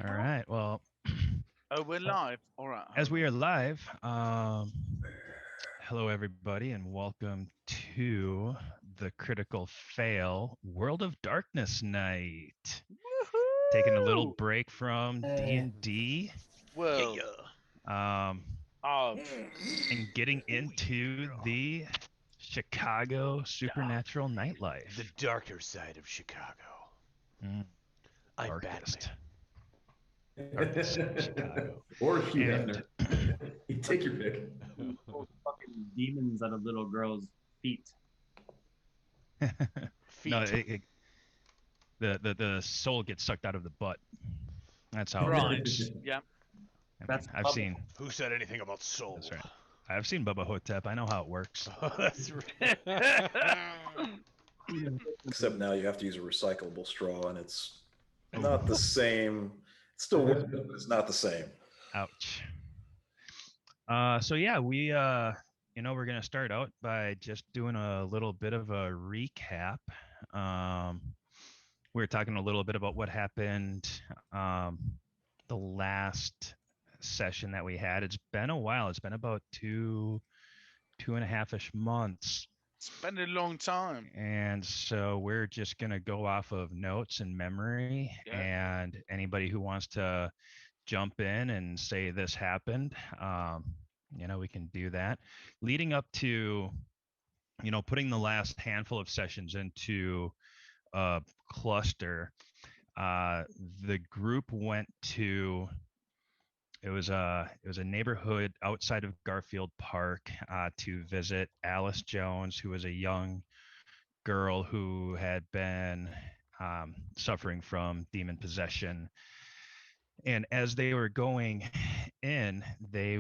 All right. Well, Oh, we're live. All right. as we are live, hello everybody, and welcome to the Critical Fail World of Darkness night. Taking a little Woohoo! break from D&D, Well, um, oh, and getting into the Chicago supernatural The nightlife. darker side of Chicago. Mm, I'm darkest, Batman. darkest city of Chicago. Or Hugh And Hefner. You take your pick. Those fucking demons out of little girls' feet. Feet. no, the soul gets sucked out of the butt. That's how it right. works. Yeah. That's I've Bubba. seen. Who said anything about soul? That's right. I've seen Bubba Hotep. I know how it works. That's right. Except now you have to use a recyclable straw, and it's not the same. It still works, but it's not the same. Ouch. So yeah, we're gonna start out by just doing a little bit of a recap. We were talking a little bit about what happened the last session that we had. It's been a while. It's been about two and a half-ish months. It's been a long time. And so we're just going to go off of notes and memory. Yeah. And anybody who wants to jump in and say this happened, we can do that. Leading up to, putting the last handful of sessions into a cluster, the group went to, it was a neighborhood outside of Garfield Park to visit Alice Jones, who was a young girl who had been suffering from demon possession. And as they were going in, they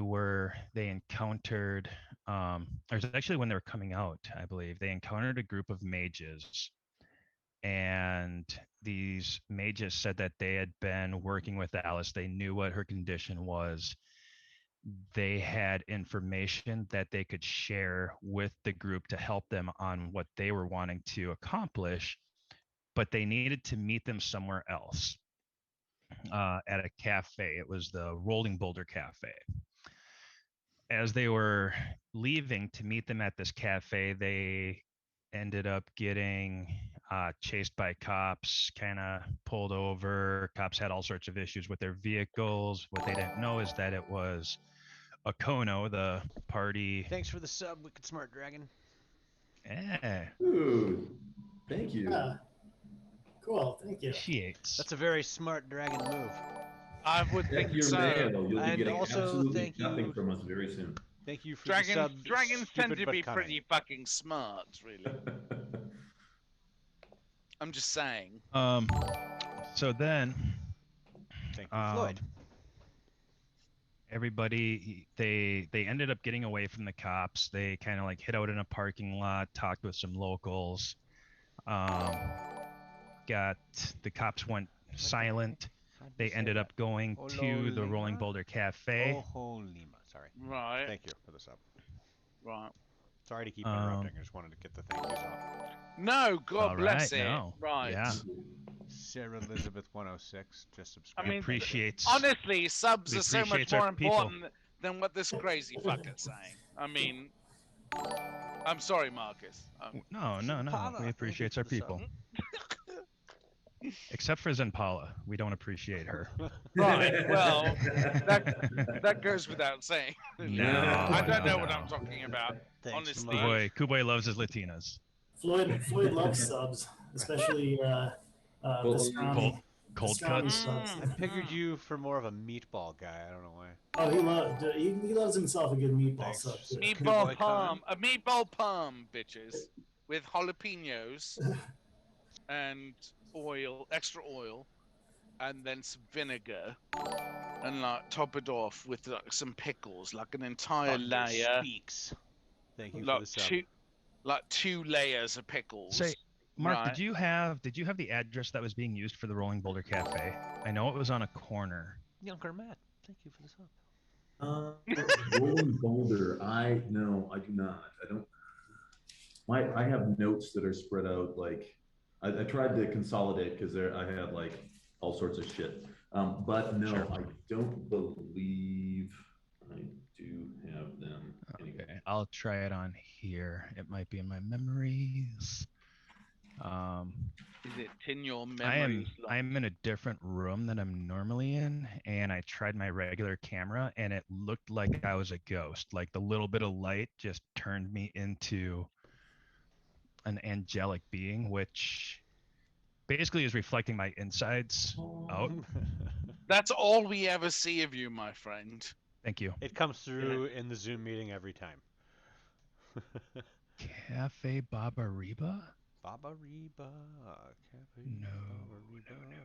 encountered, or it was actually when they were coming out, I believe, they encountered a group of mages. And these mages said that they had been working with Alice. They knew what her condition was. They had information that they could share with the group to help them on what they were wanting to accomplish, but they needed to meet them somewhere else at a cafe. It was the Rolling Boulder Cafe. As they were leaving to meet them at this cafe, they ended up getting chased by cops, kind of pulled over. Cops had all sorts of issues with their vehicles. What they didn't know is that it was Akono, the party. Thanks for the sub, Wicked Smart Dragon. Eh, Dude, thank you. Yeah. Cool, thank you. appreciates. That's a very smart dragon move. I would Check think your so. mail. You'll be And getting also, absolutely thank you- nothing from us very soon. Thank you for the sub. Dragons tend stupid to but be cunning. pretty fucking smart, really. I'm just saying. So then Thank you, Floyd. everybody they ended up getting away from the cops. They kind of like hid out in a parking lot, talked with some locals. The cops went silent. They ended up going to the Rolling Boulder Cafe. Lima. Sorry. Right. Thank you for the sub. Right. Sorry to keep interrupting. I just wanted to get the thank yous out. No, God All bless right, it. no. Right. Yeah. Sarah Elizabeth 106 just I subscribed. mean, Appreciates. honestly, subs We are so much appreciate more our people. important than what this crazy fucker's saying. I mean, I'm sorry, Marcus. No. We appreciate our people. Except for Zenpala. We don't appreciate her. Right. Well, that goes without saying. No, I don't know no. what I'm talking about. Thanks, Honestly. Mark. Kuboy loves his Latinas. Floyd loves subs, especially pastrami. Cold Pastrami cuts. subs. I figured you for more of a meatball guy. I don't know why. Oh, he loves himself a good meatball Thanks. sub too. Meatball Kuboy palm. A meatball palm, bitches. With jalapenos and oil, extra oil, and then some vinegar. And like top it off with like some pickles, like an entire layer. Speaks. Thank you for Like the sub. two layers of pickles. Say, Mark, Right. did you have the address that was being used for the Rolling Boulder Cafe? I know it was on a corner. Younger Matt. Thank you for the sub. Rolling Boulder. No, I do not. I don't. I have notes that are spread out. Like I tried to consolidate because I had like all sorts of shit. But no, Sure. I don't believe I do have them anyway. Okay, I'll try it on here. It might be in my memories. Is it in your I am memories? in a different room than I'm normally in, and I tried my regular camera, and it looked like I was a ghost. Like the little bit of light just turned me into an angelic being, which basically is reflecting my insides out. That's all we ever see of you, my friend. Thank you. It comes through in the Zoom meeting every time. Cafe Baba Reba? Baba Reba. Cafe No, Baba no, Reba. no, no.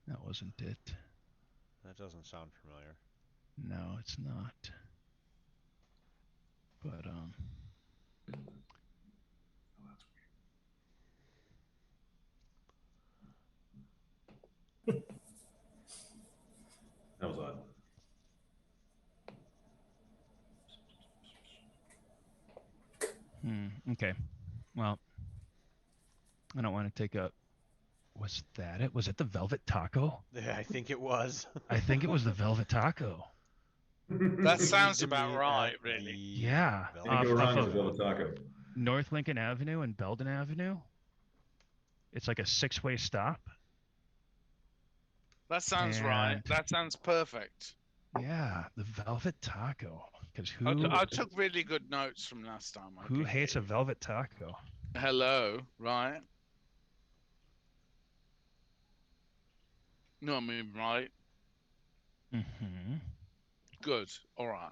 That wasn't it. That doesn't sound familiar. No, it's not. But That was odd. okay. Well, I don't want to take up. Was that it? Was it the Velvet Taco? Yeah, I think it was. I think it was the Velvet Taco. That sounds To about meet right, at really. the Yeah, Velvet Can't go wrong off with of a taco. North Lincoln Avenue and Belden Avenue. It's like a 6-way stop. That sounds right. And- That sounds perfect. Yeah, the Velvet Taco. Because I took really good notes from last time. who hates a Velvet Taco? Hello, right? No, I mean, right? Mm-hmm. Good. All right.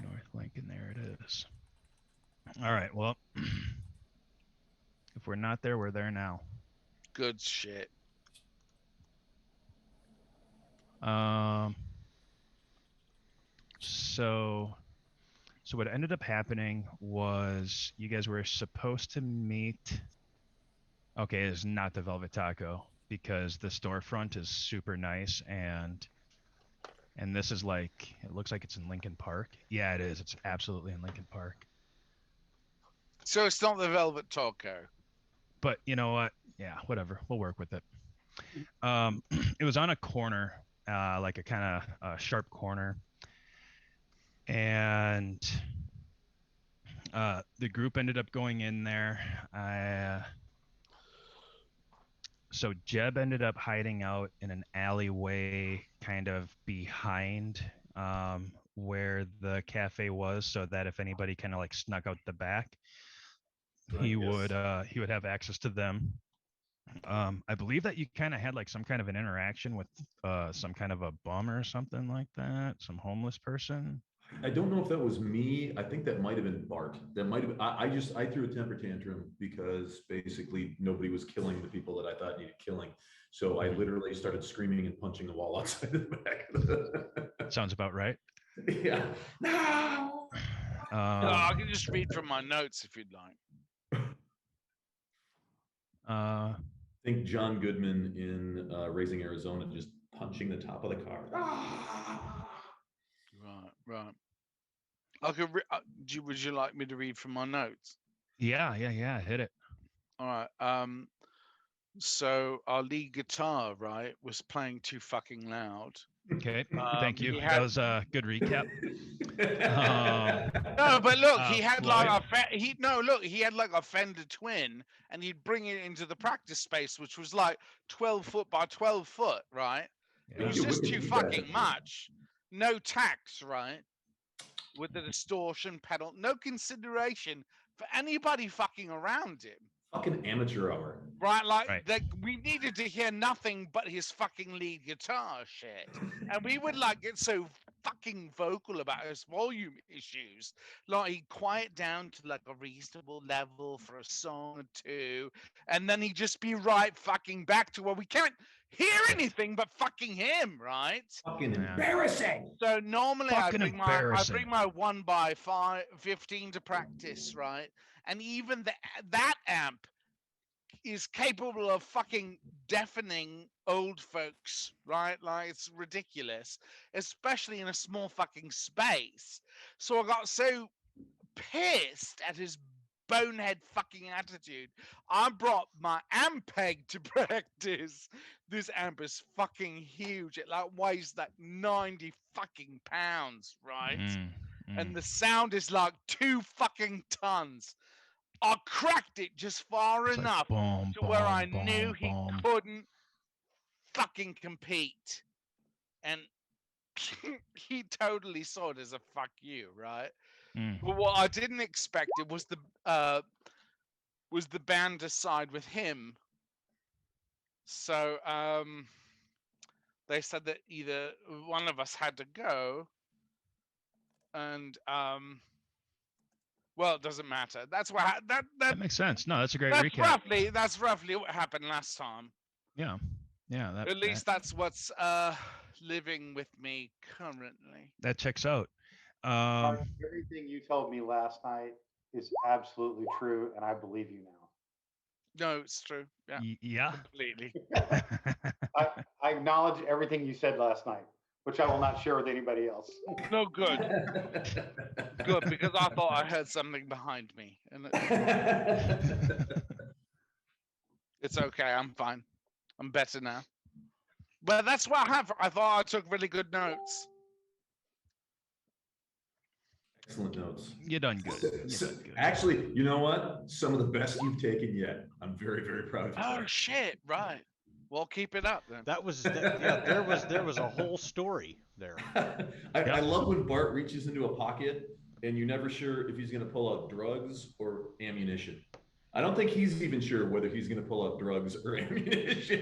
North Lincoln, there it is. All right, well, if we're not there, we're there now. Good shit. So what ended up happening was you guys were supposed to meet. Okay, it's not the Velvet Taco because the storefront is super nice and this is like, it looks like it's in Lincoln Park. Yeah, it is. It's absolutely in Lincoln Park. So it's not the Velvet Taco. But you know what? Yeah, whatever. We'll work with it. It was on a corner, like a kind of sharp corner. And the group ended up going in there. So Jeb ended up hiding out in an alleyway kind of behind where the cafe was, so that if anybody kind of like snuck out the back, he would have access to them. I believe that you kind of had like some kind of an interaction with some kind of a bum or something like that, some homeless person. I don't know if that was me. I think that might have been Bart. That might have. I threw a temper tantrum because basically nobody was killing the people that I thought needed killing. So I literally started screaming and punching the wall outside the back. Sounds about right. Yeah. No. I can just read from my notes if you'd like. I think John Goodman in Raising Arizona just punching the top of the car. Right. I could. Would you like me to read from my notes? Yeah. Hit it. All right. So our lead guitar, right, was playing too fucking loud. Okay. Thank you. he That had- was a good recap. No, but look, he had like Floyd? he had like a Fender Twin, and he'd bring it into the practice space, which was like 12 foot by 12 foot, right? It Yeah. was just too fucking much. No tax, right? With the distortion pedal, no consideration for anybody fucking around him. Fucking amateur hour. Right, like Right. we needed to hear nothing but his fucking lead guitar shit, and we would like get so fucking vocal about his volume issues. Like he'd quiet down to like a reasonable level for a song or two, and then he'd just be right fucking back to where we can't hear anything but fucking him, right? Fucking Yeah. embarrassing. So normally I Fucking bring embarrassing. my 1x15 to practice, right? And even that amp is capable of fucking deafening old folks, right? Like it's ridiculous, especially in a small fucking space. So I got so pissed at his bonehead fucking attitude. I brought my Ampeg to practice. This amp is fucking huge. It like weighs like 90 fucking pounds, right? And the sound is like 2 fucking tons. I cracked it just far It's like enough boom, to where I boom, knew boom, he boom. couldn't fucking compete. And he totally saw it as a fuck you, right? Mm. But what I didn't expect it was the band to side with him. So they said that either one of us had to go, and well, it doesn't matter. That's what That makes sense. No, that's a great that's recap. roughly what happened last time. Yeah, yeah. At least that's what's living with me currently. that checks out. Everything you told me last night is absolutely true, and I believe you now. No, it's true. Yeah, Yeah. completely. I acknowledge everything you said last night, which I will not share with anybody else. No, good, good, because I thought I heard something behind me, and it's okay. I'm fine. I'm better now. But that's what I have. I thought I took really good notes. Excellent notes. You done good. You done good. Actually, you know what? Some of the best you've taken yet. I'm very, very proud of you. Oh sir. shit! Right. Well, keep it up then. That was yeah. There was a whole story there. I love when Bart reaches into a pocket and you're never sure if he's going to pull out drugs or ammunition. I don't think he's even sure whether he's going to pull out drugs or ammunition.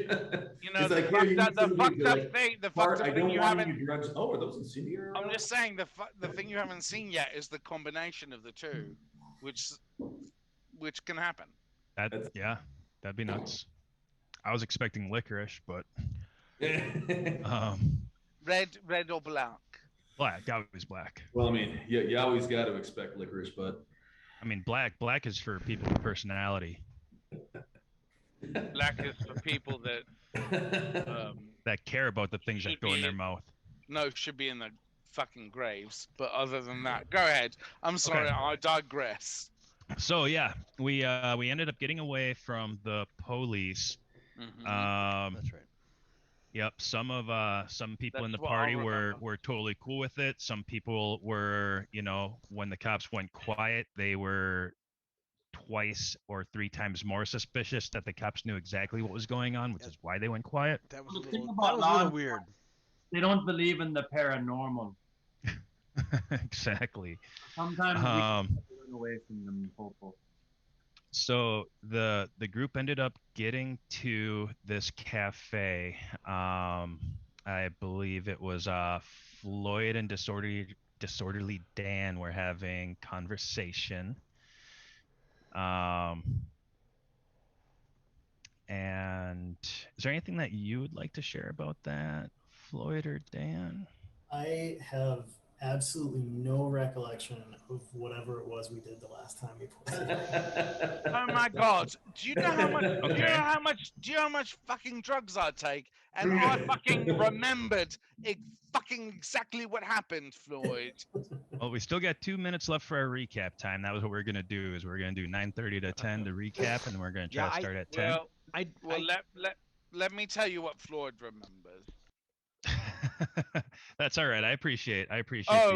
You know, He's the like, "Here, you fucked need up something," you're thing. like, The Bart, fucked I up thing don't you want haven't. any drugs. Oh, are those incendiary? I'm just saying the thing you haven't seen yet is the combination of the two, which can happen. Yeah, that'd be nuts. I was expecting licorice, but Red or black. black. Always black. Well, I mean, yeah, you always got to expect licorice, but I mean, black is for people with personality Black is for people that that care about the things that should go in be their mouth. should be in the fucking graves. But other than that, go ahead. I'm sorry, Okay. I digress. So yeah, we ended up getting away from the police. Mhm. That's right. Yep. Some people in That's the what I party remember. were totally cool with it. Some people were, when the cops went quiet, they were twice or 3 times more suspicious that the cops knew exactly what was going on, which is why they went quiet. That was Well, a the thing little, about that was a little law weird. They don't believe in the paranormal. Exactly. Sometimes we Um, can run away from them, Popo. So the group ended up getting to this cafe. I believe it was Floyd and Disorderly Dan were having conversation. And is there anything that you would like to share about that, Floyd or Dan? I have absolutely no recollection of whatever it was we did the last time we played. Oh my god! Do you know how much? Do you Okay. know how much? Do you know how much fucking drugs I take? And I fucking remembered fucking exactly what happened, Floyd. Well, we still got 2 minutes left for our recap time. That was what we're gonna do. Is we're gonna do 9:30 to 10 to recap, and we're gonna try Yeah, to start at 10. Well, let me tell you what Floyd remembers. That's all right. I appreciate Oh,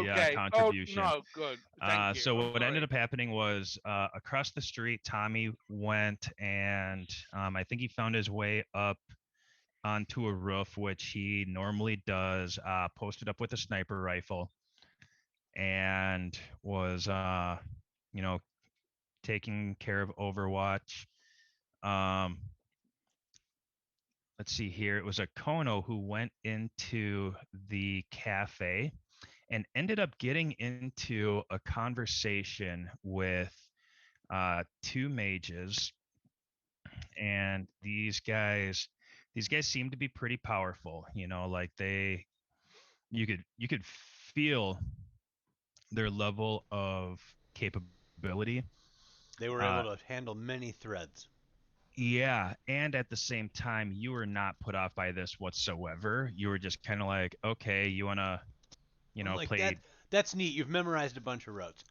the okay. contribution. Oh, no, good. Thank you. So I'm what ended sorry. up happening was across the street, Tommy went and I think he found his way up onto a roof, which he normally does, posted up with a sniper rifle, and was taking care of Overwatch. Let's see here. It was a Kono who went into the cafe and ended up getting into a conversation with 2 mages. And these guys seem to be pretty powerful. Like you could feel their level of capability. They were able to handle many threads. Yeah, and at the same time, you were not put off by this whatsoever. You were just kind of like, okay, you wanna, I'm like, play. that's neat. You've memorized a bunch of roads.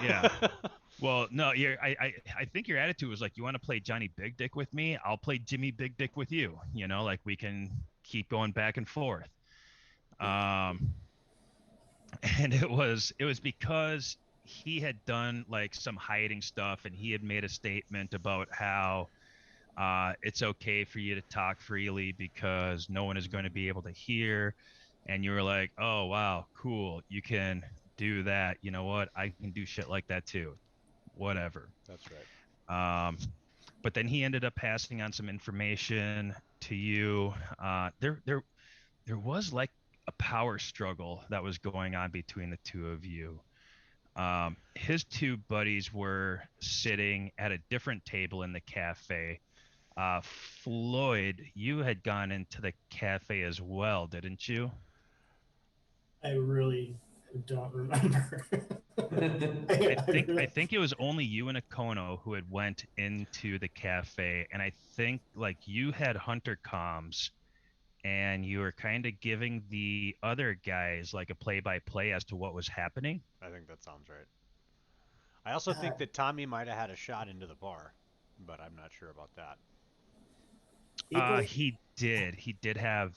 Yeah. Well, no, I think your attitude was like, you want to play Johnny Big Dick with me? I'll play Jimmy Big Dick with you. You know, like we can keep going back and forth. And it was because he had done like some hiding stuff, and he had made a statement about how it's okay for you to talk freely because no one is going to be able to hear. And you were like, oh wow, cool, you can do that. You know what? I can do shit like that too. Whatever. That's right. But then he ended up passing on some information to you. There was like a power struggle that was going on between the two of you. His two buddies were sitting at a different table in the cafe. Floyd, you had gone into the cafe as well, didn't you? I really don't remember. I think it was only you and Akono who had went into the cafe, and I think like you had hunter comms, and you were kind of giving the other guys like a play-by-play as to what was happening. I think that sounds right. I also think that Tommy might have had a shot into the bar, but I'm not sure about that. He did have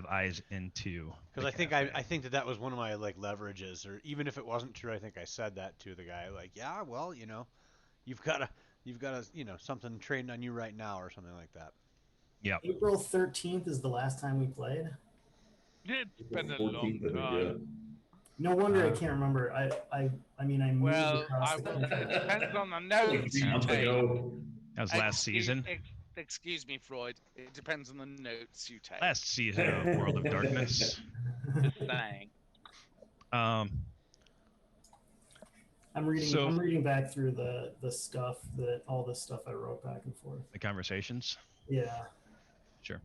eyes into. Because I think that was one of my like leverages, or even if it wasn't true, I think I said that to the guy, like, yeah, well, you know, you've got a you know, something trained on you right now or something like that. Yeah. April 13th is the last time we played. It's been a long time. No wonder I can't remember. I mean, I moved Well, across the country. it depends on the notes you Months take. ago. That was last season. Excuse me, Freud. It depends on the notes you take. Last season of World of Darkness. Just saying. I'm reading back through the stuff all the stuff I wrote back and forth. The conversations. Yeah. Sure.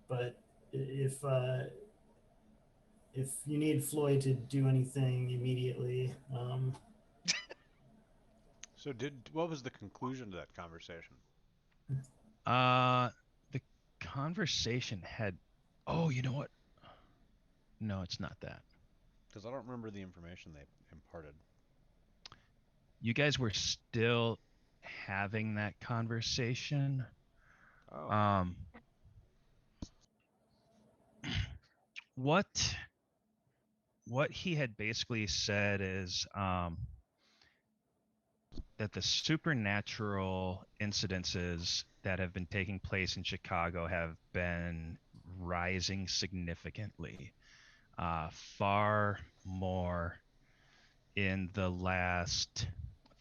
But if you need Floyd to do anything immediately, So what was the conclusion to that conversation? The conversation had. Oh, you know what? No, it's not that. Because I don't remember the information they imparted. You guys were still having that conversation. Oh. What he had basically said is that the supernatural incidences that have been taking place in Chicago have been rising significantly, far more in the last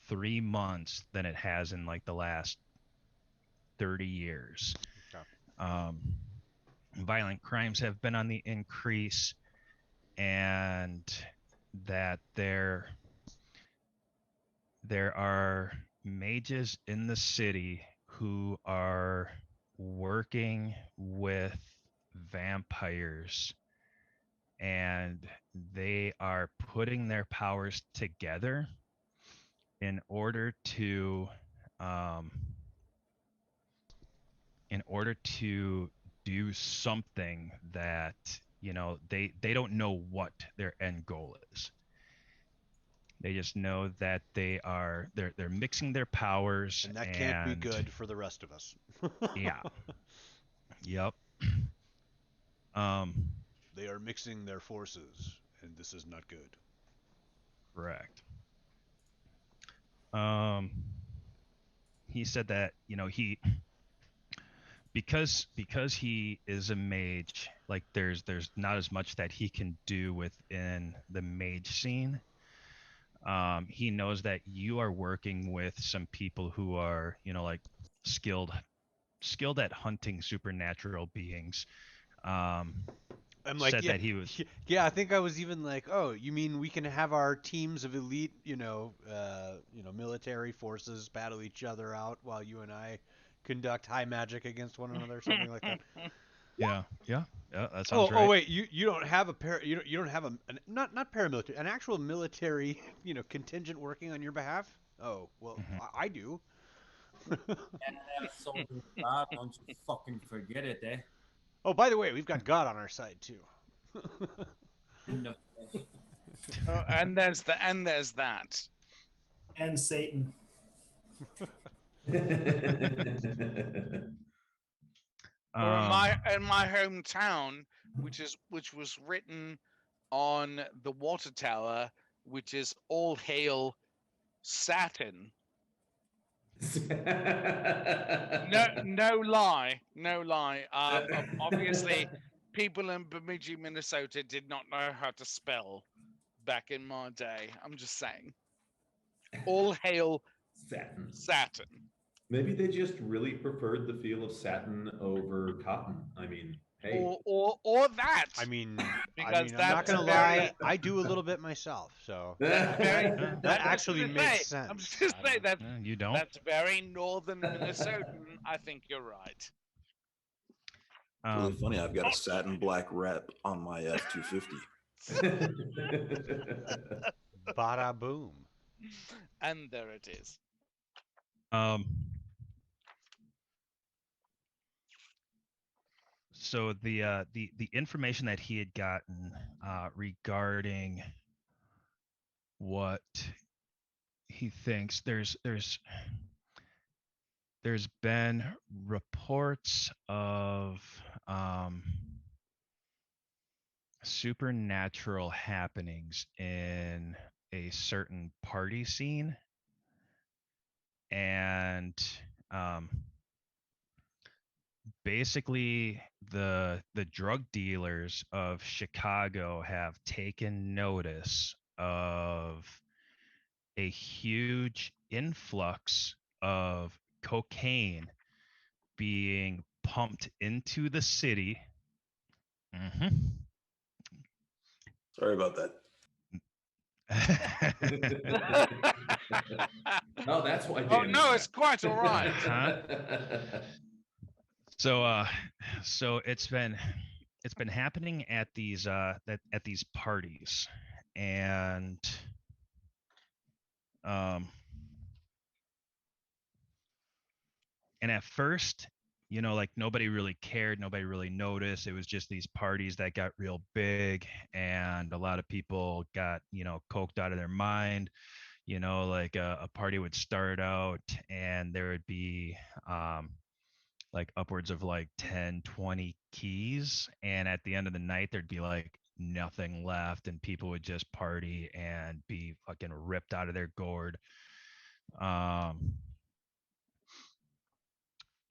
3 months than it has in like the last 30 years. Okay. Violent crimes have been on the increase, and that there are mages in the city who are working with vampires, and they are putting their powers together in order to do something that, you know, they don't know what their end goal is. They just know that they're mixing their powers, and that can't be good for the rest of us. Yeah. Yep. They are mixing their forces, and this is not good. Correct. He said that, you know, because he is a mage, like there's not as much that he can do within the mage scene. He knows that you are working with some people who are, you know, like skilled at hunting supernatural beings. I'm like, said yeah, that he was. Yeah, I think I was even like, oh, you mean we can have our teams of elite, military forces battle each other out while you and I conduct high magic against one another, something like that. Yeah, that sounds right. Oh wait, you don't have you don't have not paramilitary, an actual military, contingent working on your behalf? Oh, well, I do. Don't you fucking forget it, eh? Oh, by the way, we've got God on our side too. Oh, and there's that. And Satan. Or Um, in my hometown, which was written on the water tower, which is all hail Saturn. No lie. Obviously, people in Bemidji, Minnesota, did not know how to spell back in my day. I'm just saying. All hail Satin. Saturn. Maybe they just really preferred the feel of satin over cotton. I mean, hey. Or that. I mean, Because I'm not that's gonna very- lie. I do a little bit myself, so very- that I'm just actually gonna makes say- sense. I'm just gonna say that you don't. that's very northern Minnesotan. I think you're right. Really funny. I've got a satin black wrap on my F-250. Bada boom. And there it is. So the information that he had gotten regarding what he thinks there's been reports of supernatural happenings in a certain party scene, and basically the drug dealers of Chicago have taken notice of a huge influx of cocaine being pumped into the city. Sorry about that. Oh, that's why. Oh no, it's quite all right. Huh? So it's been happening at these parties, and at first, like nobody really cared, nobody really noticed. It was just these parties that got real big, and a lot of people got coked out of their mind. Like a party would start out and there would be like upwards of like 10, 20 keys, and at the end of the night there'd be like nothing left, and people would just party and be fucking ripped out of their gourd.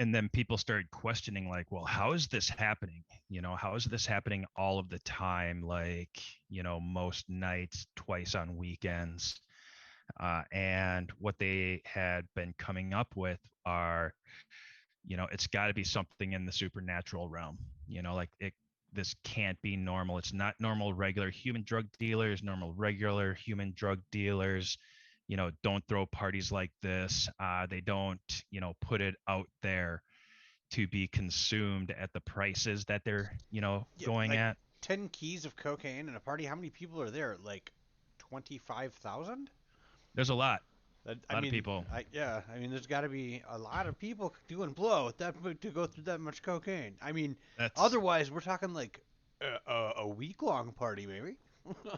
And then people started questioning, like, well, how is this happening? How is this happening all of the time, like, most nights, twice on weekends? And what they had been coming up with are, it's got to be something in the supernatural realm. Like this can't be normal. It's not normal regular human drug dealers. Normal regular human drug dealers don't throw parties like this. They don't put it out there to be consumed at the prices that they're going like at. 10 keys of cocaine in a party. How many people are there? Like 25,000? There's a lot. A lot of people. I mean, there's got to be a lot of people doing blow with that to go through that much cocaine. I mean, otherwise we're talking like a week-long party, maybe.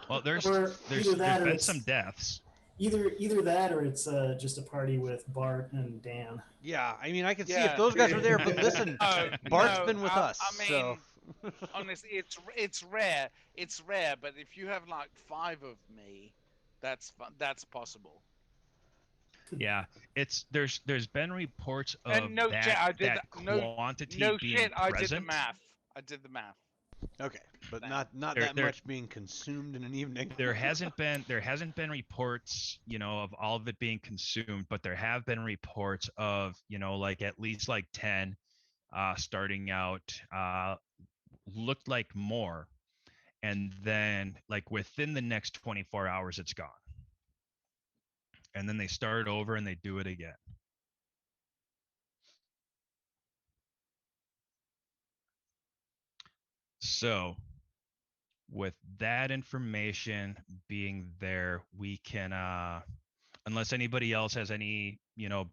Well, there's either that or been it's- some deaths. Either that or it's just a party with Bart and Dan. Yeah, I mean, I can see Yeah. if those guys were there, but listen, Bart's been with us, I mean, so. honestly, it's rare. It's rare, but if you have like 5 of me, that's possible. Yeah, there's been reports of And no, I did that quantity no being shit. I present. did the math. I did the math. Okay, but Now, not there- that there- much being consumed in an evening. There hasn't been reports, of all of it being consumed, but there have been reports of, like at least like 10 starting out, looked like more, and then like within the next 24 hours it's gone. And then they start over and they do it again. So with that information being there, we can unless anybody else has any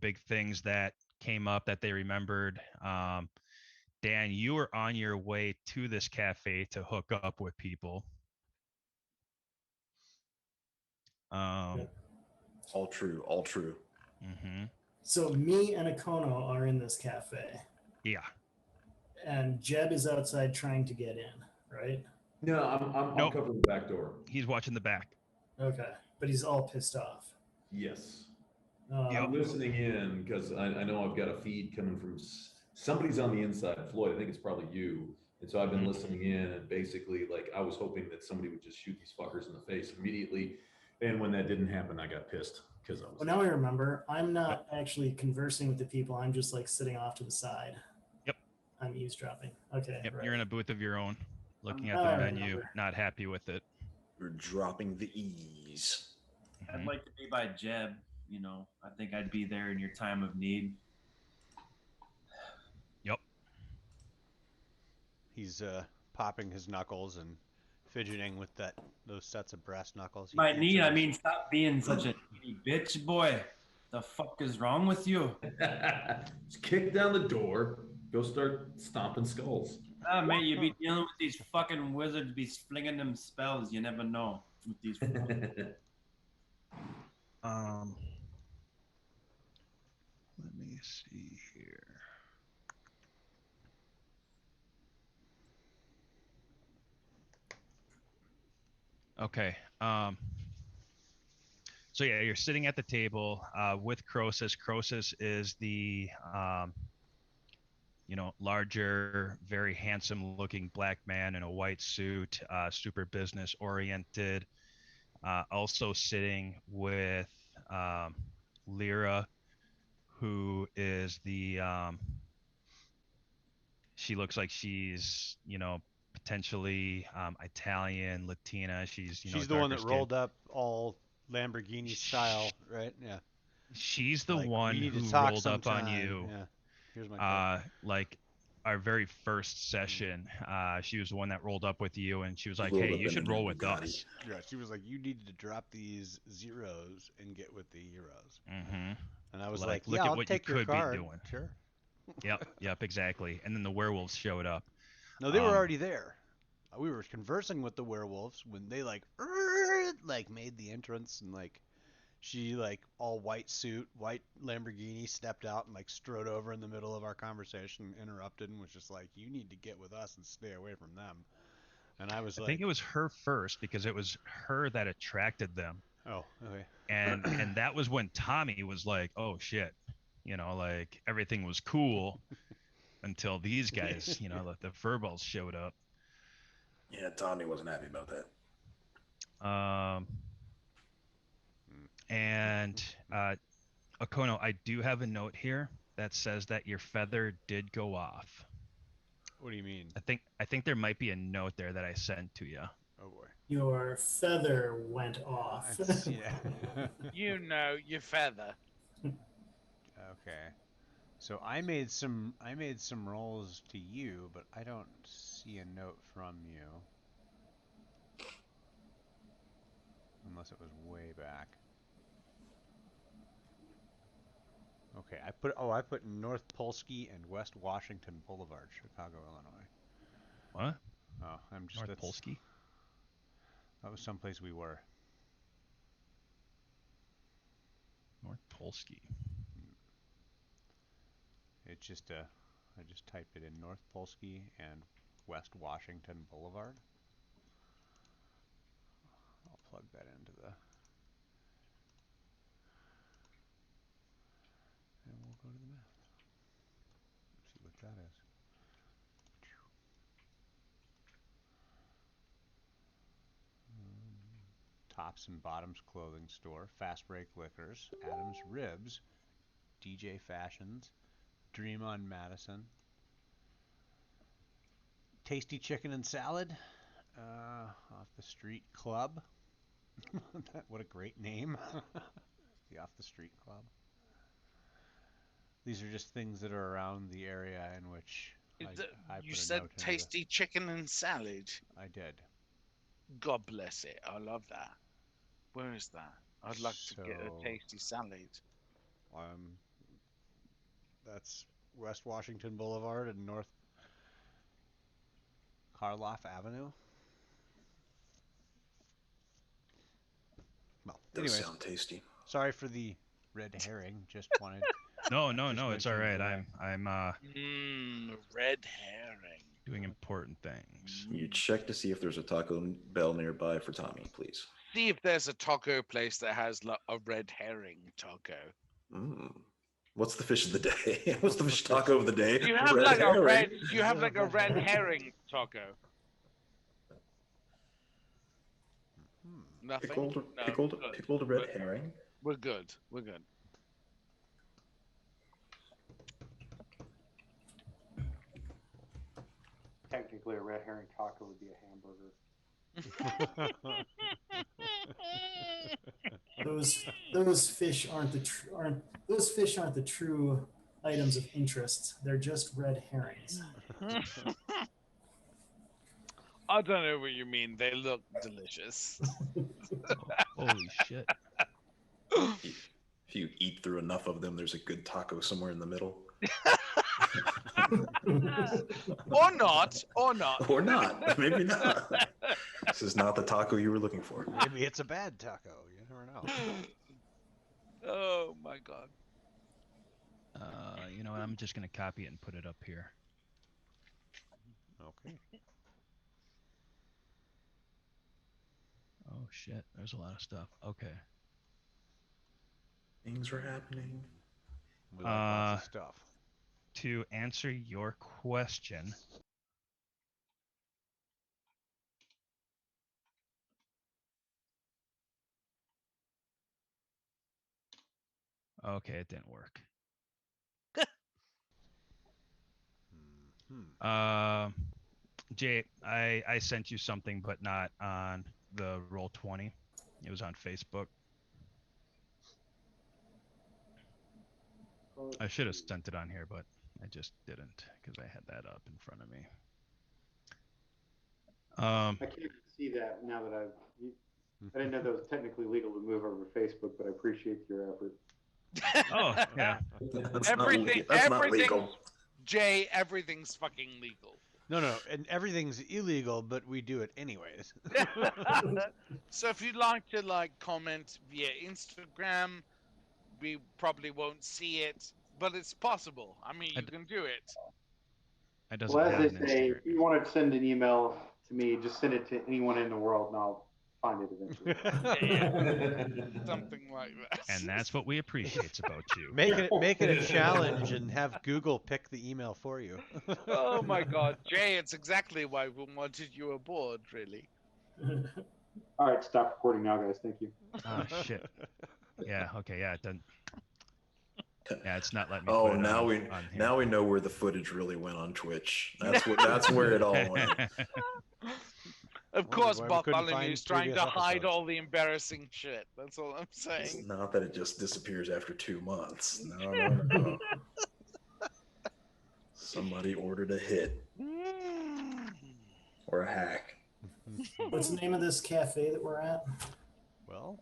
big things that came up that they remembered, Dan, you were on your way to this cafe to hook up with people. Um, All true. All true. hmm So me and Akono are in this cafe, Yeah. and Jeb is outside trying to get in, right? No, I'm Nope. covering the back door. He's watching the back. Okay, but he's all pissed off. Yes. Yep. I'm listening in because I know I've got a feed coming from somebody's on the inside. Floyd, I think it's probably you. And so I've been Mhm. listening in, and basically, like, I was hoping that somebody would just shoot these fuckers in the face immediately. And when that didn't happen, I got pissed because I was. Well, now I remember. I'm not actually conversing with the people. I'm just like sitting off to the side. Yep. I'm eavesdropping. Okay. Yep. Right. You're in a booth of your own, looking at I the menu, remember. not happy with it. You're dropping the E's. I'd Mhm. like to be by Jeb. You know, I think I'd be there in your time of need. Yep. He's popping his knuckles and fidgeting with those sets of brass knuckles. By He need, I enjoys. mean stop being such a bitch, boy. The fuck is wrong with you? Just kick down the door, go start stomping skulls. Ah, mate, you be dealing with these fucking wizards, be flinging them spells. You never know with these. Let me see here. Okay. So yeah, you're sitting at the table with Croesus. Croesus is the larger, very handsome-looking black man in a white suit, super business-oriented. Also sitting with Lyra, who is the she looks like she's potentially Italian, Latina. She's She's the one darker that skin. rolled up all Lamborghini style, right? Yeah. She's the Like, one we need to who talk rolled up on sometime. you. Yeah. Here's my card. Like our very first session. She was the one that rolled up with you, and she was like, Rolled "Hey, up you in a should new roll with Bugatti. us." Yeah, she was like, you needed to drop these zeros and get with the heroes. Mm-hmm. And I was Like, like, look yeah, at I'll what you take your could be card. doing. Sure. Yep, exactly. And then the werewolves showed up. No, they were already there. We were conversing with the werewolves when they like made the entrance, and like she, like, all white suit, white Lamborghini, stepped out and like strode over in the middle of our conversation, interrupted, and was just like, you need to get with us and stay away from them. And I was I like, think it was her first because it was her that attracted them. oh, okay. And that was when Tommy was like, "Oh shit," like everything was cool until these guys, the furballs showed up. Yeah, Tommy wasn't happy about that. And Akono, I do have a note here that says that your feather did go off. What do you mean? I think there might be a note there that I sent to you. Oh boy. Your feather went off. Yeah. Your feather. Okay. So I made some rolls to you, but I don't see a note from you. Unless it was way back. Okay, I put North Polsky and West Washington Boulevard, Chicago, Illinois. What? Oh, I'm just North Polsky? That was someplace we were. North Polsky. It's just I just typed it in, North Polsky and West Washington Boulevard. I'll plug that into the, and we'll go to the map. See what that is. Tops and Bottoms Clothing Store, Fast Break Liquors, Adams Ribs, DJ Fashions, Dream on Madison, Tasty Chicken and Salad, Off the Street Club. What a great name. The Off the Street Club. These are just things that are around the area in which I You put a said note into tasty chicken and salad. I did. God bless it. I love that. Where is that? I'd like to get a tasty salad. That's West Washington Boulevard and North Karloff Avenue. Well, Does Anyways, sound tasty. sorry for the red herring. Just wanted. No, Just it's all mentioned right. that. I'm Red herring. doing important things. You check to see if there's a Taco Bell nearby for Tommy, please. See if there's a taco place that has like, a red herring taco. Mm. What's the fish of the day? What's the fish taco of the day? Do you have like a red herring taco? Nothing. Pickled, No, pickled, good. pickled red herring. We're good. We're good. Technically, a red herring taco would be a hamburger. Those fish aren't the true items of interest. They're just red herrings. I don't know what you mean. They look delicious. Holy shit. If you eat through enough of them, there's a good taco somewhere in the middle. Or not. Or not. Or not. Maybe not. This is not the taco you were looking for. Maybe it's a bad taco. You never know. Oh my god. You know what? I'm just gonna copy it and put it up here. Okay. Oh shit, there's a lot of stuff. Okay. Things were happening. We like lots of stuff. To answer your question, okay, it didn't work. Jay, I sent you something, but not on the Roll20. It was on Facebook. I should have sent it on here, but I just didn't because I had that up in front of me. I can't see that now that I didn't know that was technically legal to move over Facebook, but I appreciate your effort. Oh yeah. That's Everything. not legal. Jay, everything's fucking legal. No, and everything's illegal, but we do it anyways. So if you'd like to comment via Instagram, we probably won't see it, but it's possible. I mean, you can do it. It doesn't Well, have as an they say, Instagram. if you want to send an email to me, just send it to anyone in the world, and I'll find it eventually. Something like that. And that's what we appreciate about you. Make it a challenge and have Google pick the email for you. Oh my god, Jay, it's exactly why we wanted you aboard, really. All right, stop recording now, guys. Thank you. Oh shit. Yeah. Okay. Yeah. It doesn't. Yeah, it's not letting me. Oh, put it now on we here. now we know where the footage really went on Twitch. That's where it all went. Of Wondered course, why we Bob couldn't Bartholomew's find trying to previous hide episodes. all the embarrassing shit. That's all I'm It's saying. not that it just disappears after 2 months. No. Somebody ordered a hit or a hack. What's the name of this cafe that we're at? Well,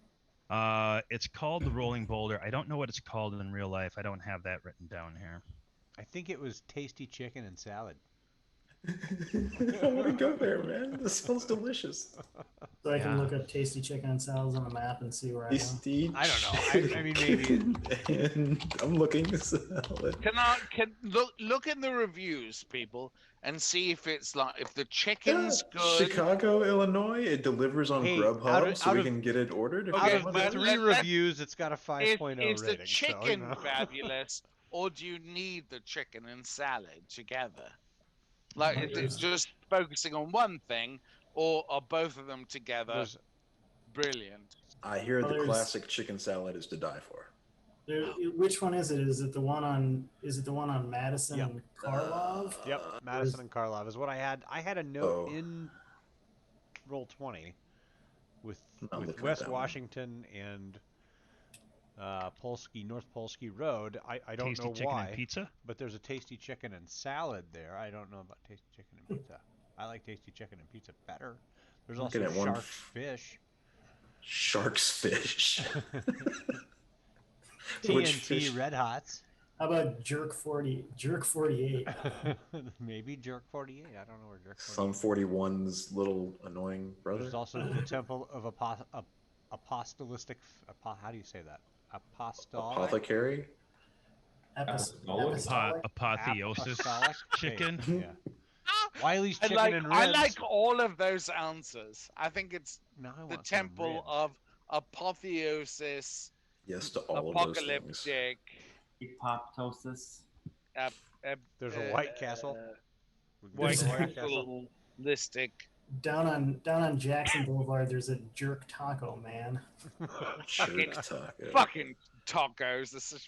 It's called the Rolling Boulder. I don't know what it's called in real life. I don't have that written down here. I think it was tasty chicken and salad. I want to go there, man. This sounds delicious. So I can Yeah. look up tasty chicken and salads on the map and see where I am. Tasty. I don't know. I mean, maybe And I'm looking salad. Can look in the reviews, people, and see if it's if the chicken's Yeah, good. Chicago, Illinois. It delivers on Hey, Grubhub, out of- so out we of- can get it ordered. If Okay, we out of want the but to. 3 let- reviews, it's got a 5.0 Is rating. the so, you chicken know. fabulous, or do you need the chicken and salad together? Like, is it just focusing on one thing, or are both of them together There's- brilliant? I hear Well, the there's- classic chicken salad is to die for. Which one is it? Is it the one on Madison Yep. and Karlov? Yep, Madison and Karlov is what I had. I had a note in Roll20 with I'm looking at West that one. Washington and North Polsky Road. I don't Tasty know chicken why, and pizza. but there's a tasty chicken and salad there. I don't know about tasty chicken and pizza. I like tasty chicken and pizza better. There's Looking also at one Shark's Fish. Shark's fish. Which TNT fish? Red Hots. How about Jerk 48? Maybe Jerk 48. I don't know where Jerk 48 Some 41's little annoying brother. There's also the Temple of apostolistic. How do you say that? Apostolic. Apothecary? Apostolic? Apotheosis Apostolic chicken. Yeah. Wiley's I chicken like and I ribs. like all of those answers. I think it's Now I the want some temple ribs. of apotheosis, Yes to all of those things. apocalyptic. Apoptosis. There's a White Castle. White There's a White Castle. Castle-listic. Down on Jackson Boulevard, there's a jerk taco man. Fucking- Jerk taco. Fucking tacos. This is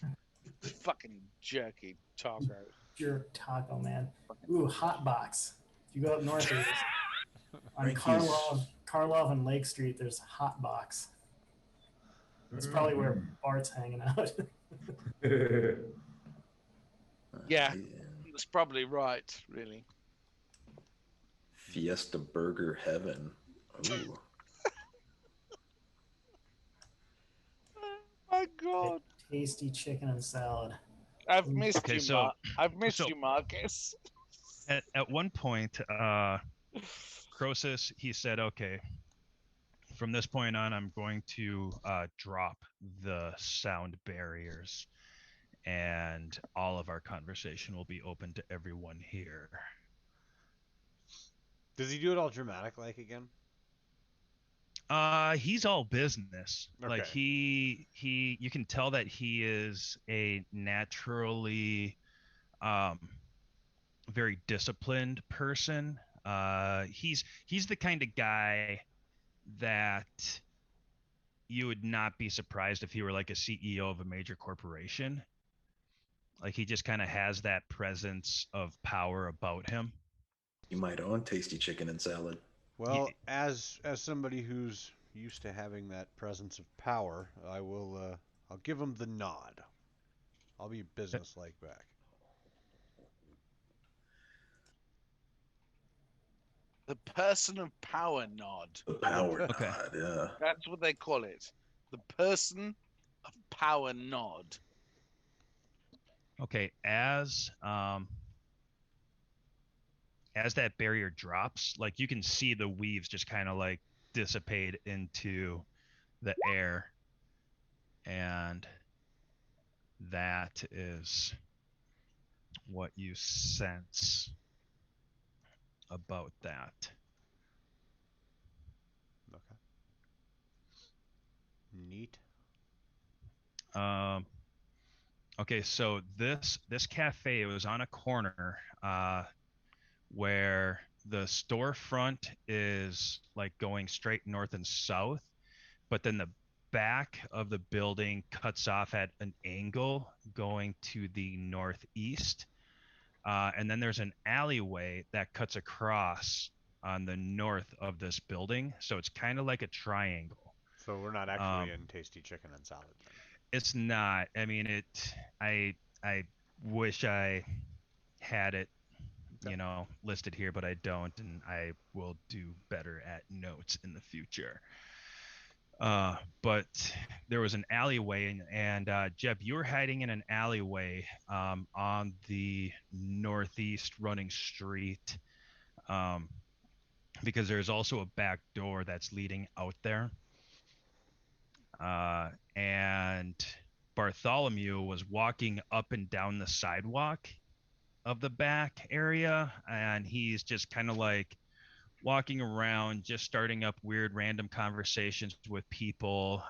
fucking jerky tacos. Jerk taco man. Ooh, hot box. If you go up north, there's, on Thank Karlov and Lake Street, there's hot box. That's probably where Bart's hanging out. Yeah. That's probably right, really. Fiesta Burger Heaven. Ooh. Oh my god. Tasty chicken and salad. I've missed Okay, you, so- I've missed so- you, Marcus. At one point, Croesus, he said, okay, from this point on, I'm going to drop the sound barriers and all of our conversation will be open to everyone here. Does he do it all dramatic like again? He's all business. Like Okay. you can tell that he is a naturally very disciplined person. He's the kind of guy that you would not be surprised if he were like a CEO of a major corporation. Like he just kind of has that presence of power about him. You might own Tasty Chicken and Salad. Well, as somebody who's used to having that presence of power, I'll give him the nod. I'll be businesslike back. The person of power nod. The power Okay. nod, yeah. That's what they call it. The person of power nod. Okay, as that barrier drops, like you can see the weaves just kind of like dissipate into the air, and that is what you sense about that. Okay. Neat. Okay, so this cafe was on a corner where the storefront is like going straight north and south, but then the back of the building cuts off at an angle going to the northeast. And then there's an alleyway that cuts across on the north of this building. So it's kind of like a triangle. So we're not actually in Tasty Chicken and Salad then. It's not. I mean, I wish I had it, listed here, but I don't, and I will do better at notes in the future. But there was an alleyway, and Jeb, you were hiding in an alleyway on the northeast running street, because there's also a back door that's leading out there. And Bartholomew was walking up and down the sidewalk of the back area, and he's just kind of like walking around, just starting up weird random conversations with people,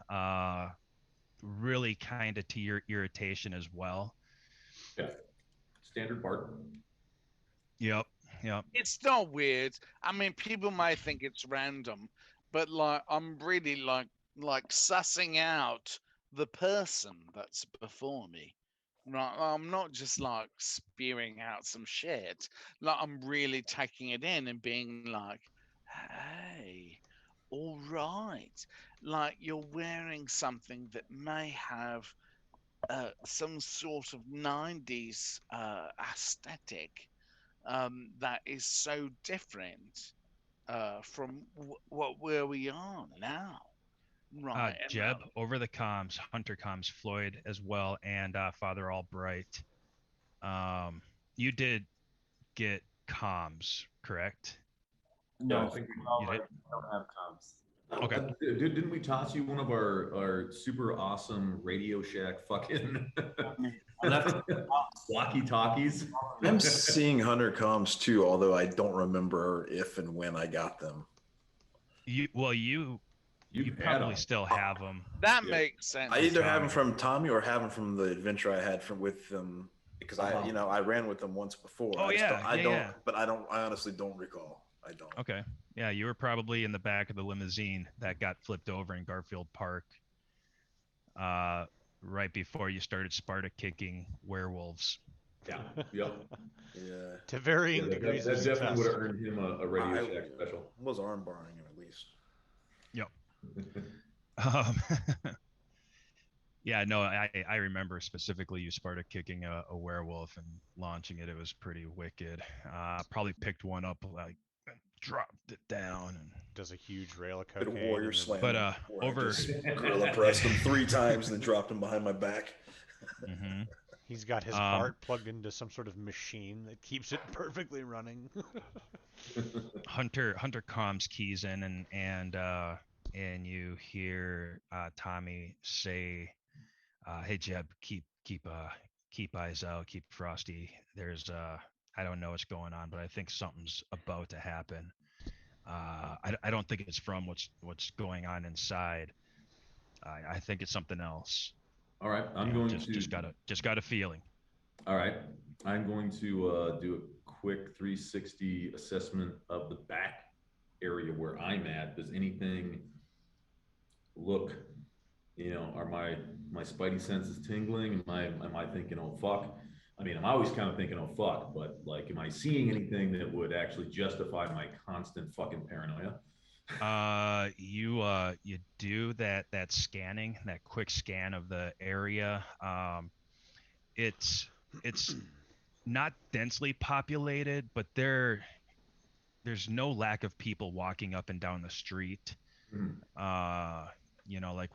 really kind of to your irritation as well. Yeah. Standard part. Yep. It's not weird. I mean, people might think it's random, but like I'm really like sussing out the person that's before me. Right, I'm not just like spewing out some shit. Like I'm really taking it in and being like, "Hey, all right." Like you're wearing something that may have some sort of '90s aesthetic that is so different from where we are now. Right. Jeb, over the comms, Hunter comms, Floyd as well, and Father Albright. You did get comms, correct? No, I think you did. don't have comms. Okay. Didn't we toss you one of our super awesome Radio Shack fucking I left walkie talkies? I'm seeing Hunter comms too, although I don't remember if and when I got them. You You've had probably them. still have them. That Yeah. makes sense. I either have Tommy. them from Tommy or have them from the adventure I had with them because I ran with them once before. Oh, But I honestly don't recall. I don't. Okay. Yeah, you were probably in the back of the limousine that got flipped over in Garfield Park. Right before you started Sparta kicking werewolves. Yeah. Yep. Yeah. To varying Yeah, degrees that of definitely would success. have earned him a Radio Shack special. Was arm barring him at least. Yeah, no, I remember specifically you Sparta kicking a werewolf and launching it. It was pretty wicked. Probably picked one up, like dropped it down, and Does a huge rail of Bit cocaine. of warrior and then- slam. But, where I over- just gorilla pressed him 3 times and then dropped him behind my back. mm-hmm. He's got his cart plugged into some sort of machine that keeps it perfectly running. Hunter comms keys in, and you hear Tommy say, "Hey Jeb, keep eyes out, keep Frosty. There's I don't know what's going on, but I think something's about to happen. I don't think it's from what's going on inside. I think it's something else. All right, just got a feeling. All right, I'm going to do a quick 360 assessment of the back area where I'm at. Does anything look, are my spidey senses tingling? Am I thinking, oh fuck? I mean, I'm always kind of thinking, oh fuck, but like, am I seeing anything that would actually justify my constant fucking paranoia? You do that scanning, that quick scan of the area. It's not densely populated, but there's no lack of people walking up and down the street. Like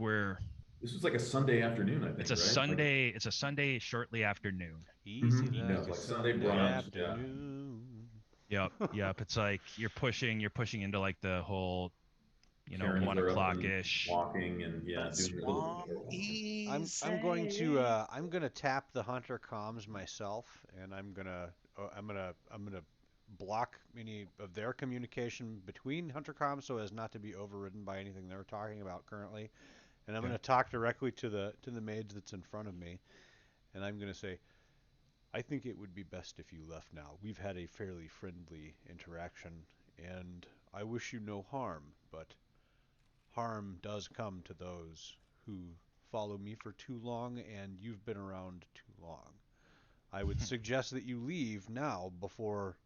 this was like a Sunday afternoon, I think. It's a Sunday. It's a Sunday shortly afternoon. Easy like Sunday brunch. afternoon. Yep. It's like you're pushing into like the whole, Karen's 1 are up o'clock and ish. walking and doing a little. I'm going to tap the Hunter comms myself, and I'm gonna block any of their communication between Hunter comms so as not to be overridden by anything they're talking about currently. And I'm going to talk directly to the mage that's in front of me, and I'm going to say, I think it would be best if you left now. We've had a fairly friendly interaction, and I wish you no harm, but harm does come to those who follow me for too long, and you've been around too long. I would suggest that you leave now before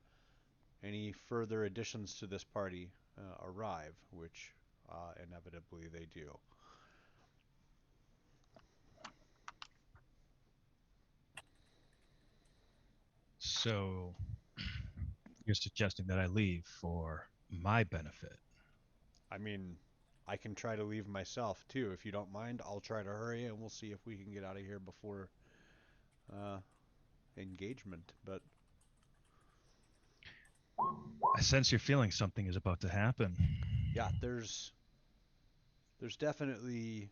any further additions to this party arrive, which inevitably they do. So you're suggesting that I leave for my benefit? I mean, I can try to leave myself too. If you don't mind, I'll try to hurry and we'll see if we can get out of here before engagement. But I sense you're feeling something is about to happen. yeah, there's definitely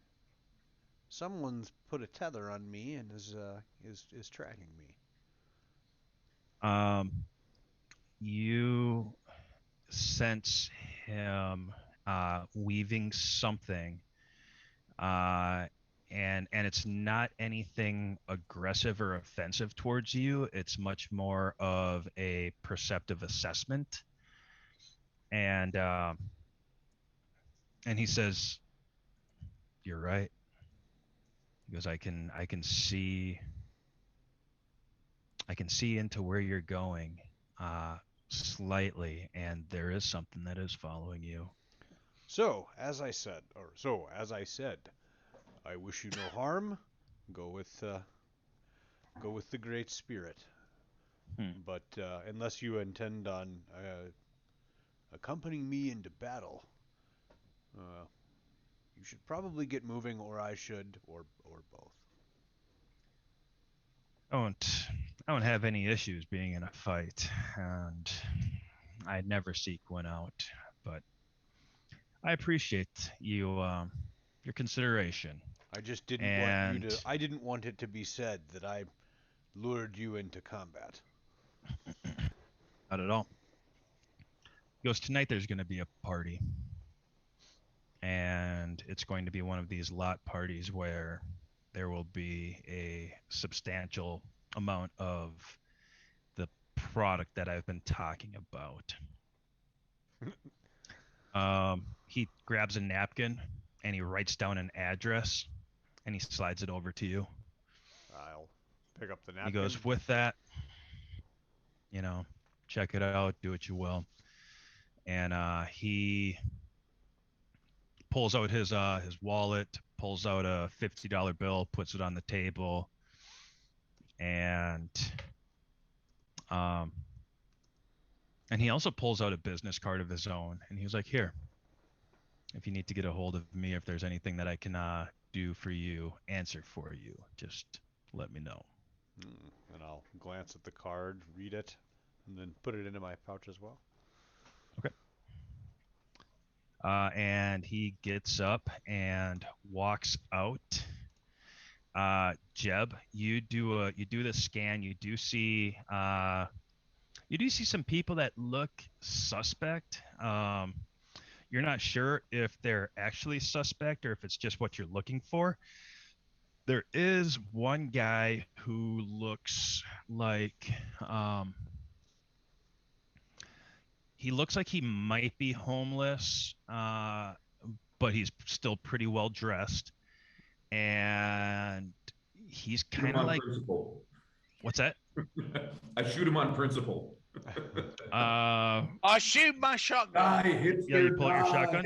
someone's put a tether on me and is tracking me. You sense him weaving something, and it's not anything aggressive or offensive towards you. It's much more of a perceptive assessment. And he says, "You're right." He goes, I can see into where you're going slightly, and there is something that is following you. So, as I said, I wish you no harm. Go with the Great Spirit. But unless you intend on accompanying me into battle, you should probably get moving, or I should, or both. I don't have any issues being in a fight, and I'd never seek one out. But I appreciate you your consideration. I just didn't want you to. And- I didn't want it to be said that I lured you into combat. Not at all. He goes, tonight there's going to be a party. And it's going to be one of these lot parties where there will be a substantial amount of the product that I've been talking about. He grabs a napkin and he writes down an address and he slides it over to you. I'll pick up the napkin. He goes, with that, check it out, do what you will. And he pulls out his wallet, pulls out a $50 bill, puts it on the table, and he also pulls out a business card of his own, and he was like, here, if you need to get a hold of me, if there's anything that I can do for you, answer for you, just let me know. And I'll glance at the card, read it, and then put it into my pouch as well. Okay. And he gets up and walks out. Jeb, you do the scan. You do see some people that look suspect. You're not sure if they're actually suspect or if it's just what you're looking for. There is one guy who looks like he looks like he might be homeless, but he's still pretty well dressed, and he's kind of like principle. What's that? I shoot him on principle. I shoot my shotgun. Guy hits Yeah, you pull out your shotgun.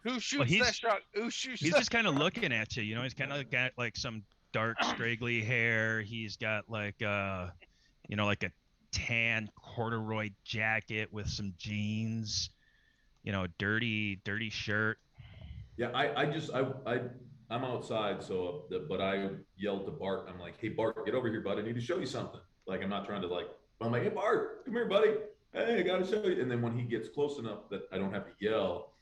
Who shoots he's- that shot? Who shoots He's that? just kind of looking at you. He's kind of got like some dark, straggly hair. He's got like like a tan corduroy jacket with some jeans. Dirty shirt. Yeah, I'm outside, but I yelled to Bart. I'm like, hey Bart, get over here, bud. I need to show you something. Like, I'm not trying to I'm like, hey Bart, come here, buddy. Hey, I gotta show you. And then when he gets close enough that I don't have to yell,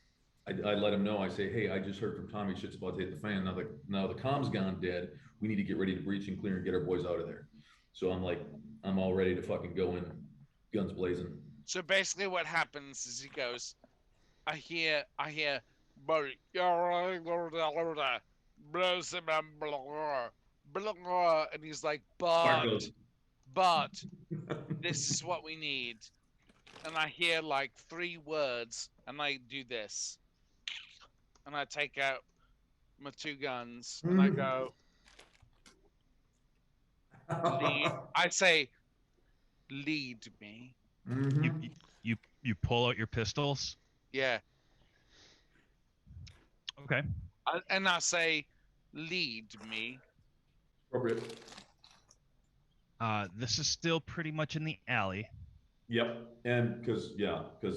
I let him know. I say, hey, I just heard from Tommy, shit's about to hit the fan. Now the comm's gone dead. We need to get ready to breach and clear and get our boys out of there. So I'm like, I'm all ready to fucking go in, guns blazing. So basically, what happens is he goes, I hear, buddy, and he's like, but this is what we need. And I hear like 3 words, and I do this, and I take out my 2 guns, and I go, lead. I say, lead me. Mhm. You pull out your pistols. Yeah. Okay. And I say, lead me. Appropriate. This is still pretty much in the alley. Yep. And because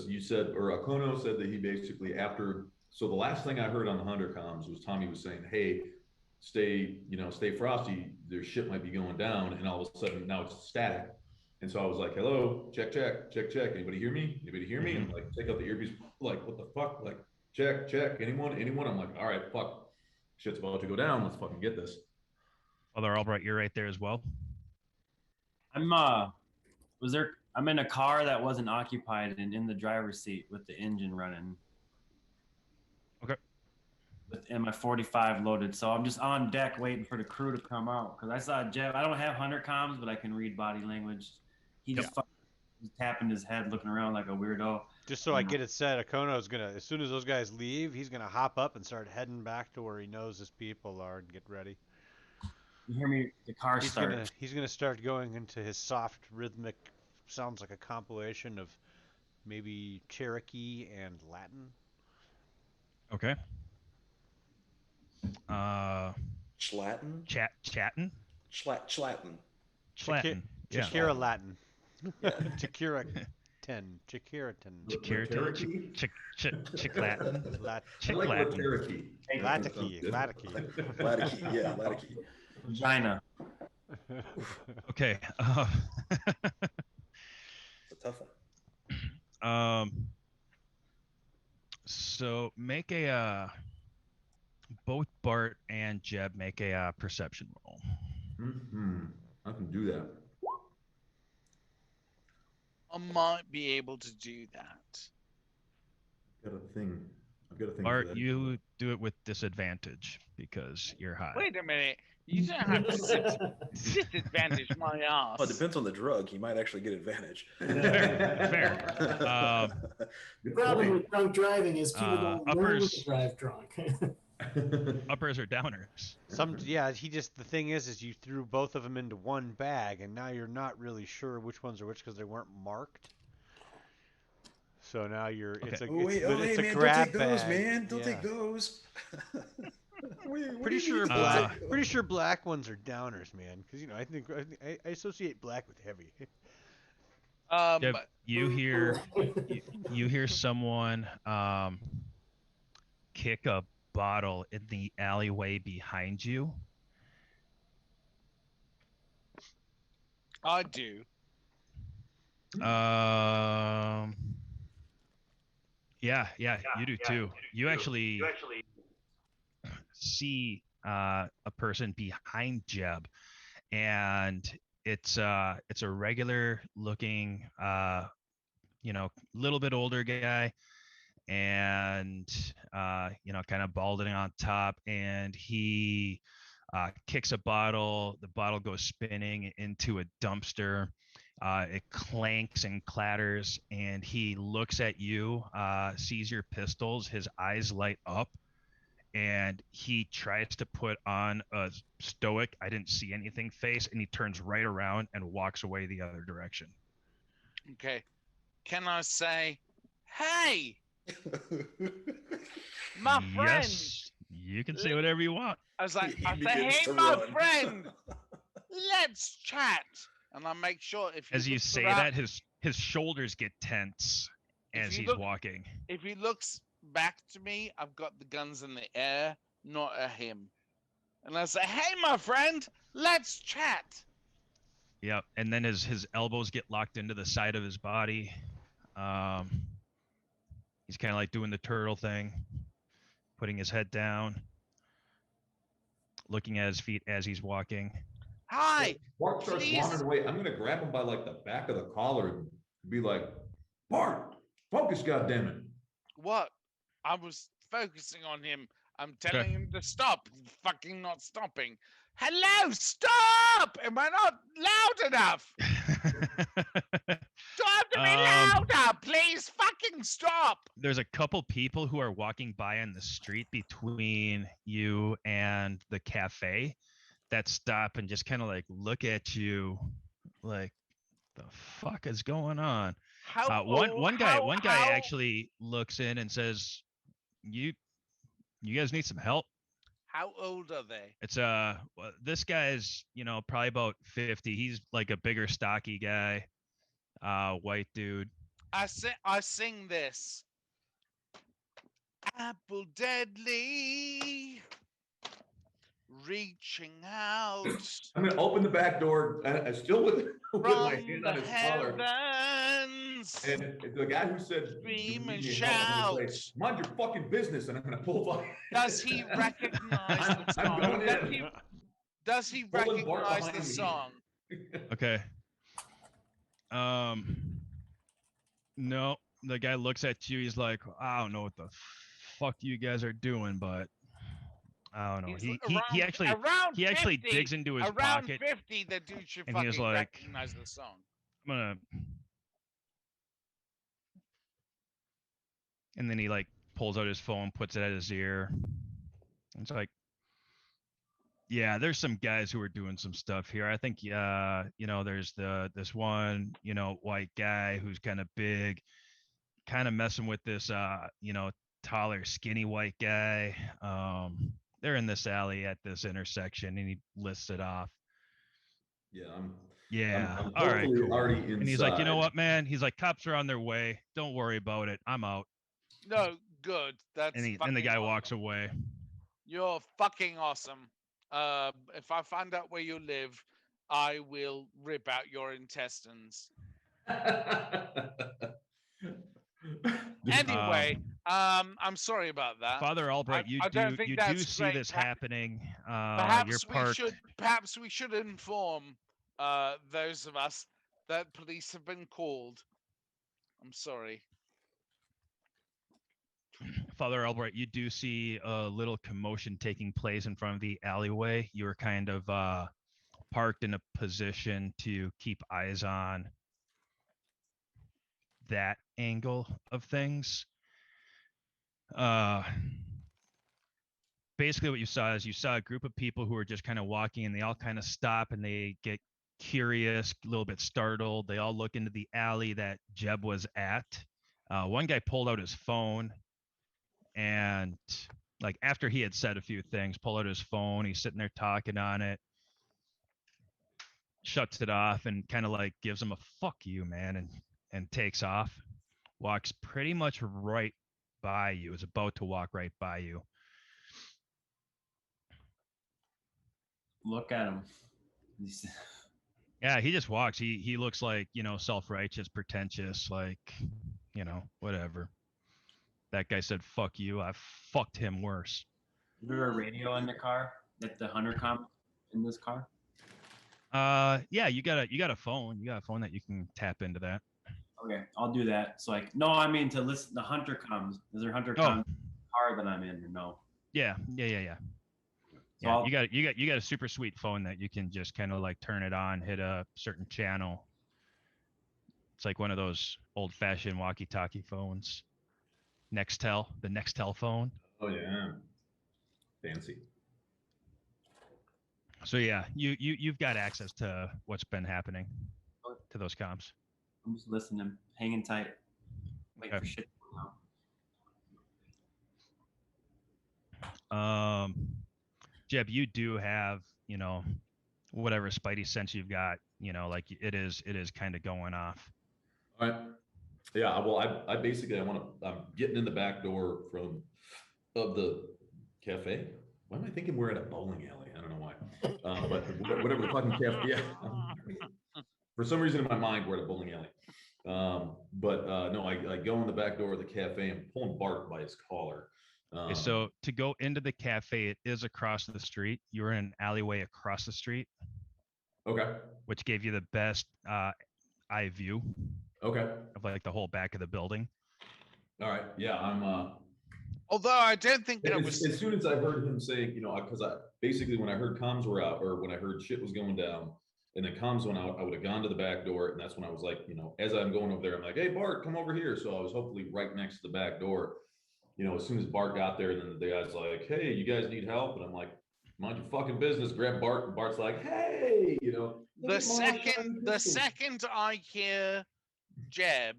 you said, or Akono said that he basically so the last thing I heard on the Hunter comms was Tommy was saying, hey, stay frosty. Their shit might be going down. And all of a sudden now it's static. And so I was like, hello, check. Anybody hear me? And like, take out the earpiece. Like, what the fuck? Like, check. Anyone? I'm like, all right, fuck. Shit's about to go down. Let's fucking get this. Father Albright, you're right there as well. I'm in a car that wasn't occupied and in the driver's seat with the engine running. Okay. And my 45 loaded. So I'm just on deck waiting for the crew to come out. Because I saw Jeff. I don't have Hunter comms, but I can read body language. He just was tapping his head, looking around like a weirdo. Just so I get it set, Akono's gonna, as soon as those guys leave, he's gonna hop up and start heading back to where he knows his people are and get ready. You hear me? The car start. He's gonna start going into his soft, rhythmic, sounds like a compilation of maybe Cherokee and Latin. Okay. Schlatten? Chatting? Schlatten. Chatting. Yeah. Chikira Latin. Yeah. Chikira 10. Chikiratin. Chiclatin. I like Latin. Cherokee. Latiki. Latiki, yeah, Latiki. Vagina. Okay. It's a tough one. So So make a both Bart and Jeb make a perception roll. I can do that. I might be able to do that. Got a thing. I've got a thing for Bart, that. you do it with disadvantage because you're high. Wait a minute. You don't have to disadvantage my ass. Well, it depends on the drug. He might actually get advantage. Fair. The problem with drunk driving is people don't learn uppers- to drive drunk. Uppers or downers? The thing is you threw both of them into one bag, and now you're not really sure which ones are which because they weren't marked. So now it's a grab don't take those, bag. man. Don't Yeah. take those. Pretty sure black ones are downers, man. Because I associate black with heavy. Jeb, you hear someone kick a bottle in the alleyway behind you. I do. Yeah, you do too. You actually see a person behind Jeb, and it's a regular looking little bit older guy, and kind of balding on top, and he kicks a bottle. The bottle goes spinning into a dumpster. It clanks and clatters, and he looks at you, sees your pistols, his eyes light up, and he tries to put on a stoic, I didn't see anything face, and he turns right around and walks away the other direction. Okay. Can I say, hey, my friend? Yes, you can say whatever you want. I say, begins hey, to my run. friend, let's chat. And I make sure if As you look say around- that, his shoulders get tense If as you he's look- walking. if he looks back to me, I've got the guns in the air, not at him. And I say, hey, my friend, let's chat. Yep, and then his elbows get locked into the side of his body. He's kind of like doing the turtle thing, putting his head down, looking at his feet as he's walking. Hi. Bart starts please. wandering away. I'm gonna grab him by like the back of the collar and be like, Bart, focus, goddammit. What? I was focusing on him. I'm telling him to stop. He's fucking not stopping. Hello, stop! Am I not loud enough? Do I have to be louder? Please fucking stop. There's a couple people who are walking by on the street between you and the cafe that stop and just kind of like look at you like, the fuck is going on? One guy actually looks in and says, you guys need some help? How old are they? It's this guy's probably about 50. He's like a bigger stocky guy, white dude. I sing this. Apple deadly, reaching out I'm gonna open the back door, still with my from hand the on his collar. heavens. And the guy who said, Scream "You and need help," I'm gonna shout. say, mind your fucking business, and I'm gonna pull by. Does he recognize the I'm song? going in. Does he Pulling Bart recognize behind the me. song? Okay. No, the guy looks at you. He's like, I don't know what the fuck you guys are doing, but I don't know. He's He actually around he actually 50, digs into his around pocket. 50, the dude should and he was fucking like, recognize the song. I'm gonna, and then he like pulls out his phone, puts it at his ear. It's like, yeah, there's some guys who are doing some stuff here. I think, there's this one, white guy who's kind of big, kind of messing with this, taller, skinny white guy. They're in this alley at this intersection, and he lists it off. Yeah, Yeah. I'm All right. hopefully Cool. already inside. And he's like, you know what, man? He's like, cops are on their way. Don't worry about it. I'm out. No, good. That's And the fucking guy awesome. walks away. You're fucking awesome. If I find out where you live, I will rip out your intestines. Anyway, I'm sorry about that. Father Albright, I don't think you that's do see great. this happening. You're Perhaps we should inform those of us that police have been called. I'm sorry. Father Albright, you do see a little commotion taking place in front of the alleyway. You were kind of parked in a position to keep eyes on that angle of things. Basically what you saw is you saw a group of people who were just kind of walking, and they all kind of stop and they get curious, a little bit startled. They all look into the alley that Jeb was at. One guy pulled out his phone, and like after he had said a few things, pulled out his phone. He's sitting there talking on it, shuts it off, and kind of like gives him a "fuck you, man," and takes off. Walks pretty much right by you. Is about to walk right by you. Look at him. Yeah, he just walks. He looks like, self-righteous, pretentious, like, whatever. That guy said, "Fuck you." I fucked him worse. Is there a radio in the car? Like the hunter comp in this car? Yeah, you got a phone. You got a phone that you can tap into that. Okay, I'll do that. So no, I mean to listen. The hunter comms. Is there hunter comms car that I'm in or no? Yeah. So Yeah, you got a super sweet phone that you can just kind of like turn it on, hit a certain channel. It's like one of those old-fashioned walkie-talkie phones. The Nextel phone. Oh yeah, fancy. So yeah, you've got access to what's been happening to those comms. I'm just listening, hanging tight, waiting Okay. for shit to come out. Jeb, you do have, whatever spidey sense you've got, like it is kind of going off. All right. Yeah. Well, I'm getting in the back door of the cafe. Why am I thinking we're at a bowling alley? I don't know why. But whatever the fucking cafe. Yeah. For some reason in my mind, we're at a bowling alley. No, I go in the back door of the cafe and pulling Bart by his collar. Okay, so to go into the cafe, it is across the street. You're in an alleyway across the street. Okay. Which gave you the best eye view. Okay. Of like the whole back of the building. All right. Yeah, I'm. Although I don't think that as soon as I heard him saying, because basically when I heard comms were out, or when I heard shit was going down, and then comms went out, I would have gone to the back door, and that's when I was like, as I'm going over there, I'm like, "Hey, Bart, come over here." So I was hopefully right next to the back door. As soon as Bart got there, then the guy's like, "Hey, you guys need help?" And I'm like, "Mind your fucking business." Grab Bart, and Bart's like, "Hey, the second I hear Jeb,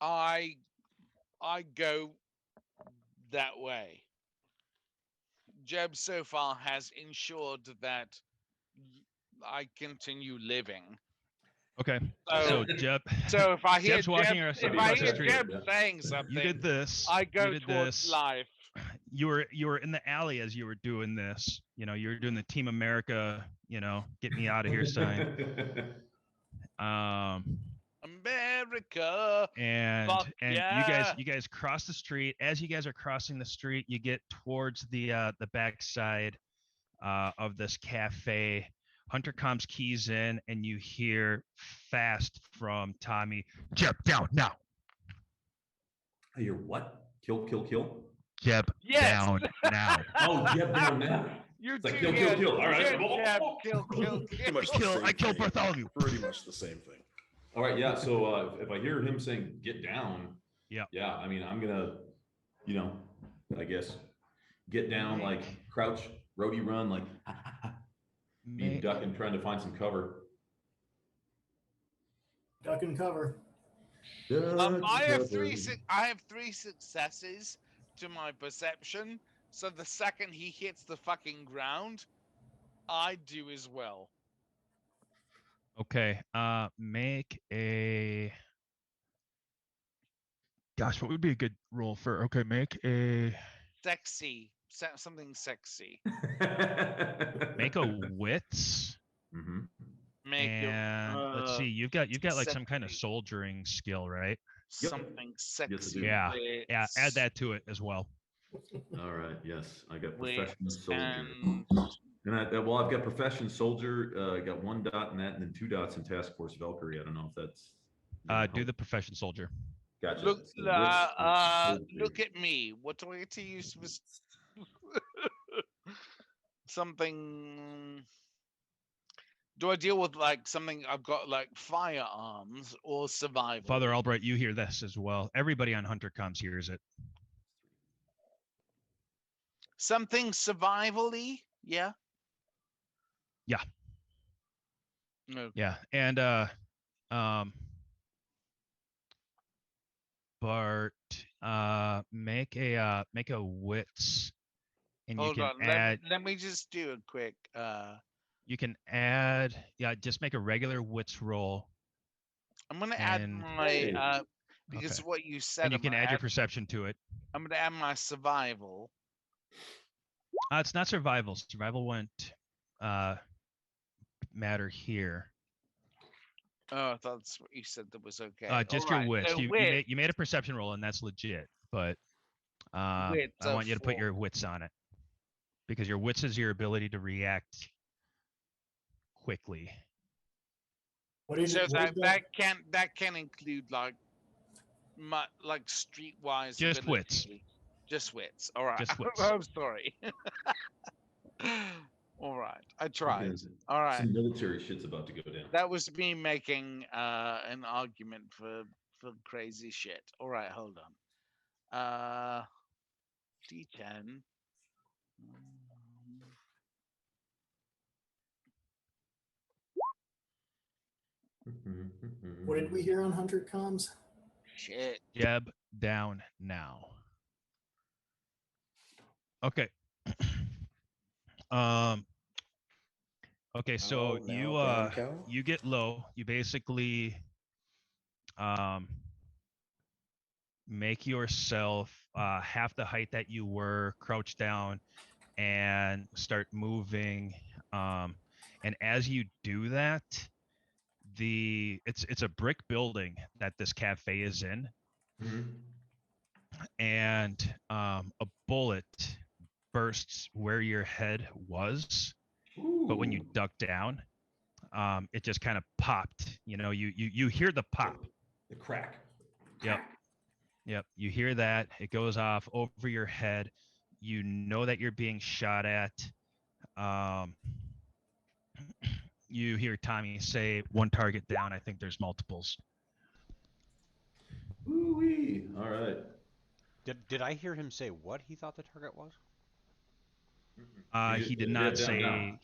I go that way. Jeb so far has ensured that I continue living. Okay. So Jeb. So if I hear Jeb's walking Jeb, saying something, you did this. I go towards life. You were in the alley as you were doing this. You were doing the Team America, get me out of here sign. America. And yeah. you guys cross the street. As you guys are crossing the street, you get towards the backside of this cafe. Hunter comms keys in, and you hear fast from Tommy, "Jeb, down now." I hear what? Kill. Jeb, down now. Oh, Jeb, down now. You're like kill. All right. Jeb, kill. I killed Bartholomew. Pretty much the same thing. All right. Yeah. So if I hear him saying "get down," yeah. I mean, I'm gonna, I guess, get down, like crouch, roadie run, like. Be ducking, trying to find some cover. Duck and cover. I have three successes to my perception. So the second he hits the fucking ground, I do as well. Okay. Make a. Gosh, what would be a good roll for? Okay, make a. Sexy. Something sexy. Make a wits. Mm-hmm. Let's see. You've got like some kind of soldiering skill, right? something sexy. Yeah, wits, yeah. Add that to it as well. All right. Yes, I got wits, professional soldier. and Well, I've got profession soldier. I got 1 dot in that, and then 2 dots in task force Valkyrie. I don't know if that's. Do the profession soldier. Gotcha. look. So wits and Look soldier. at me. What do I get to use for something? Do I deal with like something I've got like firearms or survival? Father Albright, you hear this as well. Everybody on Hunter Comms hears it. Something survival-y? Yeah. Yeah. No. Yeah, and Bart, make a wits, and you Hold can on. add. Let me just do a quick. You can add. Yeah, just make a regular wits roll, I'm gonna add and my Hey. because Okay. of what you said. and you I'm can gonna add your perception to it. I'm gonna add my survival. It's not survival. Survival wouldn't matter here. Oh, I thought that's what you said that was okay. Just All your right, wits. so You made a perception roll, and that's legit. But Wits I want you to put 4. your wits on it, because your wits is your ability to react quickly. What did So what that did that can include like like streetwise Just wits. ability. Just wits. All right. Just wits. I'm sorry. All right. I tried. All right. Some military shit's about to go down. That was me making an argument for crazy shit. All right, hold on. D10. what did we hear on Hunter Comms? Shit. Jeb down now. Okay. Okay, so Oh, now brown cow? you get low. You basically make yourself half the height that you were, crouch down, and start moving. And as you do that, it's a brick building that this cafe is in, and a bullet bursts where your head was, but when you duck down, it just kind of popped. You hear the pop. The crack. Yep. You hear that. It goes off over your head. You know that you're being shot at. You hear Tommy say, "1 target down." I think there's multiples. Ooh-wee. All right. Did I hear him say what he thought the target was? He did not say.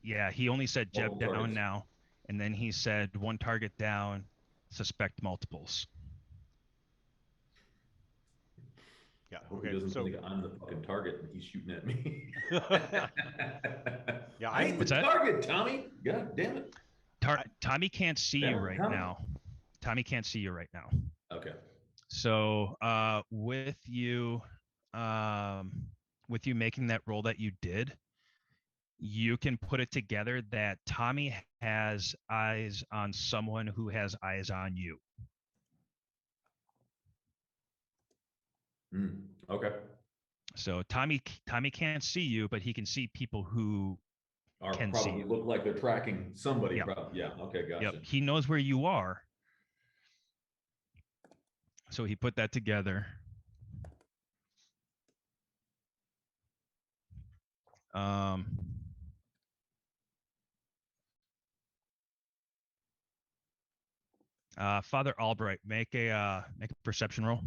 Yeah, he only said Jeb Multiple down targets. now, and then he said 1 target down, suspect multiples. Yeah. I hope he Okay. doesn't So think I'm the fucking target and he's shooting at me. yeah, I ain't the What's that? target, Tommy. God damn it. Tommy can't see you right Tommy. now. Tommy can't see you right now. Okay. So with you making that roll that you did, you can put it together that Tommy has eyes on someone who has eyes on you. Okay. So Tommy can't see you, but he can see people who Or can see probably you. look like they're tracking somebody. Yep. Yeah. Okay. Gotcha. Yep, he knows where you are. So he put that together. Father Albright, make a perception roll.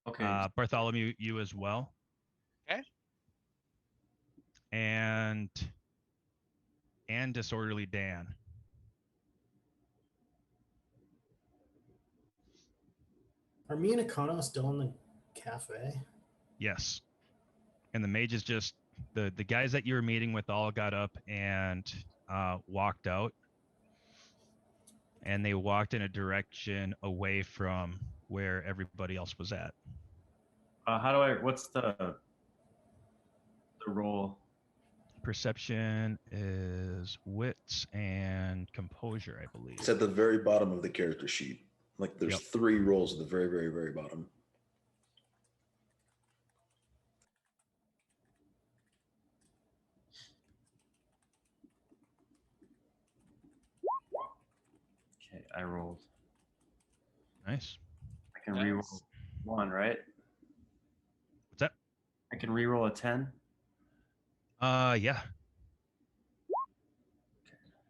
Okay. Bartholomew, you as well. Okay. And Disorderly Dan. Are me and Econo still in the cafe? Yes. And the mage is just the guys that you were meeting with all got up and walked out. And they walked in a direction away from where everybody else was at. What's the roll? Perception is wits and composure, I believe. It's at the very bottom of the character sheet. Like there's Yep. 3 rolls at the very, very, very bottom. Okay, I rolled. Nice. I can reroll Nice. 1, right? What's that? I can reroll a 10. Yeah.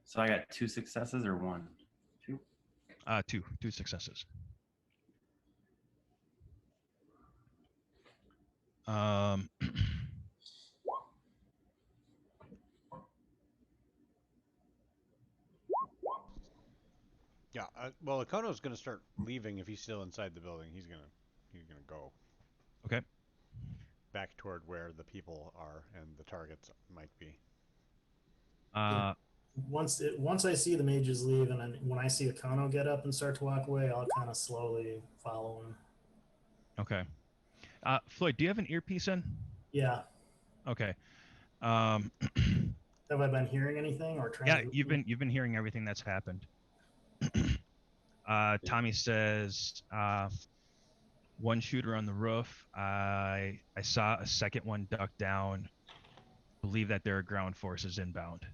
So I got 2 successes or 1? 2. Two successes. Yeah. Well, Akono's gonna start leaving if he's still inside the building. He's gonna go. Okay. Back toward where the people are and the targets might be. Once I see the mages leave, and then when I see Akono get up and start to walk away, I'll kind of slowly follow him. Okay. Floyd, do you have an earpiece in? Yeah. Okay. Have I been hearing anything or trying? Yeah, to... you've been hearing everything that's happened. Tommy says, one shooter on the roof. I saw a second one duck down. Believe that there are ground forces inbound.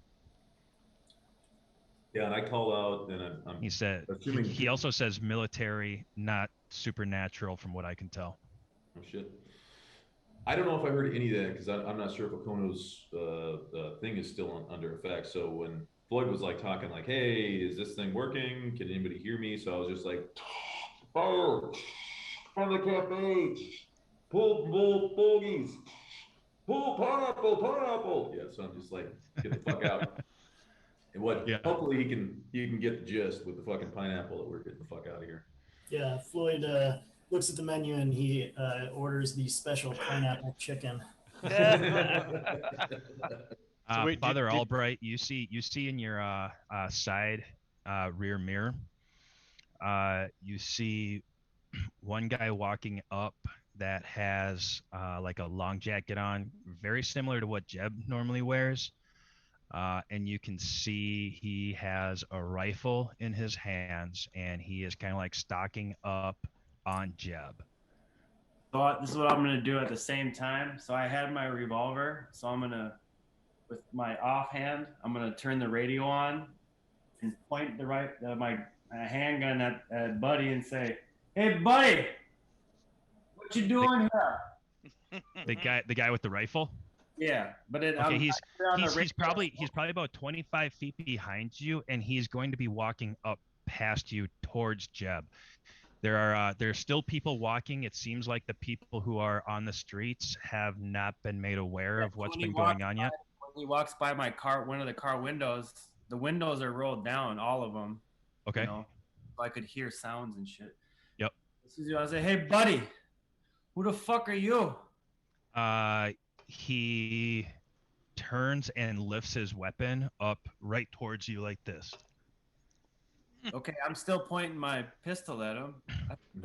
Yeah, and I call out, and I'm He said. assuming He also says military, not supernatural, from what I can tell. Oh shit! I don't know if I heard any of that because I'm not sure if Okono's thing is still under effect. So when Floyd was like talking, like, "Hey, is this thing working? Can anybody hear me?" So I was just like, "Fire from the cafe, pull bogeys, pull pineapple." Yeah, so I'm just like, get the fuck out. And what? Yeah. Hopefully he can get the gist with the fucking pineapple that we're getting the fuck out of here. Yeah, Floyd looks at the menu and he orders the special pineapple chicken. So wait, Father Albright, you see in your side rear mirror, you see one guy walking up that has like a long jacket on, very similar to what Jeb normally wears. And you can see he has a rifle in his hands, and he is kind of like stocking up on Jeb. So this is what I'm going to do at the same time. So I had my revolver. So I'm going to, with my offhand, I'm going to turn the radio on and point my handgun at Buddy and say, "Hey, Buddy, what you doing here?" The guy with the rifle. Yeah, but Okay, he's probably about 25 feet behind you, and he's going to be walking up past you towards Jeb. There's still people walking. It seems like the people who are on the streets have not been made aware of what's been going on yet. When he walks by my car, one of the car windows, the windows are rolled down, all of them. Okay. You know, so I could hear sounds and shit. Yep. I say, "Hey, Buddy, who the fuck are you?" He turns and lifts his weapon up right towards you like this. Okay, I'm still pointing my pistol at him.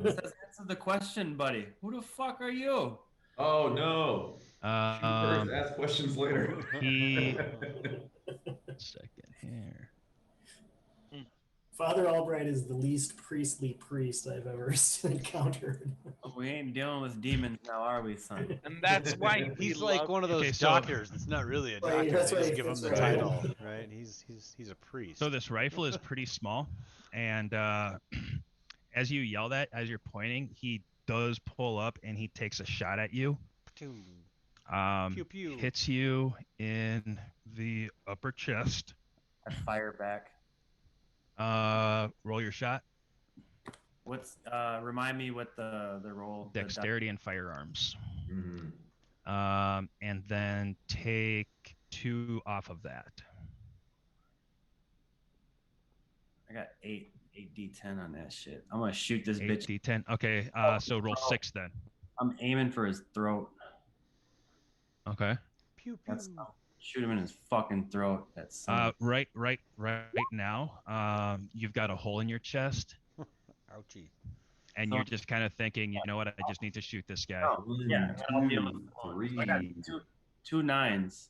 It says, "Answer the question, Buddy. Who the fuck are you?" Oh no! Ask questions later. Second here. Father Albright is the least priestly priest I've ever encountered. We ain't dealing with demons now, are we, son? And that's why He's like one of those doctors. It's not really a doctor. That's They just right, give him that's the right. title, right? He's a priest. So this rifle is pretty small, and as you yell that, as you're pointing, he does pull up and he takes a shot at you. Pew pew. Hits you in the upper chest. I fire back. Roll your shot. What's remind me what the roll? Dexterity and firearms. Mhm. And then take 2 off of that. I got 8d10 on that shit. I'm gonna shoot this 8 bitch. D10. Okay. So roll 6 then. I'm aiming for his throat. Okay. Pew pew. That's shoot him in his fucking throat. That's Right now, you've got a hole in your chest, Ouchie. and you're just kind of thinking, you know what? I just need to shoot this guy. yeah. Three. I got two nines.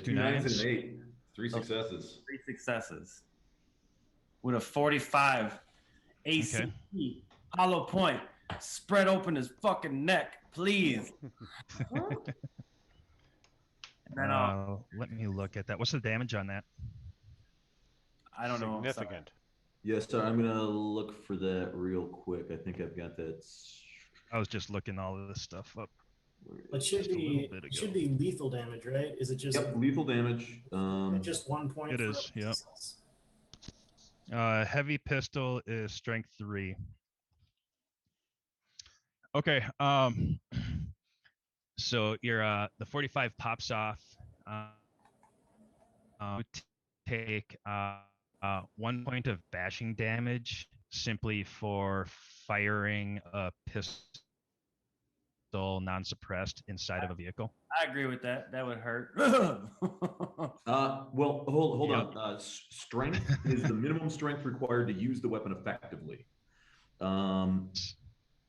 2 nines and an 8. 3 successes. 3 successes. With a 45. ACP. Hollow point. Spread open his fucking neck, please. And then Let me look at that. What's the damage on that? I don't know. Sorry. Significant. Yes, sir. I'm gonna look for that real quick. I think I've got that. I was just looking all of this stuff up. It should Just a little be bit it should ago. be lethal damage, right? Is it just Yep, lethal damage. just 1 point? It for is, yep. missiles? Heavy pistol is strength 3. Okay. So your the 45 pops off. You take 1 point of bashing damage simply for firing a pistol non-suppressed inside of a vehicle. I agree with that. That would hurt. Well, hold Yep. on. Strength is the minimum strength required to use the weapon effectively.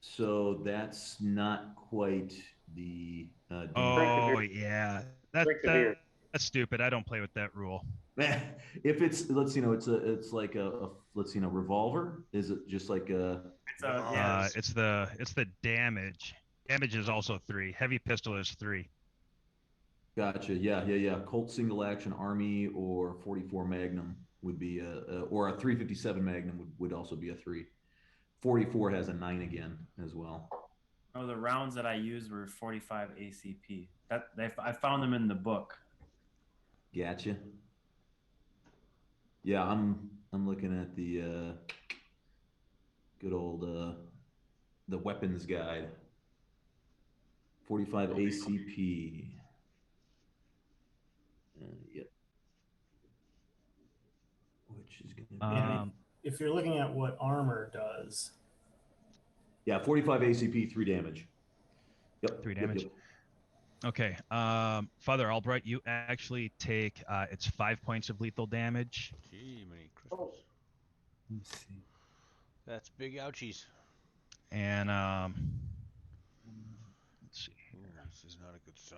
So that's not quite the. Oh yeah, Strength of ear. that's stupid. I don't play with that rule. If it's it's like a revolver. Is it just like a? It's It's the damage. Damage is also 3. Heavy pistol is 3. Gotcha. Yeah. Colt single action army or 44 Magnum would be or a 357 Magnum would also be a 3. 44 has a 9 again as well. Oh, the rounds that I used were 45 ACP. I found them in the book. Gotcha. Yeah, I'm looking at the good old the weapons guide. 45 ACP. Yep. Which is gonna be If you're looking at what armor does, yeah, 45 ACP, 3 damage. Yep. 3 yep, damage. yep. Okay. Father Albright, you actually take it's 5 points of lethal damage. Gee, many Christmas. Let's see. That's big ouchies. And let's see here. This is not a good sign.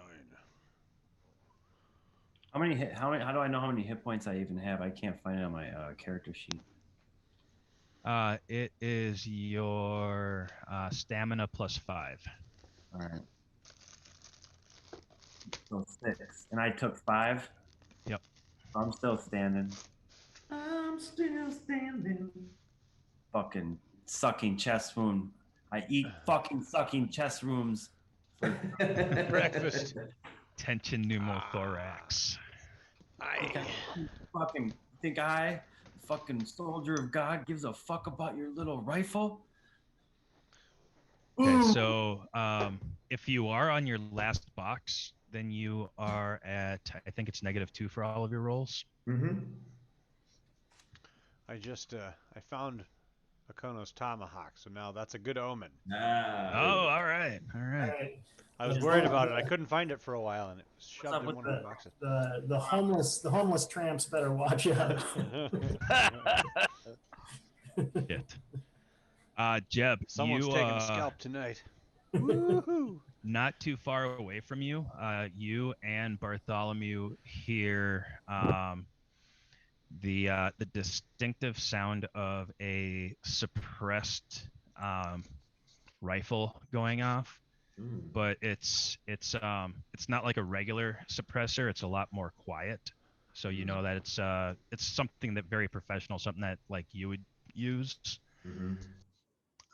How do I know how many hit points I even have? I can't find it on my character sheet. It is your stamina plus 5. All right. So 6, and I took 5. Yep. So I'm still standing. I'm still standing. Fucking sucking chest wound. I eat fucking sucking chest wounds. Breakfast. Tension pneumothorax. Fucking think I, fucking soldier of God, gives a fuck about your little rifle? Okay, so if you are on your last box, then you are at, I think it's -2 for all of your rolls. Mm-hmm. I just I found Akono's tomahawk, so now that's a good omen. Oh, all right. I was worried about it. I couldn't find it for a while, and it was shoved in one of the boxes. the homeless tramps better watch out. Shit. Jeb, Someone's you, taking a scalp tonight. Woohoo! not too far away from you, you and Bartholomew hear the distinctive sound of a suppressed rifle going off, but it's not like a regular suppressor. It's a lot more quiet, so you know that it's something that very professional, something that like you would use.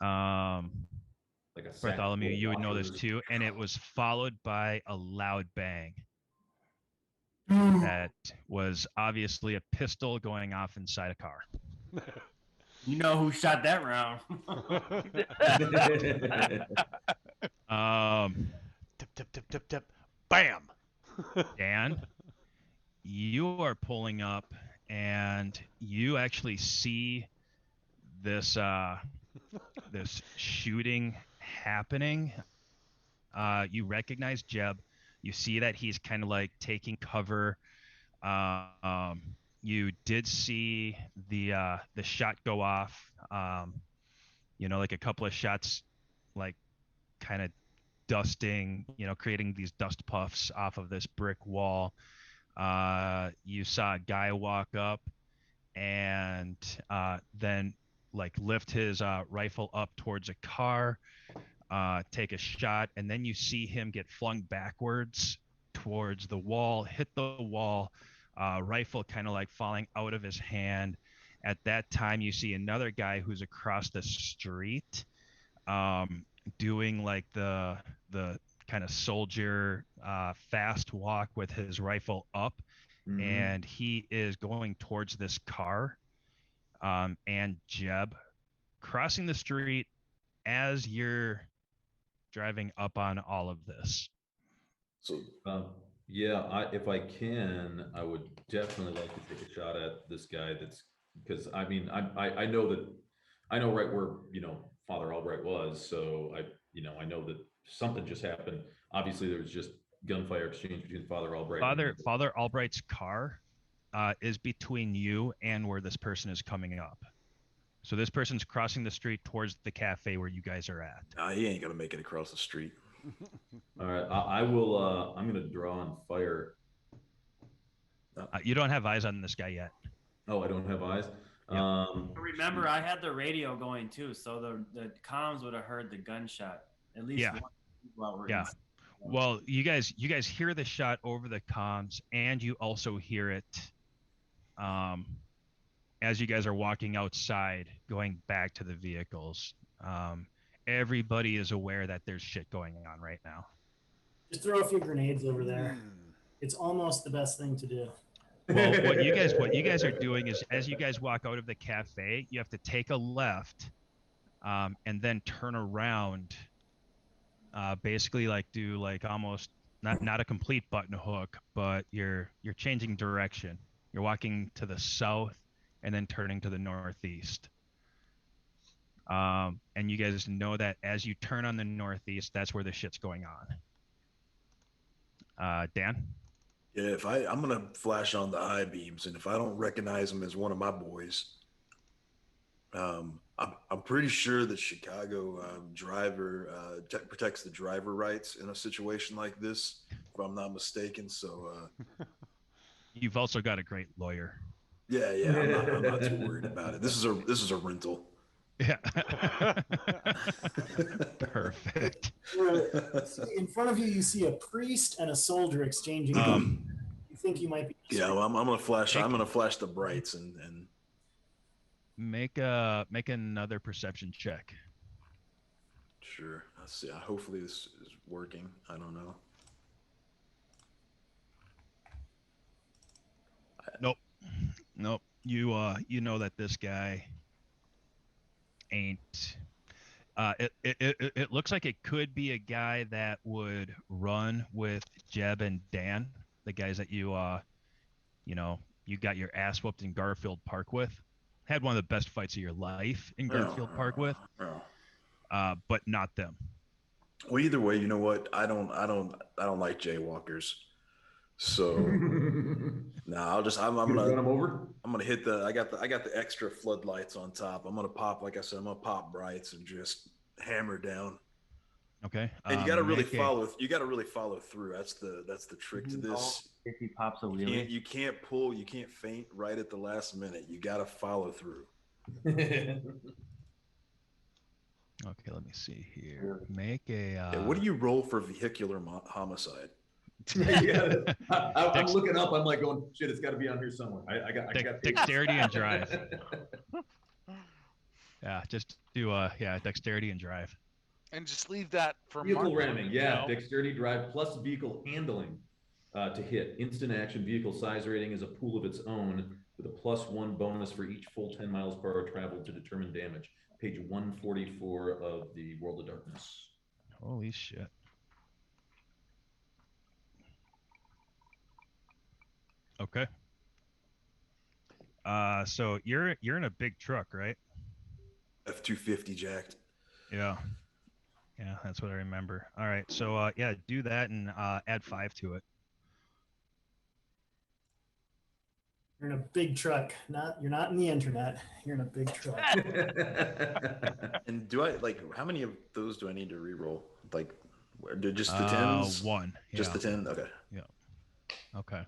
Like a Bartholomew, you would know this washers. too, and it was followed by a loud bang. That was obviously a pistol going off inside a car. You know who shot that round? Tip, tip, tip, tip, tip. Bam! Dan, you are pulling up, and you actually see this this shooting happening. You recognize Jeb. You see that he's kind of like taking cover. You did see the shot go off. Like a couple of shots, like kind of dusting, creating these dust puffs off of this brick wall. You saw a guy walk up, and then like lift his rifle up towards a car, take a shot, and then you see him get flung backwards towards the wall, hit the wall, rifle kind of like falling out of his hand. At that time, you see another guy who's across the street, doing like the kind of soldier fast walk with his rifle up, and he is going towards this car. And Jeb, crossing the street as you're driving up on all of this. So Yeah, if I can, I would definitely like to take a shot at this guy. That's because I mean, I know that I know right where, Father Albright was. So I know that something just happened. Obviously, there was just gunfire exchange between Father Albright. Father Albright's car is between you and where this person is coming up. So this person's crossing the street towards the cafe where you guys are at. Nah, he ain't gonna make it across the street. All right, I will. I'm gonna draw and fire. You don't have eyes on this guy yet. Oh, I don't have eyes. Yeah. Remember, I had the radio going too, so the comms would have heard the gunshot. At least Yeah. one while we're Yeah. inside. Well, you guys hear the shot over the comms, and you also hear it as you guys are walking outside, going back to the vehicles. Everybody is aware that there's shit going on right now. Just throw a few grenades over there. It's almost the best thing to do. Well, what you guys are doing is, as you guys walk out of the cafe, you have to take a left, and then turn around. Basically, like do like almost not a complete button hook, but you're changing direction. You're walking to the south and then turning to the northeast. And you guys know that as you turn on the northeast, that's where the shit's going on. Dan? Yeah, I'm gonna flash on the high beams, and if I don't recognize him as one of my boys, I'm pretty sure that Chicago driver protects the driver rights in a situation like this, if I'm not mistaken. So You've also got a great lawyer. yeah, I'm not too worried about it. This is a rental. Yeah. Perfect. In front of you, you see a priest and a soldier exchanging guns. You think you might be. Yeah, well, I'm gonna flash. I'm gonna flash the brights and make another perception check. Sure. Let's see. Hopefully this is working. I don't know. Nope. You know that this guy ain't. It looks like it could be a guy that would run with Jeb and Dan, the guys that you got your ass whooped in Garfield Park with. Had one of the best fights of your life in Garfield Park with, but not them. Well, either way, you know what? I don't like jaywalkers. So I'm gonna run him over. I'm gonna hit I got the extra floodlights on top. I'm gonna pop, like I said, I'm gonna pop brights and just hammer down. Okay. And you got to really follow. You got to really follow through. That's the trick to this. If he pops a wheelie, You can't pull. You can't feint right at the last minute. You got to follow through. Okay, let me see here. Make a. What do you roll for vehicular homicide? I'm looking up. I'm like going, shit. It's got to be on here somewhere. I got dexterity and drive. Yeah, just do dexterity and drive. And just leave that for vehicle Mark, ramming. Yeah, dexterity drive plus vehicle handling to hit. Instant action vehicle size rating is a pool of its own with a +1 bonus for each full 10 miles per hour traveled to determine damage. Page 144 of the World of Darkness. Holy shit. Okay. So you're in a big truck, right? F-250 jacked. Yeah, that's what I remember. All right, so do that and add 5 to it. You're in a big truck. You're not in the internet. You're in a big truck. And how many of those do I need to re-roll? Like, just the 10s? 1. Just the 10? Okay. Yeah. Okay.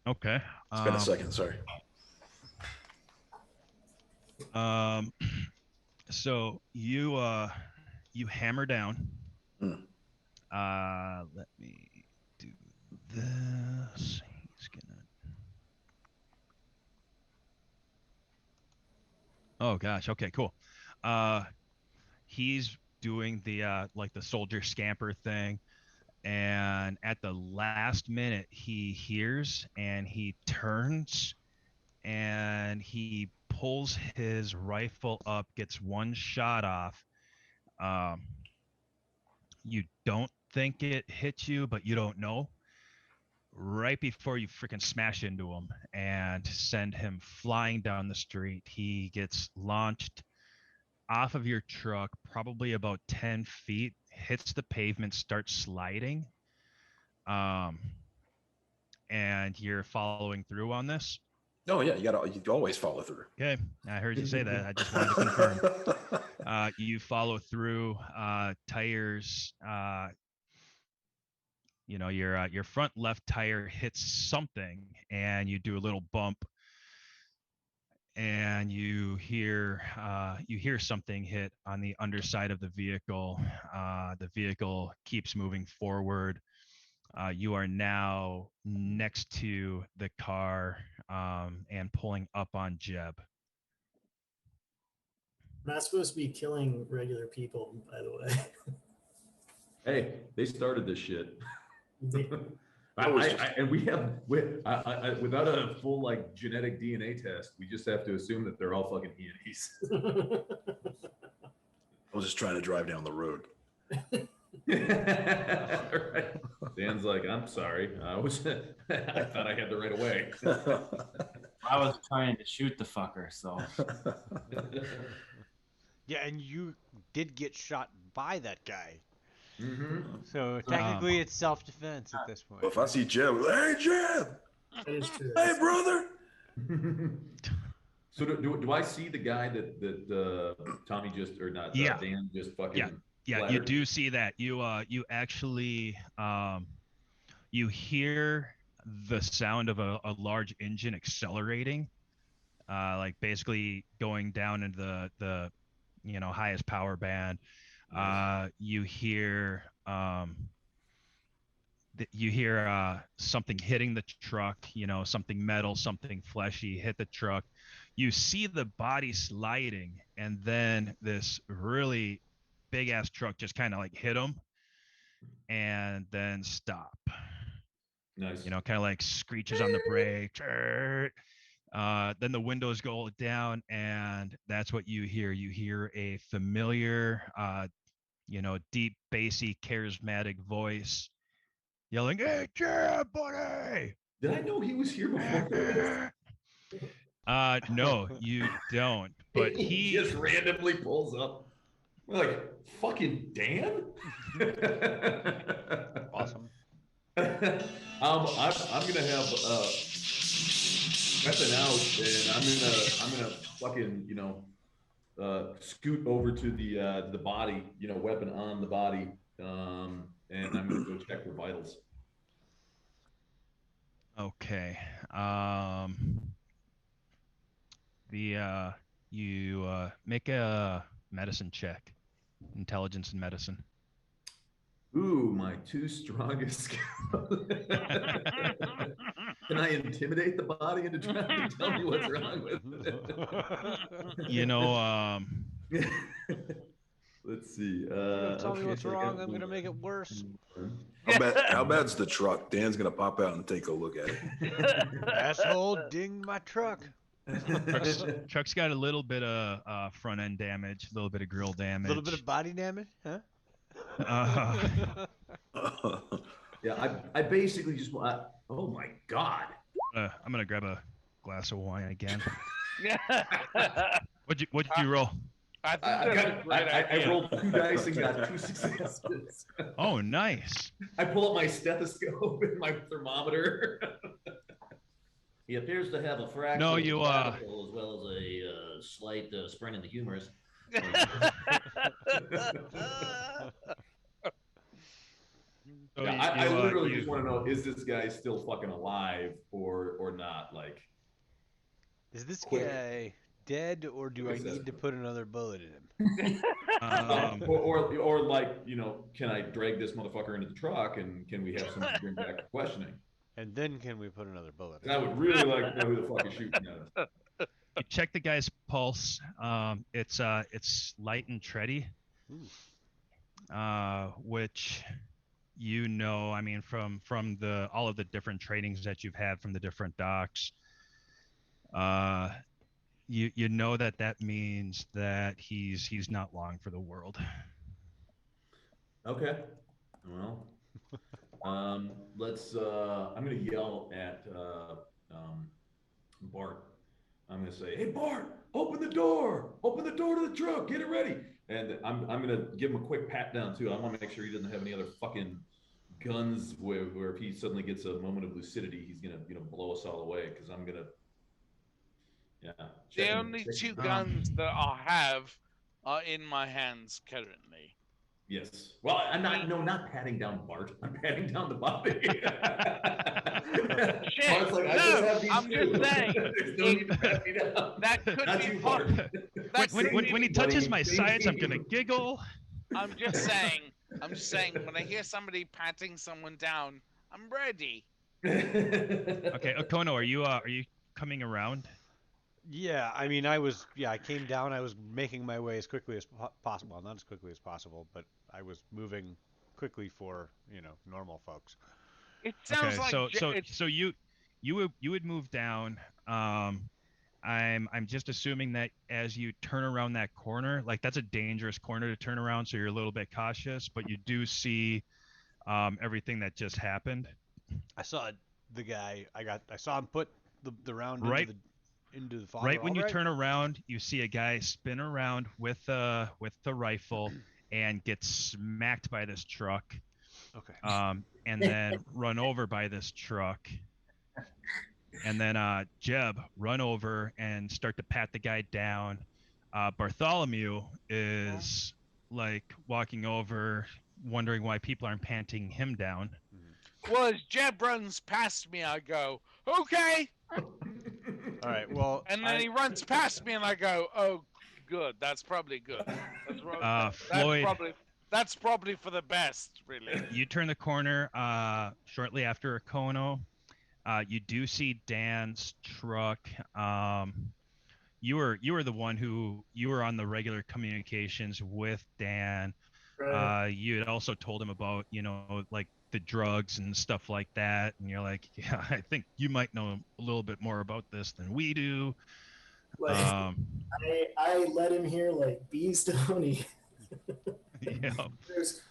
It's been a second. Sorry. So you hammer down. Hmm. Let me do this. He's gonna. Oh gosh. Okay. Cool. He's doing the like the soldier scamper thing, and at the last minute he hears and he turns and he pulls his rifle up, gets one shot off. Um, you don't think it hit you, but you don't know. Right before you freaking smash into him and send him flying down the street, he gets launched off of your truck, probably about 10 feet, hits the pavement, starts sliding. Um, and you're following through on this. Oh yeah, you always follow through. Okay, I heard you say that. I just wanted to confirm. You follow through. Tires. Your front left tire hits something, and you do a little bump, and you hear something hit on the underside of the vehicle. The vehicle keeps moving forward. You are now next to the car and pulling up on Jeb. I'm not supposed to be killing regular people, by the way. Hey, they started this shit. They- And we have, without a full like genetic DNA test, we just have to assume that they're all fucking Heonies. I was just trying to drive down the road. Right. Dan's like, I'm sorry. I thought I had the right of way. I was trying to shoot the fucker, so Yeah, and you did get shot by that guy. Mm-hmm. So technically it's self-defense at this point. Well, if I see Jeb, hey Jeb, that is true. hey brother. So do I see the guy that Tommy just, or not, Yeah. Dan just fucking Yeah, you flattered? do see that. You actually you hear the sound of a large engine accelerating, like basically going down into the highest power band. Nice. You hear something hitting the truck, something metal, something fleshy hit the truck. You see the body sliding, and then this really big ass truck just kind of like hit him and then stop. Nice. Kind of like screeches on the brake. Then the windows go down, and that's what you hear. You hear a familiar, deep, bassy, charismatic voice yelling, "Hey, Jeb, buddy!" Did I know he was here before this? No, you don't. But He just randomly pulls up. We're like, fucking Dan? Awesome. I'm gonna have stepping out, and I'm gonna fucking scoot over to the body, weapon on the body, and I'm gonna go check for vitals. Okay. You make a medicine check, intelligence and medicine. Ooh, my two strongest skills. Can I intimidate the body into trying to tell me what's wrong with it? Let's see. Tell me okay, what's so I wrong. got I'm gonna make it worse. How bad's the truck? Dan's gonna pop out and take a look at it. Asshole, ding my truck. Truck's got a little bit of front end damage, a little bit of grill A damage. little bit of body damage, huh? Yeah, I basically just want. Oh my god! I'm gonna grab a glass of wine again. What'd you roll? I rolled 2 dice and got 2 successes. Oh, nice. I pull up my stethoscope and my thermometer. He appears to have a fracture No, you as well as a slight sprain in the humerus. So Yeah, I literally just want to know: is this guy still fucking alive or not? Like, Is this Quick. guy dead, or do I Yes, need to that's- put another bullet in him? Or like, can I drag this motherfucker into the truck and can we have someone bring back the questioning? And then can we put another bullet in? And I would really like to know who the fuck is shooting at us. You check the guy's pulse. It's light and tready, which I mean, from the all of the different trainings that you've had from the different docks. You know that means that he's not long for the world. Okay. Well, let's. I'm gonna yell at Bart. I'm gonna say, "Hey, Bart, open the door! Open the door to the truck! Get it ready!" And I'm gonna give him a quick pat down too. I want to make sure he doesn't have any other fucking guns where if he suddenly gets a moment of lucidity, he's gonna blow us all away. Because I'm gonna. Yeah. The only two guns that I have are in my hands currently. Yes. Well, I'm not patting down Bart. I'm patting down the body. Shit. Bart's like, I No, just have these I'm just two. saying, There's no need to pat me down. That could Not be you, Bart. When he touches my Buddy. sides, I'm gonna giggle. I'm just saying, when I hear somebody patting someone down, I'm ready. Okay, Okono, are you coming around? Yeah, I mean, I came down. I was making my way as quickly as possible. Well, not as quickly as possible, but I was moving quickly for, normal folks. It sounds Okay, like so you would move down. I'm just assuming that as you turn around that corner, like that's a dangerous corner to turn around, so you're a little bit cautious, but you do see everything that just happened. I saw the guy. I saw him put the round Right. into the fodder. Right when you alright? turn around, you see a guy spin around with the rifle and get smacked by this truck, Okay. and then run over by this truck. And then Jeb run over and start to pat the guy down. Bartholomew is like walking over, wondering why people aren't panting him down. Well, as Jeb runs past me, I go, okay. All right. Well, And then he runs past me, and I go, oh, good. That's probably good. Floyd, That's probably for the best, really. you turn the corner shortly after Okono. You do see Dan's truck. You were the one you were on the regular communications with Dan. Right. You had also told him about, like the drugs and stuff like that. And you're like, yeah, I think you might know a little bit more about this than we do. Like, I led him here like bees to honey. Yeah.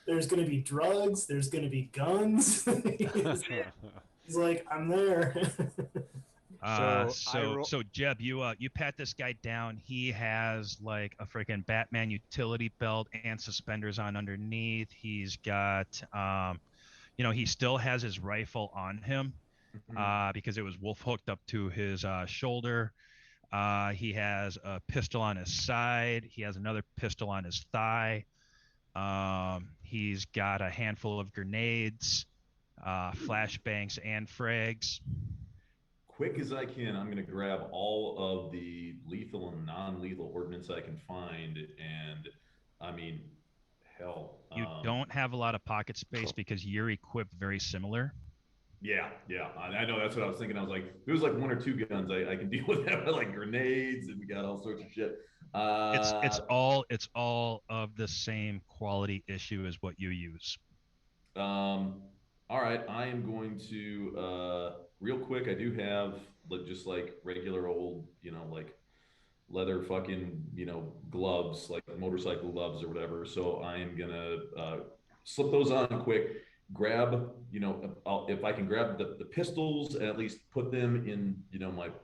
There's gonna be drugs. There's gonna be guns. He's like, I'm there. So Jeb, you pat this guy down. He has like a freaking Batman utility belt and suspenders on underneath. He's got, he still has his rifle on him, because it was wolf hooked up to his shoulder. He has a pistol on his side. He has another pistol on his thigh. He's got a handful of grenades, flashbangs, and frags. Quick as I can, I'm going to grab all of the lethal and non-lethal ordnance I can find, and I mean, hell. You don't have a lot of pocket space because you're equipped very similar. Yeah, I know. That's what I was thinking. I was like, if it was like one or two guns, I can deal with that, but like grenades, and we got all sorts of shit. It's all of the same quality issue as what you use. All right, I am going to real quick. I do have just like regular old, like leather fucking, gloves, like motorcycle gloves or whatever. So I am gonna slip those on quick. Grab, if I can grab the pistols and at least put them in,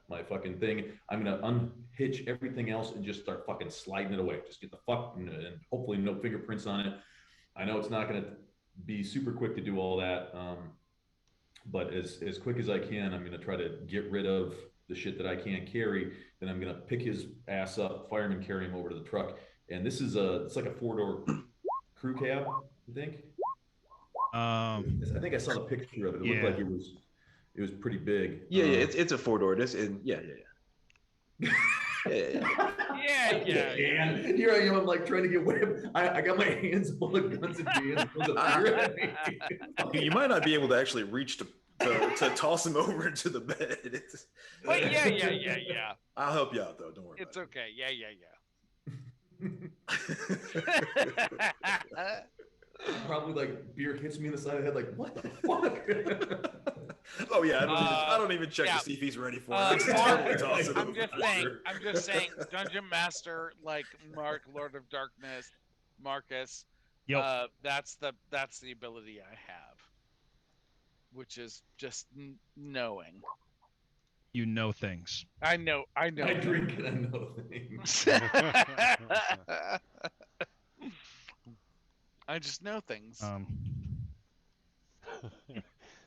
my fucking thing. I'm gonna unhitch everything else and just start fucking sliding it away. Just get the fuck and hopefully no fingerprints on it. I know it's not gonna be super quick to do all that, but as quick as I can, I'm gonna try to get rid of the shit that I can't carry. Then I'm gonna pick his ass up, fireman carry him over to the truck. And this is it's like a 4-door crew cab, I think. I think I saw the picture of it. It looked like it was pretty big. Yeah, it's a 4-door. Yeah. Yeah. And here I am, I'm like trying to get away. I got my hands full of guns and cans. You might not be able to actually reach to toss him over into the bed. But yeah. I'll help you out though. Don't worry. It's about okay. Yeah. Probably like beer hits me in the side of the head, like, what the fuck? Oh yeah, I don't even check to see if he's ready for it. I just totally toss it over. I'm just saying, Dungeon Master like Mark, Lord of Darkness, Marcus. Yep. That's the ability I have, which is just knowing. You know things. I know. I drink and I know things. I just know things.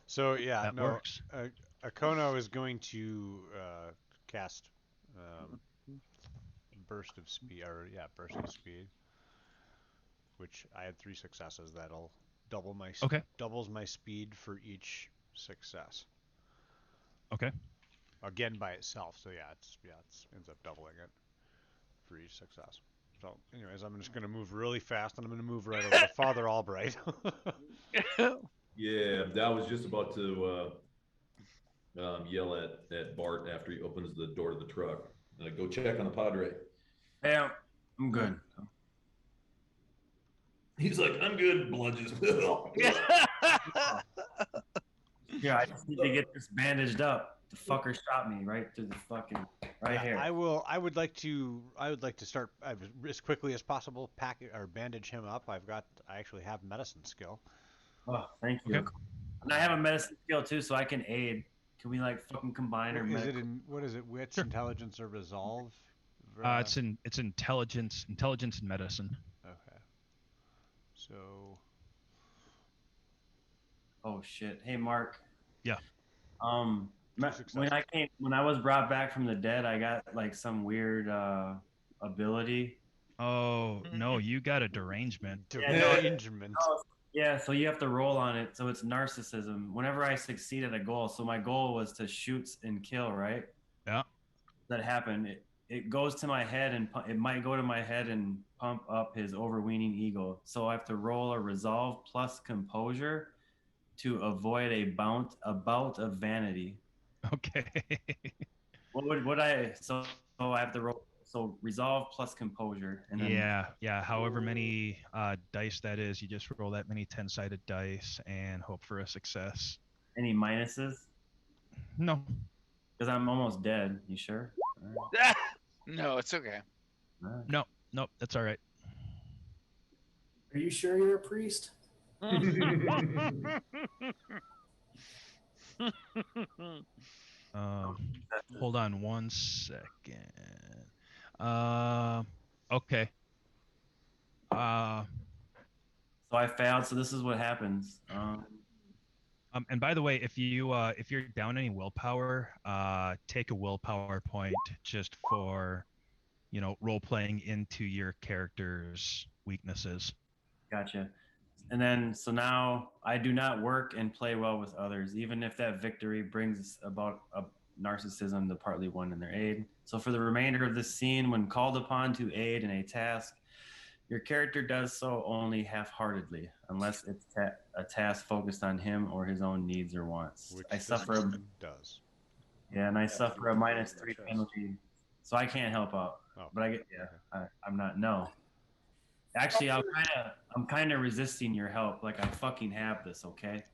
So yeah, That no. works. Akono is going to cast burst of speed, which I had 3 successes. That'll double my doubles my speed for each success. Okay. Again by itself. So yeah, it's ends up doubling it for each success. So, anyways, I'm just gonna move really fast, and I'm gonna move right over to Father Albright. Yeah, I was just about to yell at Bart after he opens the door to the truck. Go check on the Padre. Yeah, I'm good. He's like, I'm good. Blood just. Yeah, I just need to get this bandaged up. The fucker shot me right through the fucking here. I would like to start as quickly as possible bandage him up. I actually have medicine skill. Oh, thank you. Okay. And I have a medicine skill too, so I can aid. Can we like fucking combine or what is it? Wits, intelligence, or resolve? It's intelligence and medicine. Okay. So. Oh shit! Hey Mark. Yeah. When I was brought back from the dead, I got like some weird ability. Oh no, you got a derangement. Yeah, so you have to roll on it. So it's narcissism. Whenever I succeed at a goal, so my goal was to shoot and kill, right? Yeah. That happened. It goes to my head and it might go to my head and pump up his overweening ego. So I have to roll a resolve plus composure to avoid a bout of vanity. Okay. What would I? So I have to roll. So resolve plus composure, and then yeah. However many dice that is, you just roll that many 10-sided dice and hope for a success. Any minuses? No. Because I'm almost dead. You sure? Right. No, it's okay. No, that's all right. Are you sure you're a priest? Hold on 1 second. Okay. So I failed. So this is what happens. And by the way, if you're down any willpower, take a willpower point just for, role playing into your character's weaknesses. Gotcha. And then, so now I do not work and play well with others, even if that victory brings about a narcissism to partly won in their aid. So for the remainder of this scene, when called upon to aid in a task, your character does so only half-heartedly, unless it's a task focused on him or his own needs or wants. Which I suffer does. Yeah, and I suffer a -3 penalty, so I can't help out. Oh, but I'm not. No. Actually, I'm kind of resisting your help. Like I fucking have this, okay?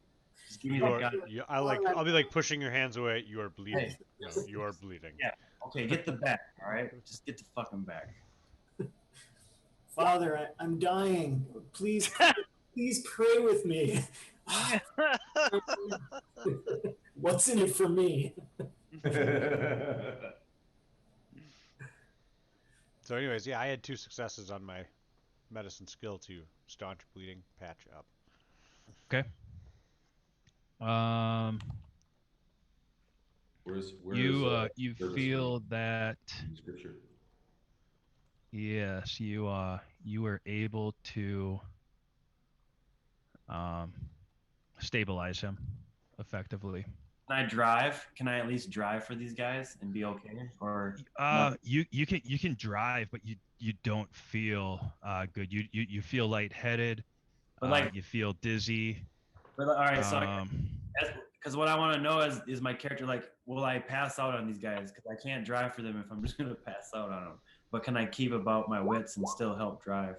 Just give me that gun. I'll be like pushing your hands away. You are bleeding. Hey. You are bleeding. Yeah. Okay, get the back. All right, just get the fucking back. Father, I'm dying. Please pray with me. What's in it for me? So, anyways, yeah, I had 2 successes on my medicine skill to staunch bleeding, patch up. Okay. You feel that Scripture. Yes, you were able to stabilize him effectively. Can I drive? Can I at least drive for these guys and be okay? Or you can drive, but you don't feel good. You feel lightheaded. But like, You feel dizzy. but all right, so Um, because what I want to know is my character like, will I pass out on these guys? Because I can't drive for them if I'm just gonna pass out on them. But can I keep about my wits and still help drive?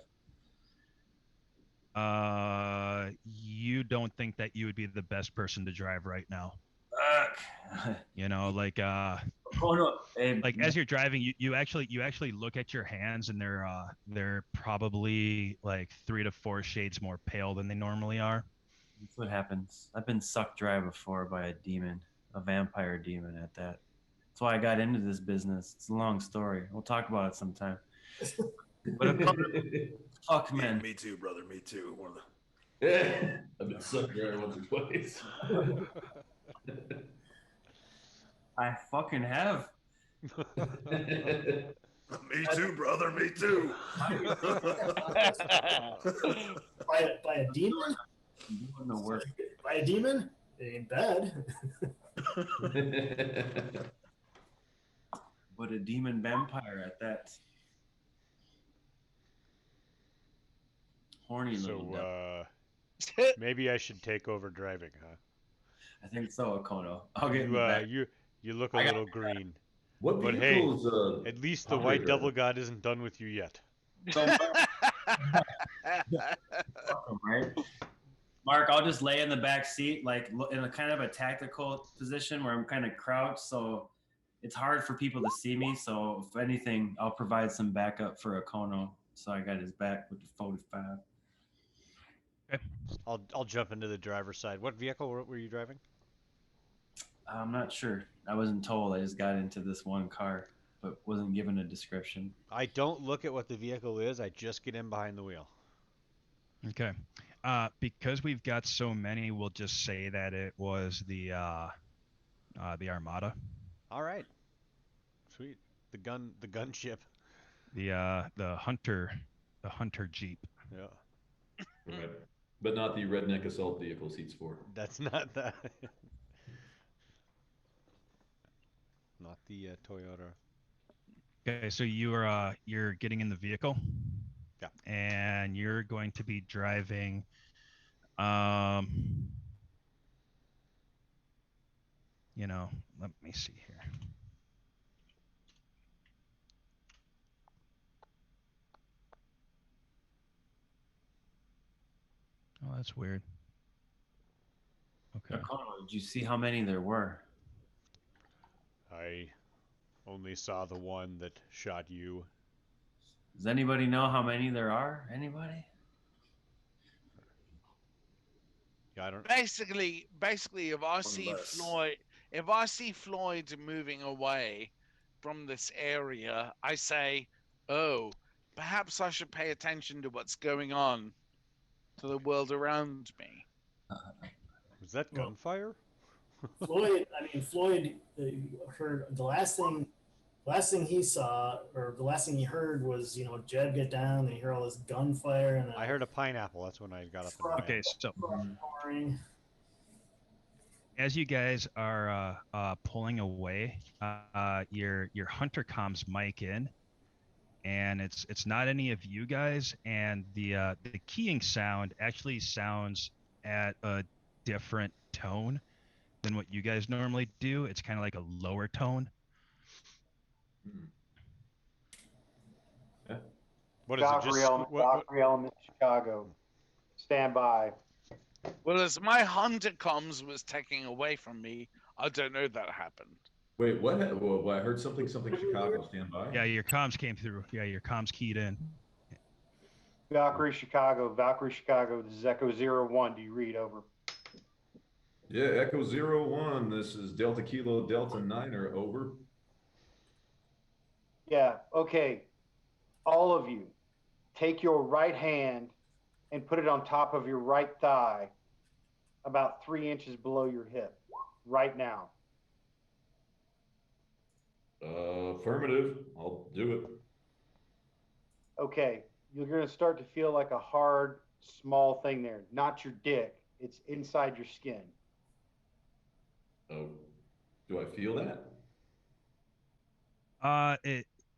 you don't think that you would be the best person to drive right now. Fuck. You know, like Oh no, hey, like as you're driving, you actually look at your hands, and they're probably like 3 to 4 shades more pale than they normally are. that's what happens. I've been sucked dry before by a demon, a vampire demon at that. That's why I got into this business. It's a long story. We'll talk about it sometime. But fuck, man. Me too, brother. Me too. One of the I've been sucked dry once or twice. I fucking have. Me too, brother. Me too. By a demon? Doing the work. By a demon? It ain't bad. But a demon vampire at that. Horny little devil. So maybe I should take over driving, huh? I think so, Okono. I'll get in the back. You look a little green. What But hey, vehicles? at least the white devil god isn't done with you yet. So, right? Mark, I'll just lay in the back seat, like in a kind of a tactical position where I'm kind of crouched, so it's hard for people to see me. So if anything, I'll provide some backup for Okono. So I got his back with the 45. I'll jump into the driver's side. What vehicle were you driving? I'm not sure. I wasn't told. I just got into this one car, but wasn't given a description. I don't look at what the vehicle is. I just get in behind the wheel. Okay. Because we've got so many, we'll just say that it was the Armada, All right. Sweet. The gunship. the Hunter Jeep. Yeah. Right. But not the redneck assault vehicle seats 4. That's not that. Not the Toyota. Okay, so you're getting in the vehicle. Yeah. And you're going to be driving. Let me see here. Oh, that's weird. Okay. Okono, did you see how many there were? I only saw the one that shot you. Does anybody know how many there are? Anybody? Yeah, I don't. Basically, if I see Floyd moving away from this area, I say, "Oh, perhaps I should pay attention to what's going on to the world around me." Was that gunfire? Floyd heard the last thing he saw, or the last thing he heard was, Jeb get down, and he heard all this gunfire, and I heard a pineapple. That's when I got up. And Okay, so roaring. as you guys are pulling away, your hunter comms mic in, and it's not any of you guys, and the keying sound actually sounds at a different tone than what you guys normally do. It's kind of like a lower tone. Yeah. What is it? Valkyrie Element, Valkyrie Element, Chicago. Stand by. Well, as my hunter comms was taking away from me, I don't know that happened. Wait, what? Well, I heard something Chicago. Stand by. Yeah, your comms came through. Yeah, your comms keyed in. Valkyrie, Chicago. This is Echo 01. Do you read? Over. Yeah, Echo 01. This is Delta Kilo Delta Niner. Over. Yeah, okay. All of you, take your right hand and put it on top of your right thigh, about 3 inches below your hip, right now. Affirmative. I'll do it. Okay, you're going to start to feel like a hard, small thing there. Not your dick. It's inside your skin. Oh. Do I feel that?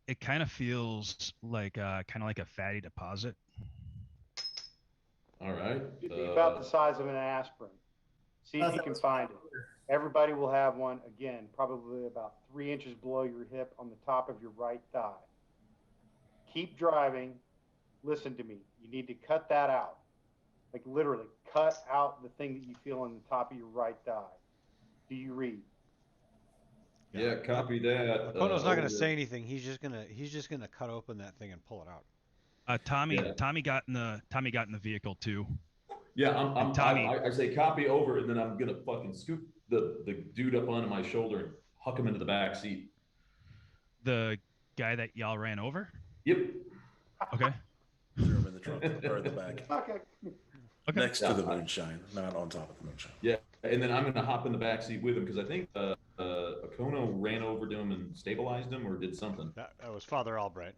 It kind of feels like a fatty deposit. All right. Should be about the size of an aspirin. See if you can find it. Everybody will have one, again, probably about 3 inches below your hip on the top of your right thigh. Keep driving. Listen to me. You need to cut that out. Like literally, cut out the thing that you feel on the top of your right thigh. Do you read? Yeah, copy that. Kono's not gonna over. say anything. He's just gonna cut open that thing and pull it out. Tommy Yeah. got in the vehicle too. Yeah, And Tommy- I say copy over, and then I'm gonna fucking scoop the dude up onto my shoulder and huck him into the back seat. The guy that y'all ran over. Yep. Okay. Threw him in the trunk or in the back. Okay. Okay. Next to the moonshine, not on top of the moonshine. Yeah, and then I'm gonna hop in the back seat with him because I think Kono ran over to him and stabilized him or did something. That was Father Albright.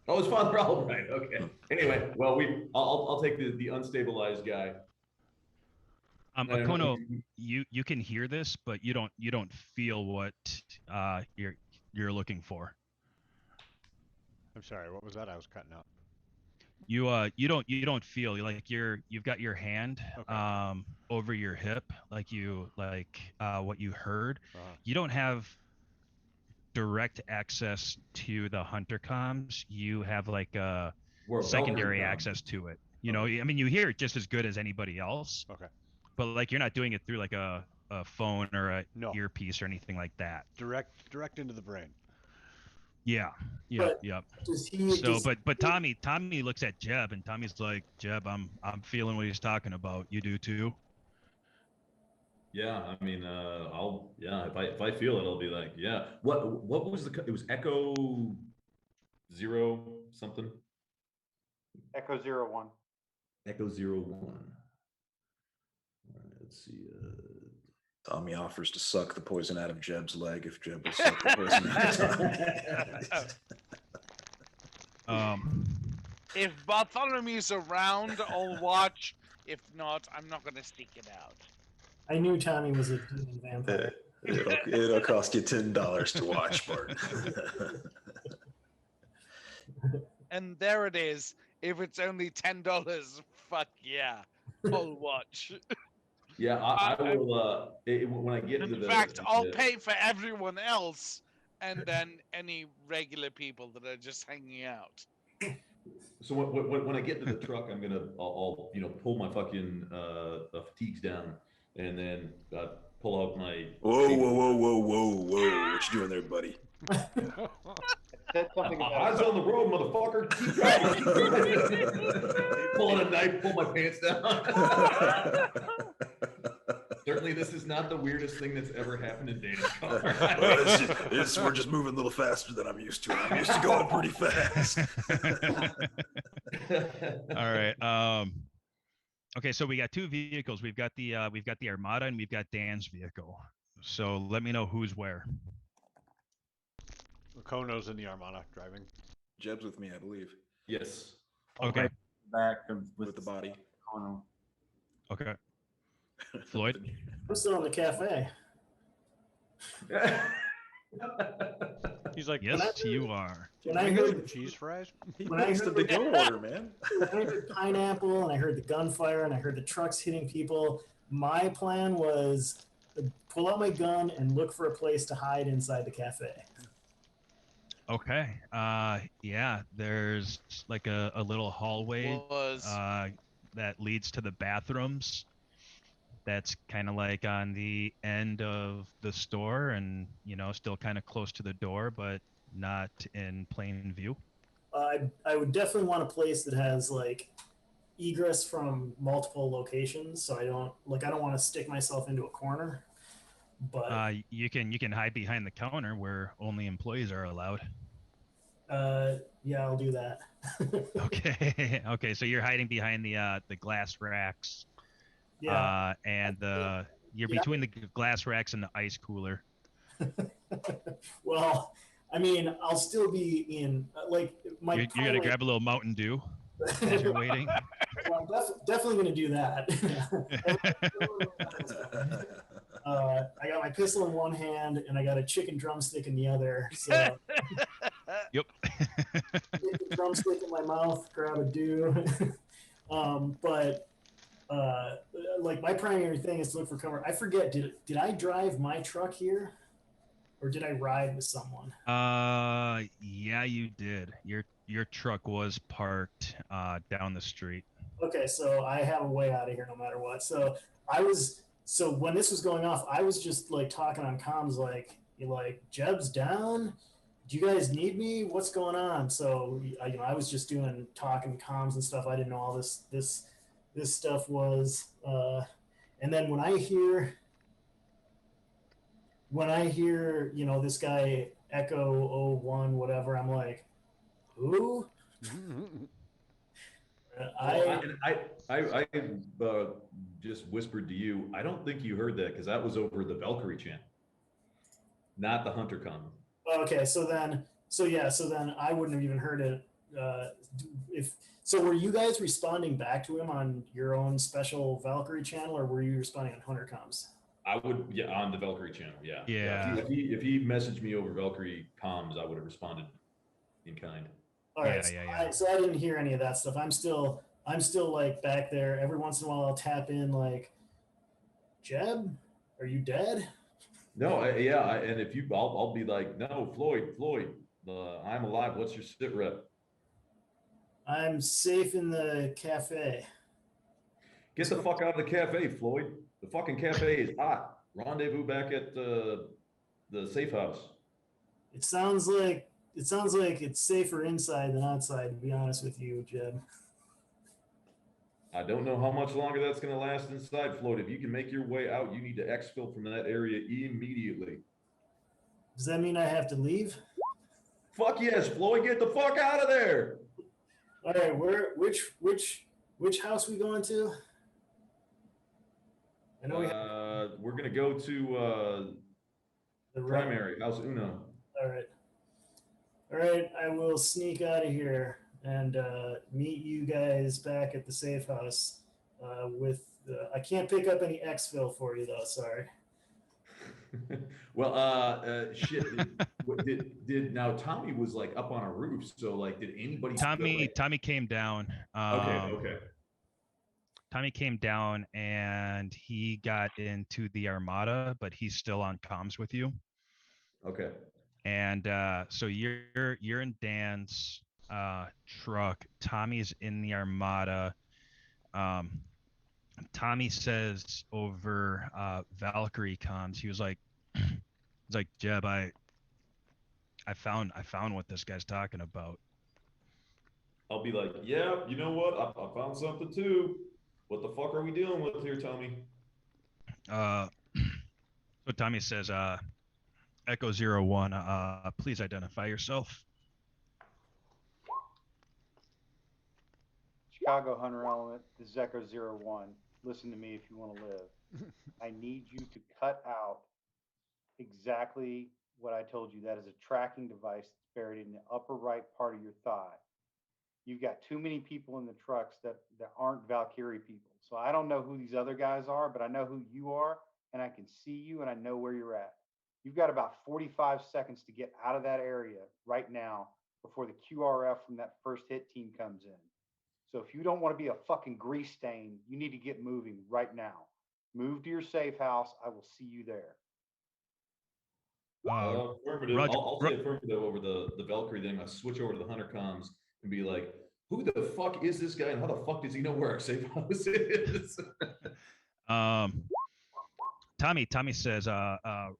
Oh, it's Father Albright. Okay. Anyway, well, I'll take the unstabilized guy. Kono, you can hear this, but you don't feel what you're looking for. I'm sorry. What was that? I was cutting out. You don't feel like you've got your hand Okay. over your hip like what you heard. Uh-huh. You don't have direct access to the hunter comms. You have like a We're a secondary Valkyrie access to it. You know, I mean, you hear it just as good as anybody else. Okay. But like you're not doing it through like a phone or a No. earpiece or anything like that. Direct into the brain. Yeah. But- Yep. Does he? So, does- but Tommy looks at Jeb, and Tommy's like, Jeb, I'm feeling what he's talking about. You do too. Yeah, I mean, if I feel it, I'll be like, yeah. What was it was Echo 0 something? Echo 01. Echo 01. All right, let's see. Tommy offers to suck the poison out of Jeb's leg if Jeb will suck the poison out of Tommy. If Bartholomew's around, I'll watch. If not, I'm not gonna stick it out. I knew Tommy was a demon vampire. It'll cost you $10 to watch, Bart. And there it is. If it's only $10, fuck yeah, I'll watch. Yeah, I will. When I get to In the. fact, I'll pay for everyone else, and then any regular people that are just hanging out. So when I get to the truck, I'll pull my fucking fatigues down, and then pull out my. Whoa. What you doing there, buddy? Said something about Eyes on the road, motherfucker. Keep driving. Pulling a knife, pull my pants down. Certainly, this is not the weirdest thing that's ever happened in Dana's car. We're just moving a little faster than I'm used to. I'm used to going pretty fast. All right. Okay, so we got two vehicles. We've got the Armada and we've got Dan's vehicle. So let me know who's where. Kono's in the Armada driving. Jeb's with me, I believe, Yes. Okay. Back with the body. Kono. Okay. Floyd. I'm still in the cafe. He's like, Yes, you are. When "Can I I get some heard, cheese fries?" when I It's the heard, to-go order, man. when I heard pineapple and I heard the gunfire and I heard the trucks hitting people, my plan was to pull out my gun and look for a place to hide inside the cafe. Okay. Yeah, there's like a little hallway that leads to the bathrooms. That's kind of like on the end of the store and, still kind of close to the door, but not in plain view. I would definitely want a place that has like egress from multiple locations, so I don't want to stick myself into a corner. But You can hide behind the counter where only employees are allowed. yeah, I'll do that. Okay. Okay. So you're hiding behind the glass racks. Yeah. And you're Yeah. between the glass racks and the ice cooler. Well, I mean, I'll still be in my. You're gonna grab a little Mountain Dew as you're waiting. Well, I'm definitely going to do that. I got my pistol in one hand and I got a chicken drumstick in the other. So Yep. get the drumstick in my mouth, grab a dew. But like my primary thing is to look for cover. I forget, did I drive my truck here, or did I ride with someone? Yeah, you did. Your truck was parked down the street. Okay, so I have a way out of here no matter what. So when this was going off, I was just like talking on comms like Jeb's down. Do you guys need me? What's going on? So I was just doing talking comms and stuff. I didn't know all this stuff was. And then when I hear this guy Echo 01 whatever, I'm like, who? I just whispered to you. I don't think you heard that because that was over the Valkyrie chant, not the Hunter comment. Okay, so then I wouldn't have even heard it. Were you guys responding back to him on your own special Valkyrie channel, or were you responding on Hunter comms? I would, yeah, on the Valkyrie channel, yeah. Yeah. If he messaged me over Valkyrie comms, I would have responded in kind. All right. Yeah. So I didn't hear any of that stuff. I'm still like back there. Every once in a while, I'll tap in like, Jeb, are you dead? No, and if you, I'll be like, no, Floyd, I'm alive. What's your sit rep? I'm safe in the cafe. Get the fuck out of the cafe, Floyd. The fucking cafe is hot. Rendezvous back at the safe house. It sounds like it's safer inside than outside, to be honest with you, Jeb. I don't know how much longer that's going to last inside, Floyd. If you can make your way out, you need to exfil from that area immediately. Does that mean I have to leave? Fuck yes, Floyd. Get the fuck out of there. All right, which house we going to? I know we're going to go to the primary, House Uno. All right, I will sneak out of here and meet you guys back at the safe house I can't pick up any exfil for you though, sorry. Well, shit. Did now Tommy was like up on a roof, so like, did anybody? Tommy came down. Okay. Tommy came down and he got into the Armada, but he's still on comms with you. Okay. And so you're in Dan's truck. Tommy's in the Armada. Tommy says over Valkyrie comms, he was like, Jeb, I found what this guy's talking about. I'll be like, yeah, you know what? I found something too. What the fuck are we dealing with here, Tommy? So Tommy says, Echo 01, please identify yourself. Chicago Hunter Element, this is Echo 01. Listen to me if you want to live. I need you to cut out exactly what I told you. That is a tracking device that's buried in the upper right part of your thigh. You've got too many people in the trucks that aren't Valkyrie people. So I don't know who these other guys are, but I know who you are, and I can see you, and I know where you're at. You've got about 45 seconds to get out of that area right now before the QRF from that first hit team comes in. So if you don't want to be a fucking grease stain, you need to get moving right now. Move to your safe house. I will see you there. Affirmative. I'll say affirmative over the Valkyrie thing. I'll switch over to the Hunter comms and be like, who the fuck is this guy and how the fuck does he know where our safe house is? Tommy says,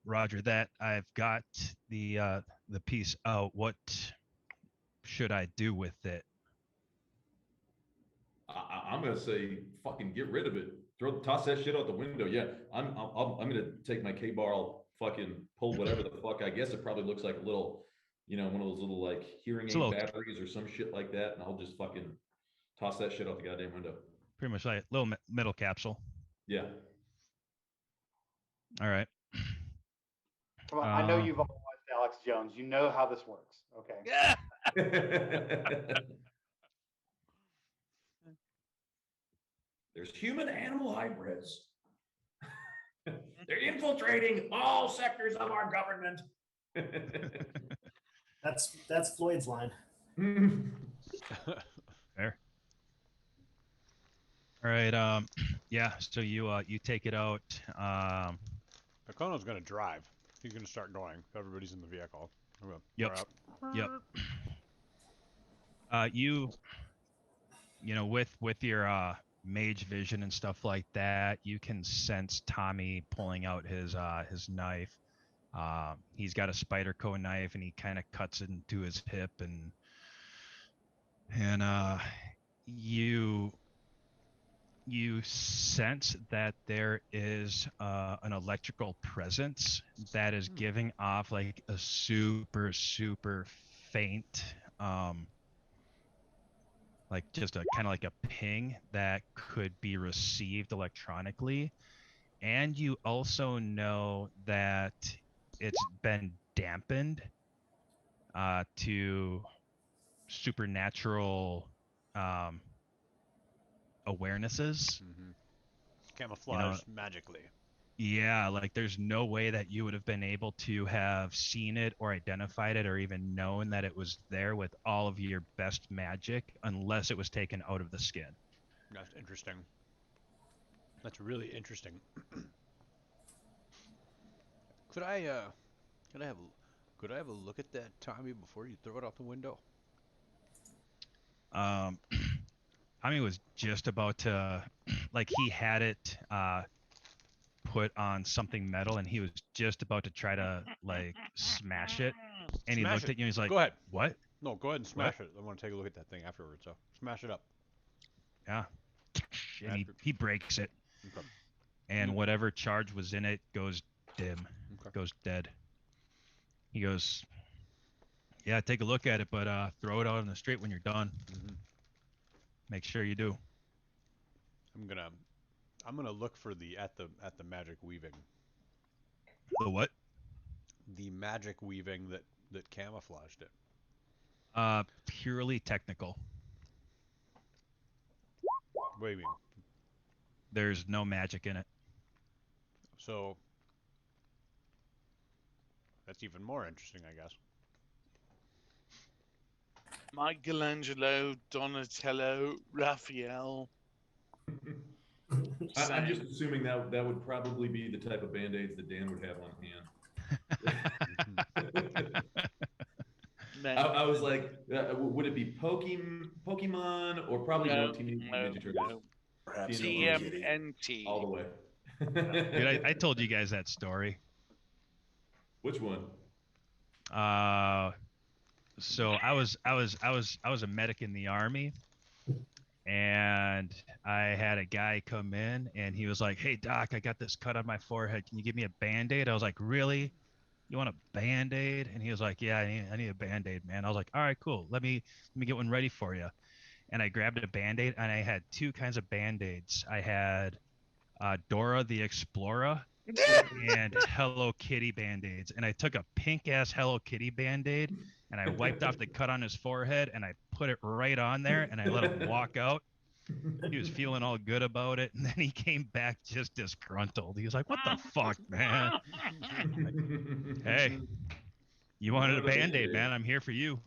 Roger that. I've got the piece out. What should I do with it? I'm gonna say fucking get rid of it. Toss that shit out the window. Yeah, I'm gonna take my K-bar. I'll fucking pull whatever the fuck. I guess it probably looks like a little, one of those little like hearing aid batteries or some shit like that, and I'll just fucking toss that shit out the goddamn window. Pretty much like a little metal capsule. Yeah. All right. Come on, I know you've all watched Alex Jones. You know how this works. Okay. Yeah. There's human animal hybrids. They're infiltrating all sectors of our government. That's Floyd's line. Fair. All right. Yeah. So you take it out. Okono's gonna drive. He's gonna start going. Everybody's in the vehicle. Yep. Yep. With your mage vision and stuff like that, you can sense Tommy pulling out his knife. He's got a Spyderco knife, and he kind of cuts it into his hip, and you sense that there is an electrical presence that is giving off like a super faint like just a kind of like a ping that could be received electronically. And you also know that it's been dampened to supernatural awarenesses. Camouflage magically. Yeah, like there's no way that you would have been able to have seen it or identified it or even known that it was there with all of your best magic unless it was taken out of the skin. That's interesting. That's really interesting. Could I have a look at that, Tommy, before you throw it out the window? Tommy was just about to, like, he had it put on something metal, and he was just about to try to like smash it, and he looked at you and he's like, "Go ahead." What? No, go ahead and smash it. I want to take a look at that thing afterwards. So smash it up. Yeah. And he breaks it, Okay. and whatever charge was in it goes dim, goes dead. He goes, yeah, take a look at it, but throw it out on the street when you're done. Make sure you do. I'm gonna look for at the magic weaving. The what? The magic weaving that camouflaged it. Purely technical. What do you mean? There's no magic in it. So that's even more interesting, I guess. Michelangelo, Donatello, Raphael. I'm just assuming that would probably be the type of band-aids that Dan would have on hand. I was like, would it be Pokemon or probably no Teenage Mutant Ninja Turtles? TMNT. All the way. Dude, I told you guys that story. Which one? So I was a medic in the Army, and I had a guy come in, and he was like, "Hey doc, I got this cut on my forehead. Can you give me a Band-Aid?" I was like, "Really? You want a Band-Aid?" And he was like, "Yeah, I need a Band-Aid, man." I was like, "All right, cool. Let me get one ready for you." And I grabbed a Band-Aid, and I had two kinds of Band-Aids. I had Dora the Explorer and Hello Kitty Band-Aids. And I took a pink ass Hello Kitty Band-Aid, and I wiped off the cut on his forehead, and I put it right on there, and I let him walk out. He was feeling all good about it, and then he came back just disgruntled. He was like, "What the fuck, man?" Like, hey, you wanted a Band-Aid, man. I'm here for you.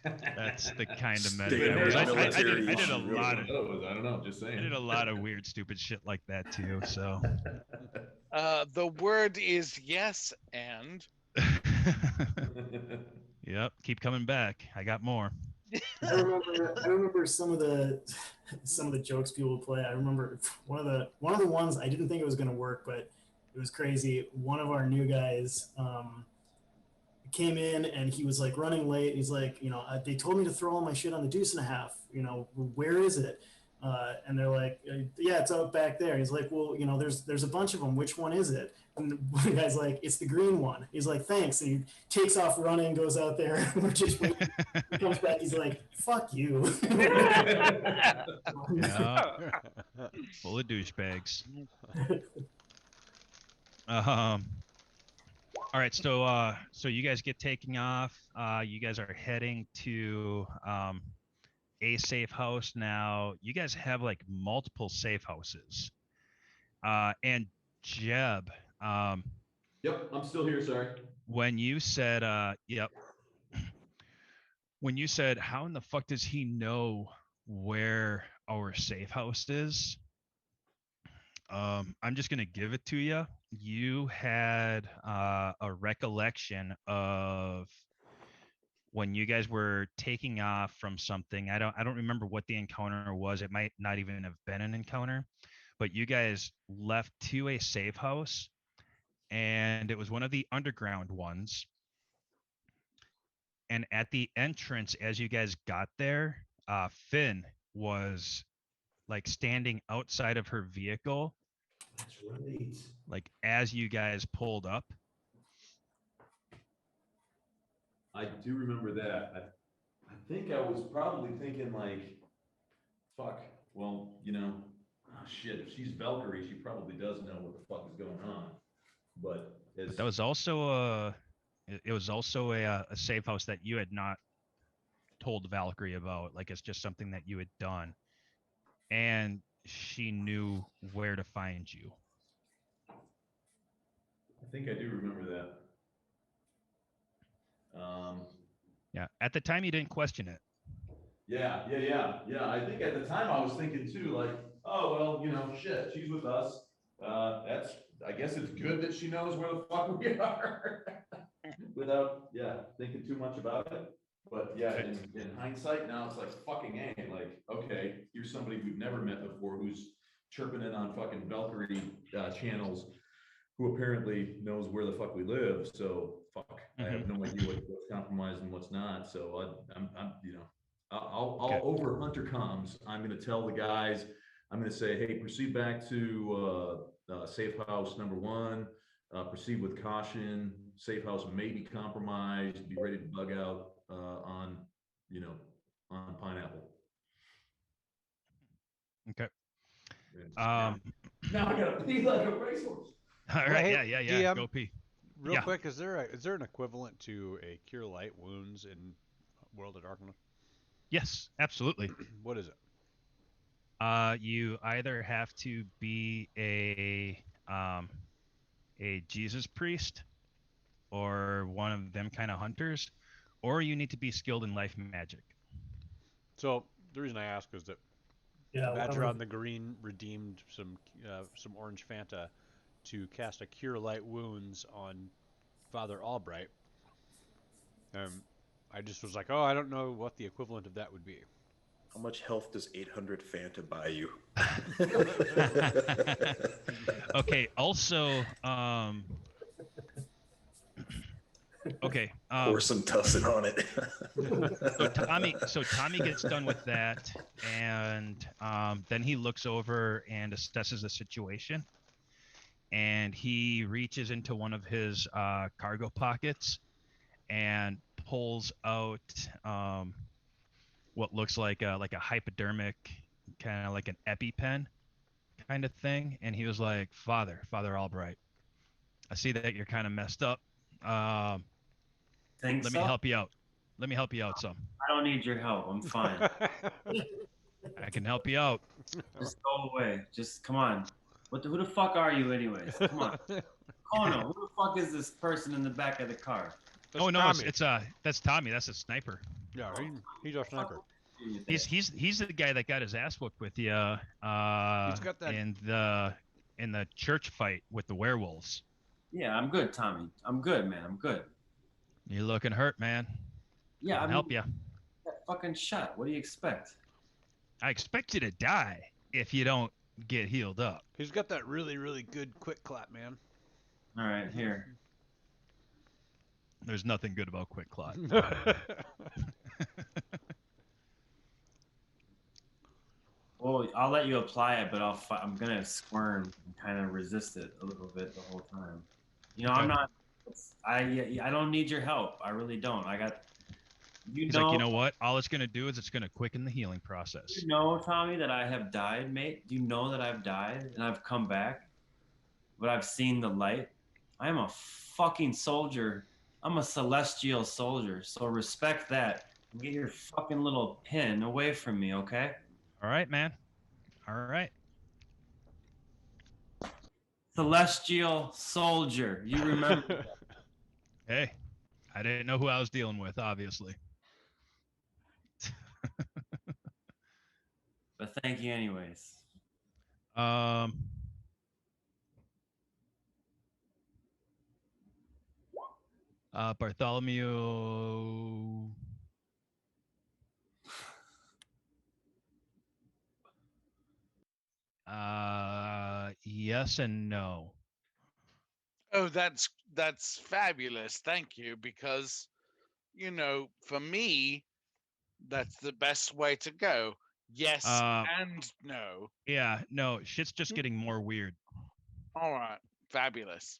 That's the kind of medic I was. I did a lot of. I don't know. Just saying. I did a lot of weird, stupid shit like that too. So. The word is yes and. Yep. Keep coming back. I got more. I remember some of the jokes people would play. I remember one of the ones I didn't think it was going to work, but it was crazy. One of our new guys came in, and he was like running late. He's like, they told me to throw all my shit on the deuce and a half. Where is it? And they're like, yeah, it's out back there. He's like, well, there's a bunch of them. Which one is it? And one guy's like, it's the green one. He's like, thanks. And he takes off running, goes out there. We're just waiting. He comes back. He's like, fuck you. Yeah. Full of douchebags. All right, so you guys get taking off. You guys are heading to a safe house now. You guys have like multiple safe houses. And Jeb, Yep, I'm still here. Sorry. when you said, yep, when you said, how in the fuck does he know where our safe house is? I'm just gonna give it to you. You had a recollection of when you guys were taking off from something. I don't remember what the encounter was. It might not even have been an encounter, but you guys left to a safe house, and it was one of the underground ones. And at the entrance, as you guys got there, Finn was like standing outside of her vehicle, That's right. like as you guys pulled up. I do remember that. I think I was probably thinking like, fuck, well, oh shit, if she's Valkyrie, she probably does know what the fuck is going on. But as That was also it was also a safe house that you had not told Valkyrie about. Like, it's just something that you had done, and she knew where to find you. I think I do remember that. Yeah, at the time you didn't question it. Yeah. I think at the time I was thinking too, like, oh well, shit, she's with us. I guess it's good that she knows where the fuck we are, without thinking too much about it. But yeah, in hindsight, now it's like fucking A, like, okay, here's somebody we've never met before who's chirping in on fucking Valkyrie channels, who apparently knows where the fuck we live. So fuck, I have no idea what's compromised and what's not. So I'll over Hunter comms. I'm going to tell the guys. I'm going to say, hey, proceed back to safe house number 1. Proceed with caution. Safe house may be compromised. Be ready to bug out on Pineapple. Okay. Now I gotta pee like a racehorse. All right. Hey, Yeah. DM, Go pee. Real Yeah. quick, is there an equivalent to a cure light wounds in World of Darkness? Yes, absolutely. What is it? You either have to be a Jesus priest or one of them kind of hunters, or you need to be skilled in life magic. So the reason I ask is that Badger on the Green redeemed some orange Fanta to cast a cure light wounds on Father Albright. I just was like, oh, I don't know what the equivalent of that would be. How much health does 800 Fanta buy you? Okay. Also, okay. Pour some tussin on it. So Tommy gets done with that, and then he looks over and assesses the situation, and he reaches into one of his cargo pockets and pulls out what looks like a hypodermic, kind of like an EpiPen kind of thing, and he was like, Father Albright, I see that you're kind of messed up. Think Let so? me help you out. Let me help you out some. I don't need your help. I'm fine. I can help you out. Just go away. Just come on. Who the fuck are you, anyways? Come on. Oh no, who the fuck is this person in the back of the car? That's Tommy. That's Tommy. That's a sniper. Yeah, he's a sniper. He's the guy that got his ass whooped with you got that... in the church fight with the werewolves. Yeah, I'm good, Tommy. I'm good, man. I'm good. You're looking hurt, man. Yeah, I'll help you. That fucking shot. What do you expect? I expect you to die if you don't get healed up. He's got that really, really good quick clap, man. All right, here. There's nothing good about quick clap. Well, I'll let you apply it, but I'm gonna squirm and kind of resist it a little bit the whole time. You know, Okay. I'm not. I don't need your help. I really don't. He's like, you know what? All it's gonna do is it's gonna quicken the healing process. You know, Tommy, that I have died, mate. Do you know that I've died and I've come back, but I've seen the light? I am a fucking soldier. I'm a celestial soldier. So respect that. Get your fucking little pin away from me, okay? All right, man. All right. Celestial soldier. You remember? Hey, I didn't know who I was dealing with, obviously. But thank you anyways. Bartholomew. Yes and no. Oh, that's fabulous. Thank you, because for me, that's the best way to go. Yes and no. Yeah, no, shit's just getting more weird. All right, fabulous.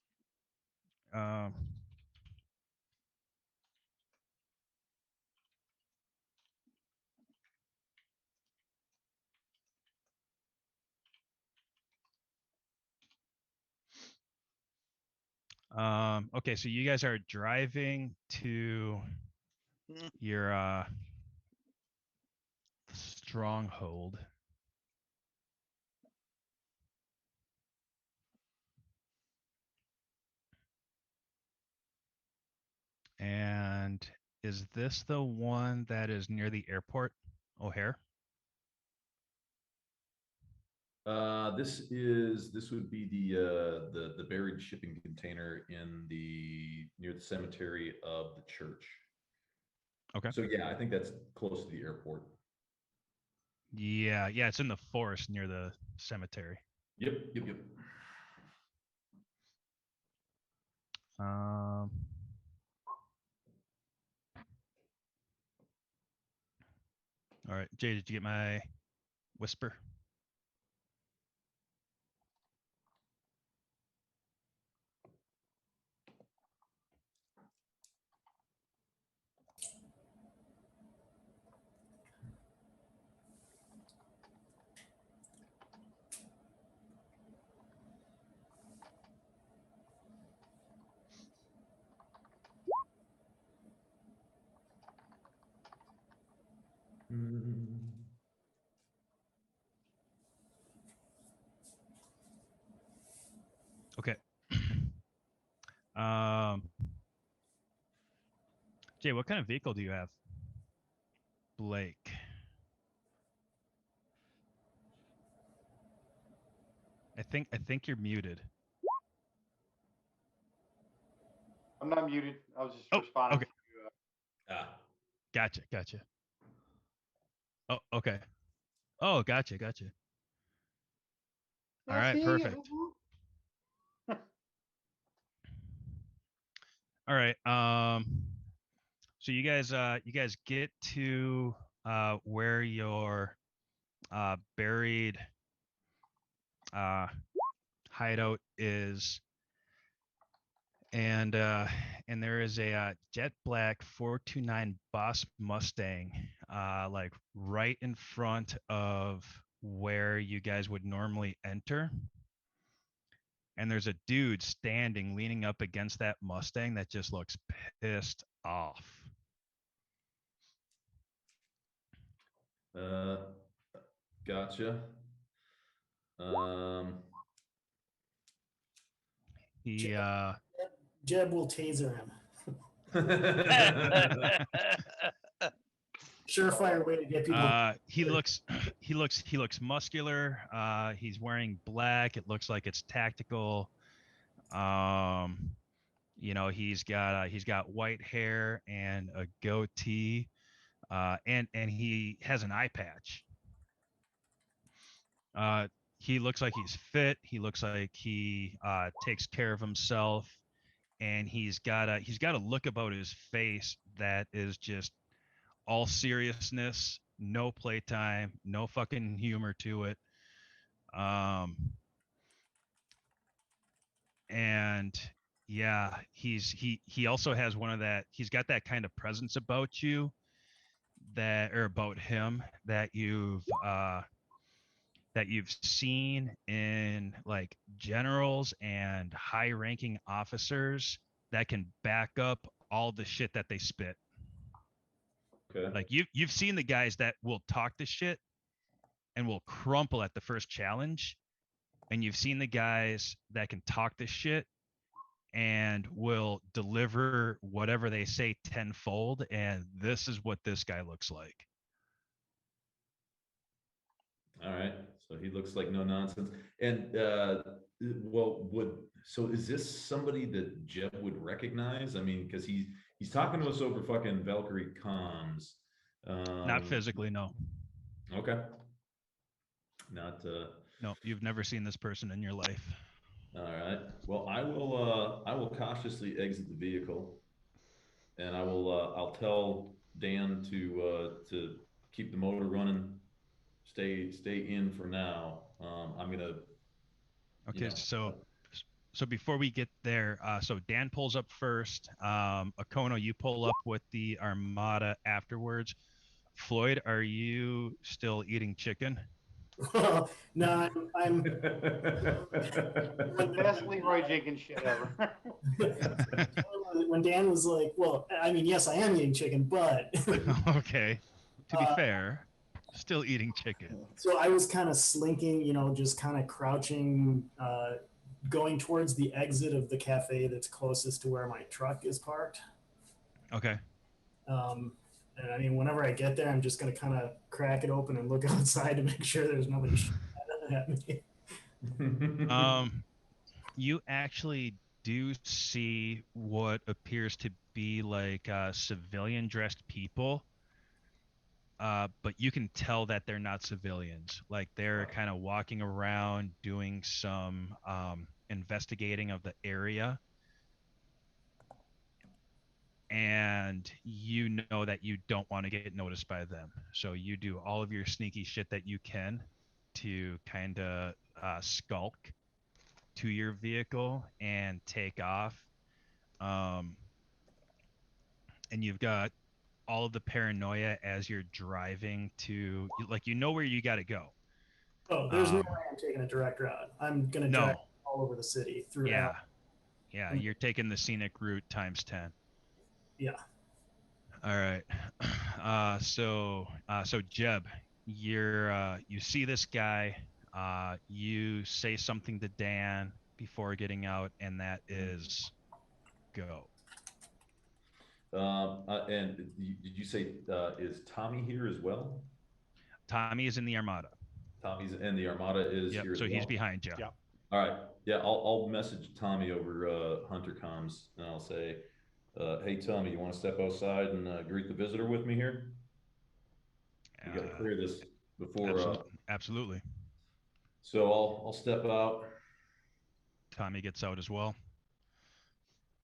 Okay, so you guys are driving to your stronghold. And is this the one that is near the airport, O'Hare? This would be the buried shipping container near the cemetery of the church. Okay. So yeah, I think that's close to the airport. Yeah, it's in the forest near the cemetery. Yep. All right, Jay, did you get my whisper? Okay. Jay, what kind of vehicle do you have? Blake. I think you're muted. I'm not muted. I was just responding. Okay. To, Gotcha. Oh, okay. Oh, gotcha. All right, perfect. All right. So you guys get to where your buried hideout is, and there is a jet black 429 Boss Mustang like right in front of where you guys would normally enter. And there's a dude standing leaning up against that Mustang that just looks pissed off. Gotcha. He Jeb will taser him. Surefire way to get people. He looks muscular. He's wearing black. It looks like it's tactical. He's got white hair and a goatee, and he has an eye patch. He looks like he's fit. He looks like he takes care of himself, and he's got a look about his face that is just all seriousness, no playtime, no fucking humor to it. And yeah, he also has he's got that kind of presence about you about him that you've seen in like generals and high ranking officers that can back up all the shit that they spit. Okay. Like you've seen the guys that will talk the shit and will crumple at the first challenge, and you've seen the guys that can talk this shit and will deliver whatever they say tenfold. And this is what this guy looks like. All right. So he looks like no nonsense. And so is this somebody that Jeb would recognize? I mean, because he's talking to us over fucking Valkyrie comms. Not physically, no. Okay. Not No, you've never seen this person in your life. all right. Well, I will cautiously exit the vehicle, and I'll tell Dan to keep the motor running. Stay in for now. I'm gonna. Okay, so before we get there, so Dan pulls up first. Akono, you pull up with the Armada afterwards. Floyd, are you still eating chicken? No, I'm The best Leroy Jenkins shit ever. when Dan was like, well, I mean, yes, I am eating chicken, but Okay. To be fair, still eating chicken. so I was kind of slinking, just kind of crouching, going towards the exit of the cafe that's closest to where my truck is parked. Okay. And I mean, whenever I get there, I'm just going to kind of crack it open and look outside to make sure there's nobody shooting at me. You actually do see what appears to be like civilian dressed people, but you can tell that they're not civilians. Like they're kind of walking around doing some investigating of the area. And you know that you don't want to get noticed by them. So you do all of your sneaky shit that you can to kind of skulk to your vehicle and take off. And you've got all of the paranoia as you're driving to, like, you know where you got to go. Oh, there's no way I'm taking a direct route. I'm going to drive all over the city through. Yeah. Yeah. You're taking the scenic route times 10. Yeah. All right. So Jeb, you see this guy, you say something to Dan before getting out, and that is go. And did you say is Tommy here as well? Tommy is in the Armada. Tommy's in the Armada is here. So he's behind you. Yeah. All right. Yeah, I'll message Tommy over Hunter comms, and I'll say, hey Tommy, you want to step outside and greet the visitor with me here? We got to clear this before. Absolutely. So I'll step out. Tommy gets out as well.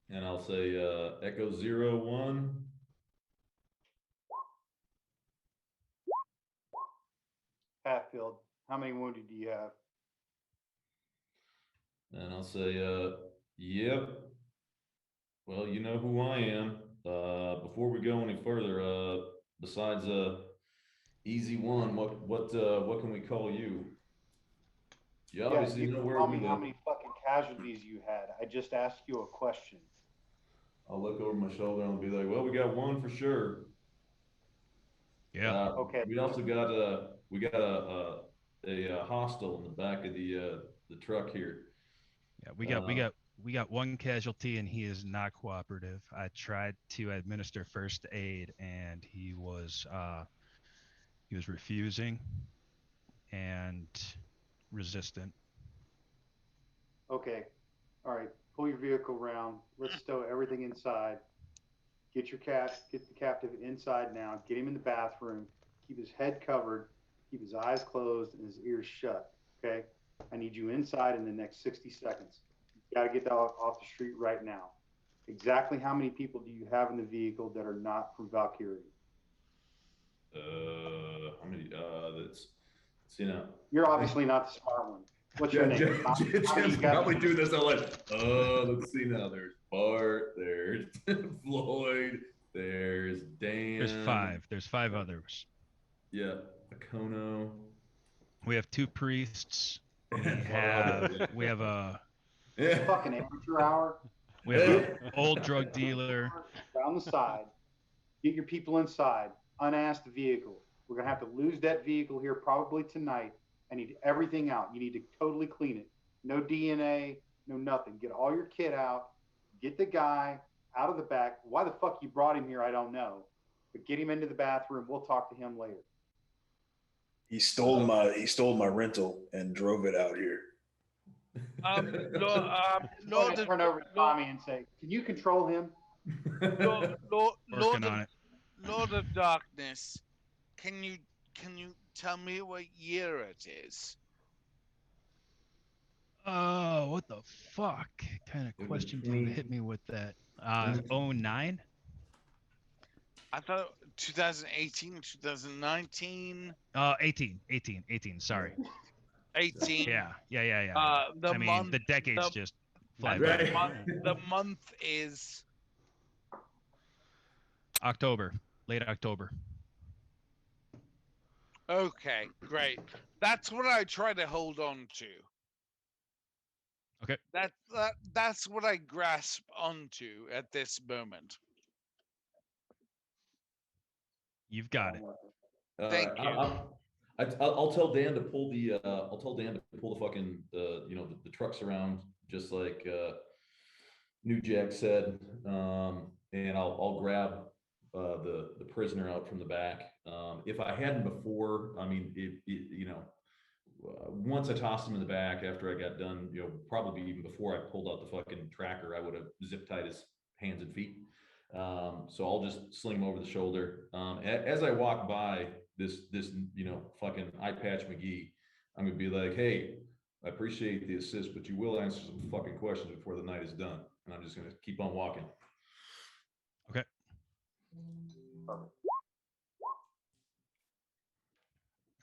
And I'll say Echo 01. Hatfield, how many wounded do you have? And I'll say, yep. Well, you know who I am. Before we go any further, besides Easy One, what can we call you? You obviously know where tell we me live. how many fucking casualties you had. I just asked you a question. I'll look over my shoulder and I'll be like, well, we got one for sure. Yeah. Okay. We also got a hostile in the back of the truck here. Yeah, we got one casualty, and he is not cooperative. I tried to administer first aid, and he was refusing and resistant. Okay. All right. Pull your vehicle around. Let's stow everything inside. Get the captive inside now. Get him in the bathroom. Keep his head covered. Keep his eyes closed and his ears shut. Okay. I need you inside in the next 60 seconds. You got to get off the street right now. Exactly how many people do you have in the vehicle that are not from Valkyrie? How many? Let's see now. You're obviously not the smart one. What's your name? Jim's probably doing this. I'm like, let's see now. There's Bart. There's Floyd. There's Dan. There's five others. Yeah, Akono. We have two priests. We have a fucking amateur hour. We have an old drug dealer. Down the side. Get your people inside. Unask the vehicle. We're gonna have to lose that vehicle here probably tonight. I need everything out. You need to totally clean it. No DNA, no nothing. Get all your kit out. Get the guy out of the back. Why the fuck you brought him here, I don't know. But get him into the bathroom. We'll talk to him later. He stole my rental and drove it out here. Lord, turn over to Tommy and say, "Can you control him?" Working on it. Lord of Darkness, can you tell me what year it is? Oh, what the fuck kind of question do you hit me with that? 09? I thought 2018, 2019. 18, sorry. 18. Yeah. The decades just fly Right. by. The month is October, late October. okay. Great. That's what I try to hold on to. Okay. That's what I grasp onto at this moment. You've got it. Thank you. I'll tell Dan to pull the fucking the trucks around just like New Jack said, and I'll grab the prisoner out from the back. If I hadn't before, I mean, once I tossed him in the back after I got done, probably even before I pulled out the fucking tracker, I would have zip tied his hands and feet. So I'll just sling him over the shoulder. As I walk by this fucking eye patch McGee, I'm gonna be like, "Hey, I appreciate the assist, but you will answer some fucking questions before the night is done." And I'm just gonna keep on walking. Okay. All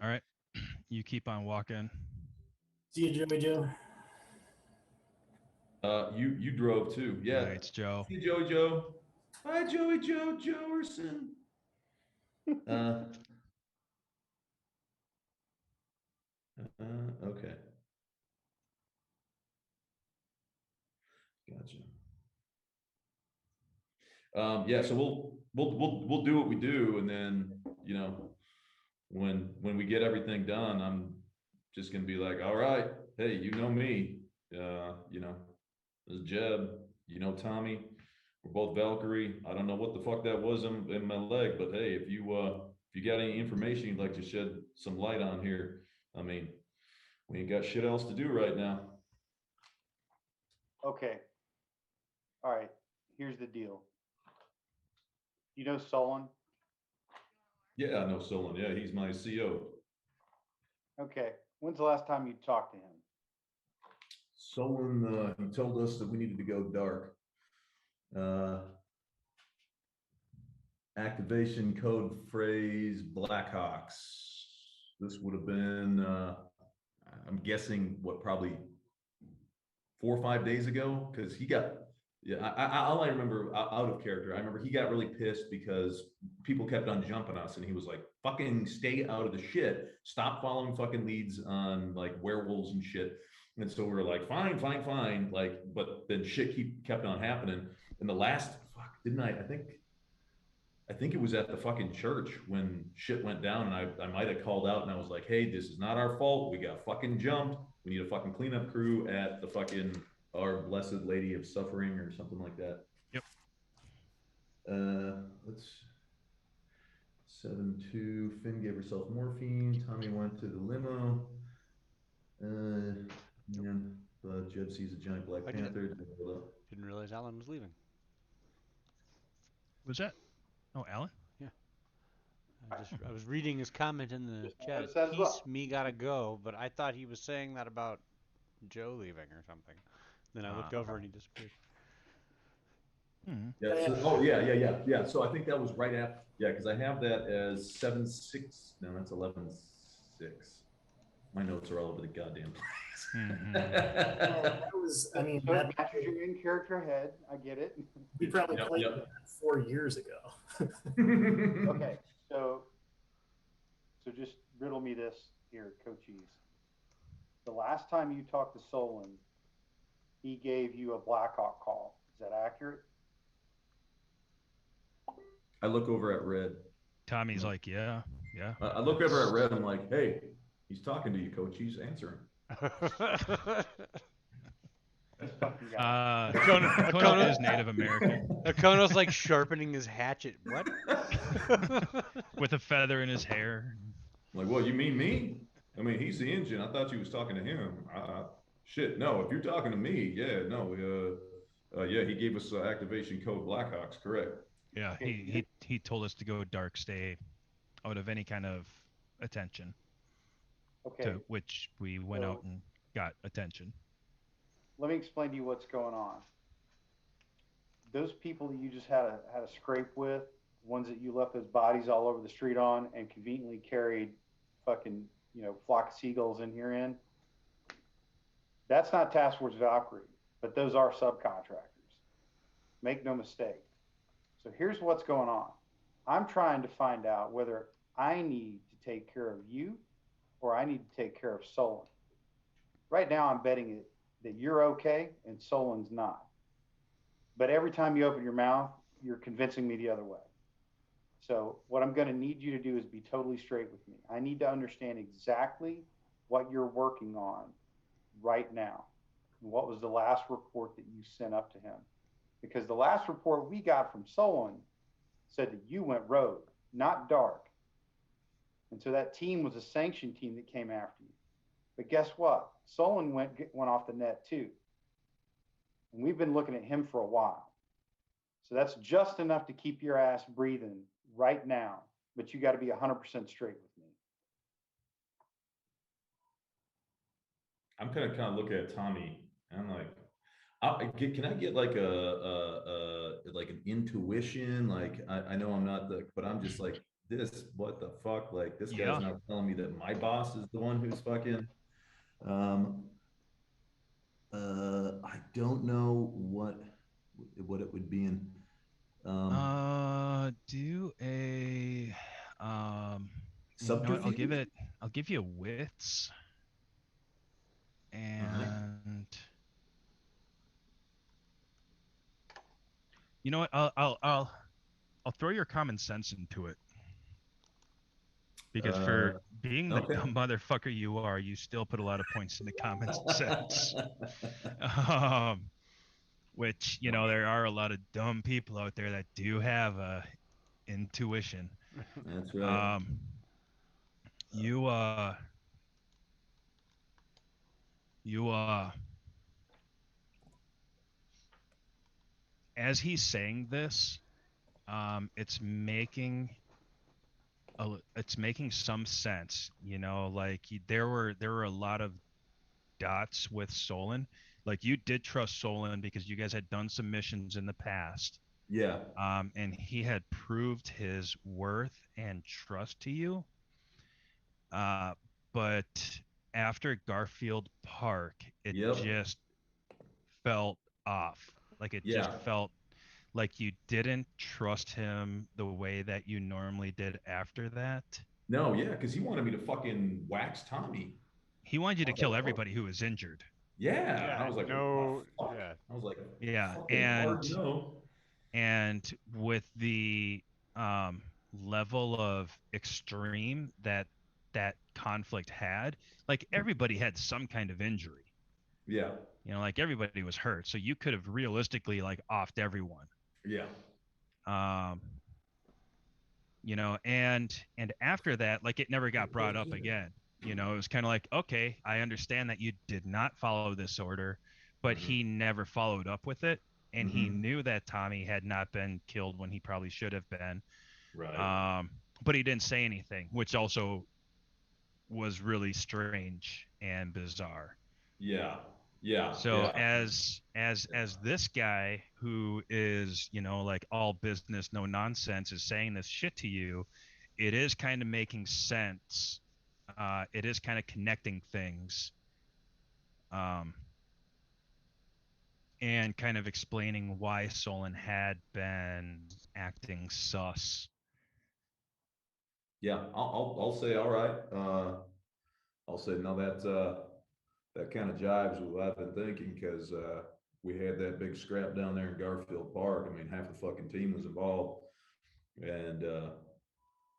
right. You keep on walking. See you, Joey Joe. You drove too. Yeah. It's Joe. See you, Joey Joe. Hi, Joey Joe Joerson. Okay. Gotcha. Yeah, so we'll do what we do, and then when we get everything done, I'm just gonna be like, "All right, hey, you know me, this is Jeb, Tommy, we're both Valkyrie. I don't know what the fuck that was in my leg, but hey, if you got any information you'd like to shed some light on here, I mean, we ain't got shit else to do right now." Okay. All right. Here's the deal. You know Solon? Yeah, I know Solon. Yeah, he's my CO. Okay. When's the last time you talked to him? Solon, he told us that we needed to go dark. Activation code phrase Blackhawks. This would have been, I'm guessing, probably 4 or 5 days ago, because he got, all I remember out of character, I remember he got really pissed because people kept on jumping us, and he was like, "Fucking stay out of the shit. Stop following fucking leads on like werewolves and shit." And so we were like, fine. Like, but then shit kept on happening. And the last, I think it was at the fucking church when shit went down, and I might have called out and I was like, "Hey, this is not our fault. We got fucking jumped. We need a fucking cleanup crew at the fucking Our Blessed Lady of Suffering," or something like that. Yep. Let's 7-2. Finn gave herself morphine. Tommy went to the limo. Jeb sees a giant Black Panther. Didn't realize Alan was leaving. Was that? Oh, Alan? Yeah. I was reading his comment in the chat. said as well. Peace, me gotta go, but I thought he was saying that about Joe leaving or something. Then I looked over and he disappeared. Yeah. So, yeah. So I think that was right after. Yeah, because I have that as 7-6. No, that's 11-6. My notes are all over the goddamn place. That was, I mean, So that, it matches your in character head. I get it. we probably Yep, played yep. that 4 years ago. Okay, so just riddle me this here, Coaches. The last time you talked to Solon, he gave you a Blackhawk call. Is that accurate? I look over at Red. Tommy's like, yeah. I look over at Red. I'm like, "Hey, he's talking to you, Coach. He's answering." This fucking guy. Akono is Native American Akono's like sharpening his hatchet. What? with a feather in his hair. Like, well, you mean me? I mean, he's the engine. I thought you was talking to him. Shit, no. If you're talking to me, yeah, no. Yeah, he gave us activation code Blackhawks, correct? Yeah, he told us to go dark stay out of any kind of attention. Okay. To which we went out So- and got attention. Let me explain to you what's going on. Those people that you just had a scrape with, ones that you left those bodies all over the street on and conveniently carried fucking, flock of seagulls in here in. That's not Task Force Valkyrie, but those are subcontractors. Make no mistake. So here's what's going on. I'm trying to find out whether I need to take care of you or I need to take care of Solon. Right now, I'm betting it that you're okay and Solon's not. But every time you open your mouth, you're convincing me the other way. So what I'm going to need you to do is be totally straight with me. I need to understand exactly what you're working on right now. And what was the last report that you sent up to him? Because the last report we got from Solon said that you went rogue, not dark. And so that team was a sanctioned team that came after you. But guess what? Solon went off the net too. And we've been looking at him for a while. So that's just enough to keep your ass breathing right now. But you got to be 100% straight with me. I'm kind of looking at Tommy, and I'm like, can I get like like an intuition? Like I know I'm not but I'm just like this. What the fuck? Like this guy's not telling me that my boss is the one who's fucking. I don't know what it would be in. Do a Subterfuge? I'll give you wits. And you know what? I'll throw your common sense into it. Because for being the dumb motherfucker you are, you still put a lot of points into common sense. Which, there are a lot of dumb people out there that do have a intuition. That's right. As he's saying this, it's making some sense, like there were a lot of dots with Solon. Like you did trust Solon because you guys had done some missions in the past. Yeah. And he had proved his worth and trust to you. But after Garfield Park, it just felt off. Like it just felt like you didn't trust him the way that you normally did after that. No, yeah, because he wanted me to fucking wax Tommy. He wanted you to kill everybody who was injured. Yeah. I was like, no. Yeah. I was like, yeah, and with the level of extreme that conflict had, like everybody had some kind of injury. Yeah. Like everybody was hurt, so you could have realistically like offed everyone. Yeah. And after that, like it never got brought up again. It was kind of like, okay, I understand that you did not follow this order, but he never followed up with it. And he knew that Tommy had not been killed when he probably should have been. Right. But he didn't say anything, which also was really strange and bizarre. Yeah. Yeah. So as this guy who is, like all business, no nonsense is saying this shit to you, it is kind of making sense. It is kind of connecting things. And kind of explaining why Solon had been acting sus. Yeah, I'll say all right. I'll say no. That kind of jives with what I've been thinking because we had that big scrap down there in Garfield Park. I mean, half the fucking team was involved, and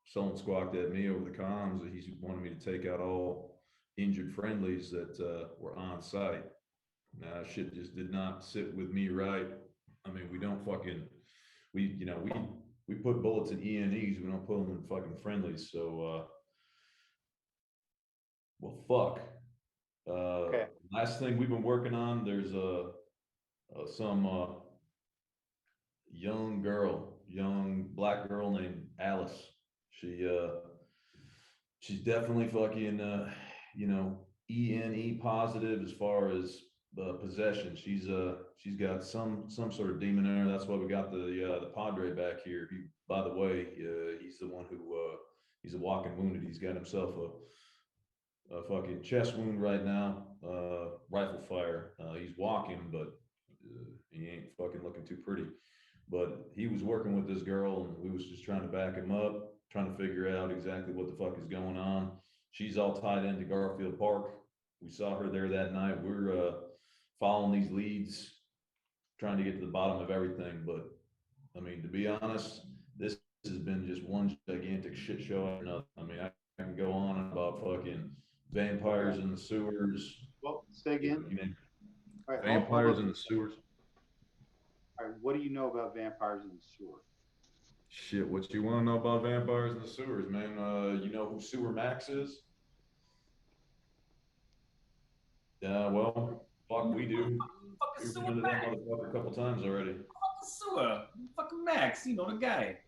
someone squawked at me over the comms that he wanted me to take out all injured friendlies that were on site. Nah, shit just did not sit with me right. I mean, we don't fucking, we put bullets in ENEs, we don't put them in fucking friendlies. So, well, fuck. Okay. Last thing we've been working on, there's some young black girl named Alice. She's definitely fucking ENE positive as far as possession. She's got some sort of demon in her. That's why we got the Padre back here. By the way, he's the one who he's a walking wounded. He's got himself a fucking chest wound right now, rifle fire. He's walking, but he ain't fucking looking too pretty. But he was working with this girl, and we was just trying to back him up, trying to figure out exactly what the fuck is going on. She's all tied into Garfield Park. We saw her there that night. We're following these leads, trying to get to the bottom of everything. But I mean, to be honest, this has been just one gigantic shit show after another. I mean, I can go on about fucking vampires in the sewers. Well, say again. All right, Vampires in the sewers. All right, what do you know about vampires in the sewer? Shit, what you want to know about vampires in the sewers, man? You know who Sewer Max is? Yeah, well, fuck, we do. Fucking We've Sewer been into that Max. motherfucker a couple times already. Fucking Sewer. Fucking Max. You know the guy.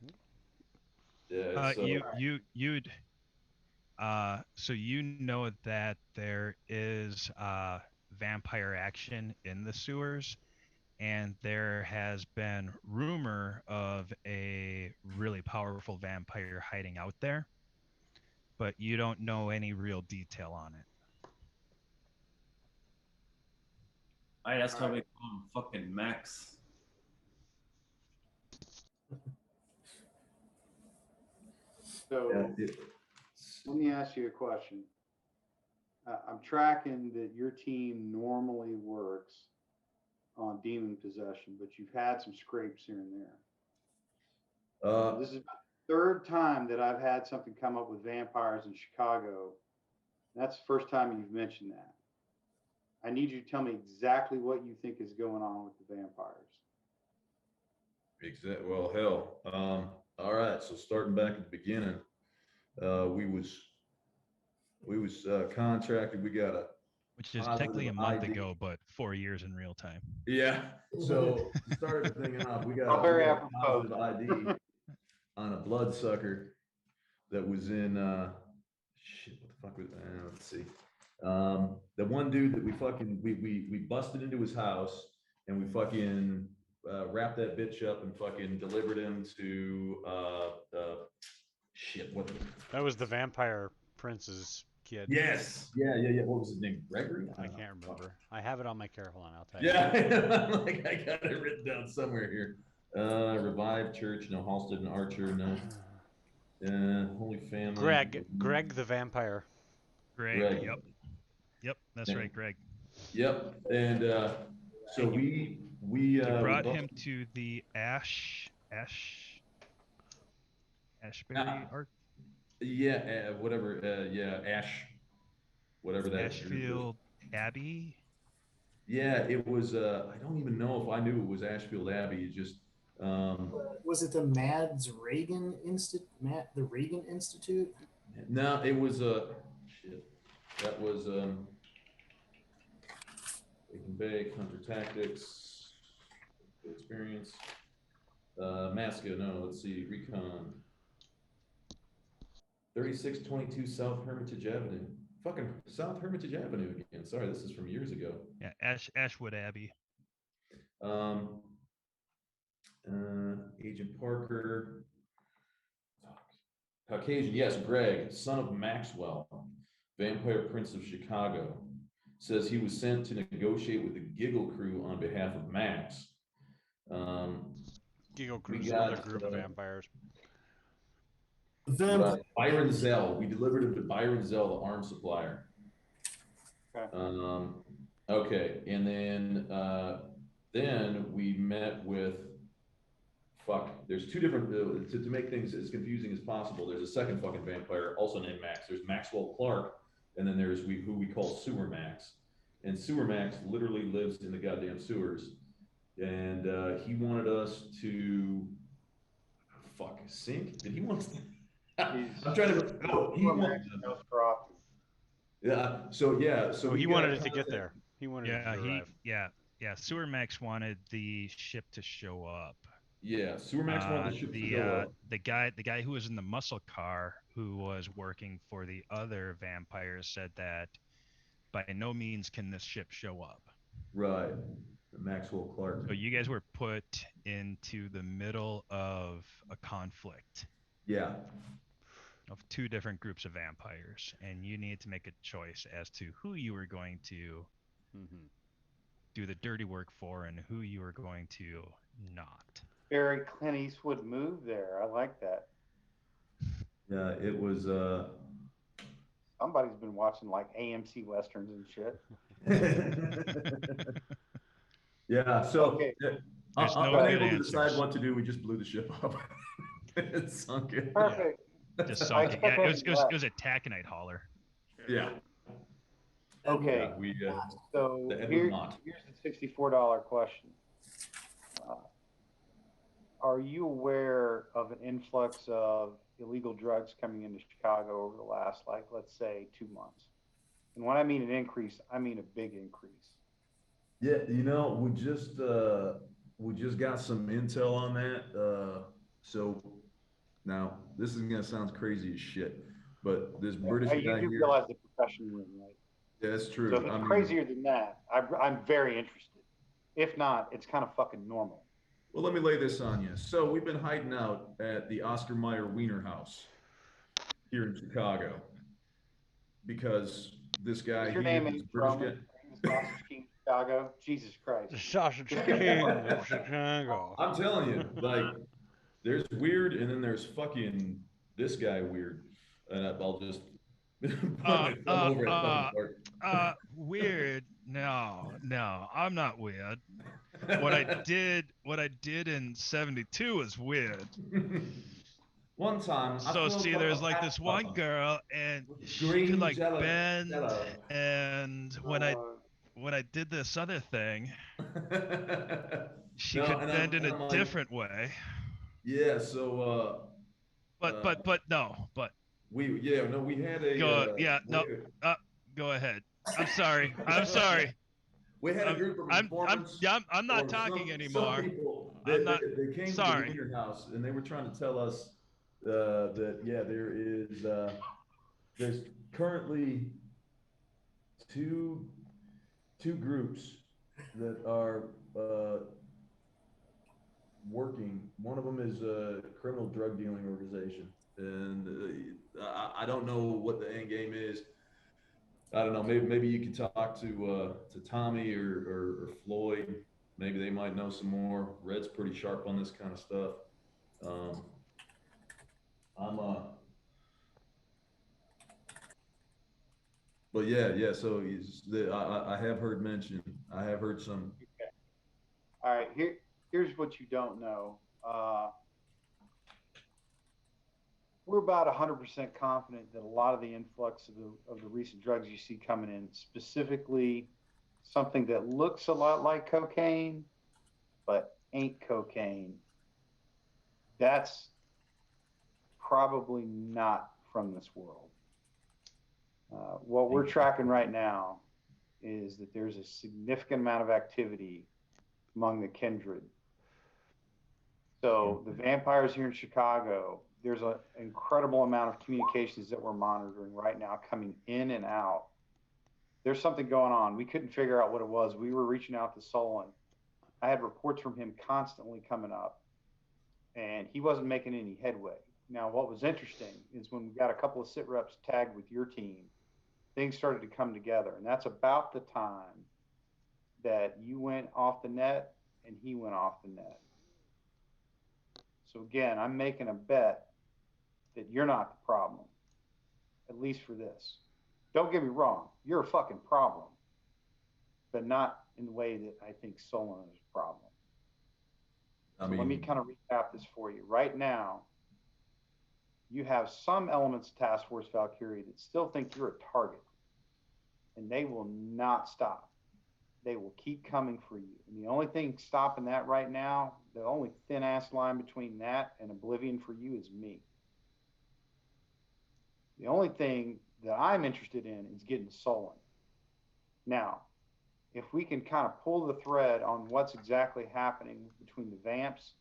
Yeah, it's, You'd so you know that there is vampire action in the sewers, and there has been rumor of a really powerful vampire hiding out there, but you don't know any real detail on it. Alright, that's why we call him fucking Max. So let me ask you a question. I'm tracking that your team normally works on demon possession, but you've had some scrapes here and there. This is the third time that I've had something come up with vampires in Chicago. That's the first time you've mentioned that. I need you to tell me exactly what you think is going on with the vampires. Well, hell. All right, so starting back at the beginning, we was contracted. We got a Which is positive technically a month ID. ago, but 4 years in real time. Yeah. So to start everything off, we got very a apropos. positive ID on a bloodsucker that was in shit. What the fuck was? Let's see. The one dude that we busted into his house and we fucking wrapped that bitch up and fucking delivered him to shit. What? That was the vampire prince's kid. Yes. Yeah. What was his name? Gregory? I can't remember. I have it on my careful one. I'll tell you. Yeah. Like I got it written down somewhere here. Revived Church. No. Halsted and Archer. No. Holy Family. Greg the vampire. Greg. Yep. That's right, Greg. Yep. And so we brought him to the Ashbury Art. Yeah, whatever. Yeah, whatever that. Ashfield Abbey. Yeah, it was. I don't even know if I knew it was Ashfield Abbey. It just. Was it the the Reagan Institute? No, it was shit. That was Bacon Bay Counter Tactics experience. Masca. No, let's see. Recon. 3622 South Hermitage Avenue. Fucking South Hermitage Avenue again. Sorry, this is from years ago. Yeah, Ashwood Abbey. Agent Parker. Caucasian, yes, Greg, son of Maxwell, Vampire Prince of Chicago, says he was sent to negotiate with the Giggle Crew on behalf of Max. Giggle Crew's another group of vampires. Byron Zell. We delivered him to Byron Zell, the arms supplier. Okay. Okay, and then we met with. There's two different. To make things as confusing as possible, there's a second fucking vampire also named Max. There's Maxwell Clark, and then there's who we call Sewer Max, and Sewer Max literally lives in the goddamn sewers, and he wanted us to sink. Did he want us to? I'm trying to. No, he wanted. Yeah. So So we he got wanted it to get contact- there. He wanted it to arrive. Sewer Max wanted the ship to show up. Yeah, Sewer Max wanted the ship to show up. The guy who was in the muscle car who was working for the other vampires said that by no means can this ship show up. Right. Maxwell Clark. So you guys were put into the middle of a conflict. Yeah. Of two different groups of vampires, and you need to make a choice as to who you were going to do the dirty work for and who you were going to not. Very Clint Eastwood move there. I like that. Yeah, it was. Somebody's been watching like AMC westerns and shit. Yeah. So Okay. unable to decide what to do, we just blew the ship up. It sunk it. Perfect. Just sunk it. Yeah, it was a taconite hauler. Yeah. Okay. Yeah, we. So the Edward here's Mott. the $64 question. Are you aware of an influx of illegal drugs coming into Chicago over the last, like, let's say 2 months? And when I mean an increase, I mean a big increase. Yeah, we just got some intel on that. So now this is gonna sound crazy as shit, but this British You guy do here. realize the profession we're in, right? Yeah, that's true. So if it's crazier than that, I'm very interested. If not, it's kind of fucking normal. Well, let me lay this on you. So we've been hiding out at the Oscar Mayer Wiener House here in Chicago because this guy What's your here, name this is British Roman? guy. Sausage King Chicago. Jesus Christ. The Sausage King of Chicago. I'm telling you, like, there's weird, and then there's fucking this guy weird, and I'll just put my thumb over it. Weird. No, I'm not weird. What I did in '72 was weird. One time. So see, there's like this one girl, and she could like bend, and when I did this other thing, she could bend in a different way. Yeah. So. But we had a. Go ahead. I'm sorry. I'm sorry. We had a group of informants. I'm not talking anymore. They came to the Wiener House and they were trying to tell us that there's currently two groups that are working. One of them is a criminal drug dealing organization, and I don't know what the end game is. I don't know. Maybe you can talk to Tommy or Floyd. Maybe they might know some more. Red's pretty sharp on this kind of stuff. But yeah. So I have heard mention. I have heard some. Okay. All right. Here's what you don't know. We're about 100% confident that a lot of the influx of the recent drugs you see coming in, specifically something that looks a lot like cocaine, but ain't cocaine, that's probably not from this world. What we're tracking right now is that there's a significant amount of activity among the kindred. So the vampires here in Chicago, there's an incredible amount of communications that we're monitoring right now coming in and out. There's something going on. We couldn't figure out what it was. We were reaching out to Solon. I had reports from him constantly coming up, and he wasn't making any headway. Now, what was interesting is when we got a couple of sit reps tagged with your team, things started to come together. And that's about the time that you went off the net and he went off the net. So again, I'm making a bet that you're not the problem, at least for this. Don't get me wrong, you're a fucking problem, but not in the way that I think Solon is a problem. So let me kind of recap this for you. Right now, you have some elements of Task Force Valkyrie that still think you're a target, and they will not stop. they will keep coming for you. And the only thing stopping that right now, the only thin ass line between that and oblivion for you is me. The only thing that I'm interested in is getting Solon. Now, if we can kind of pull the thread on what's exactly happening between the vamps,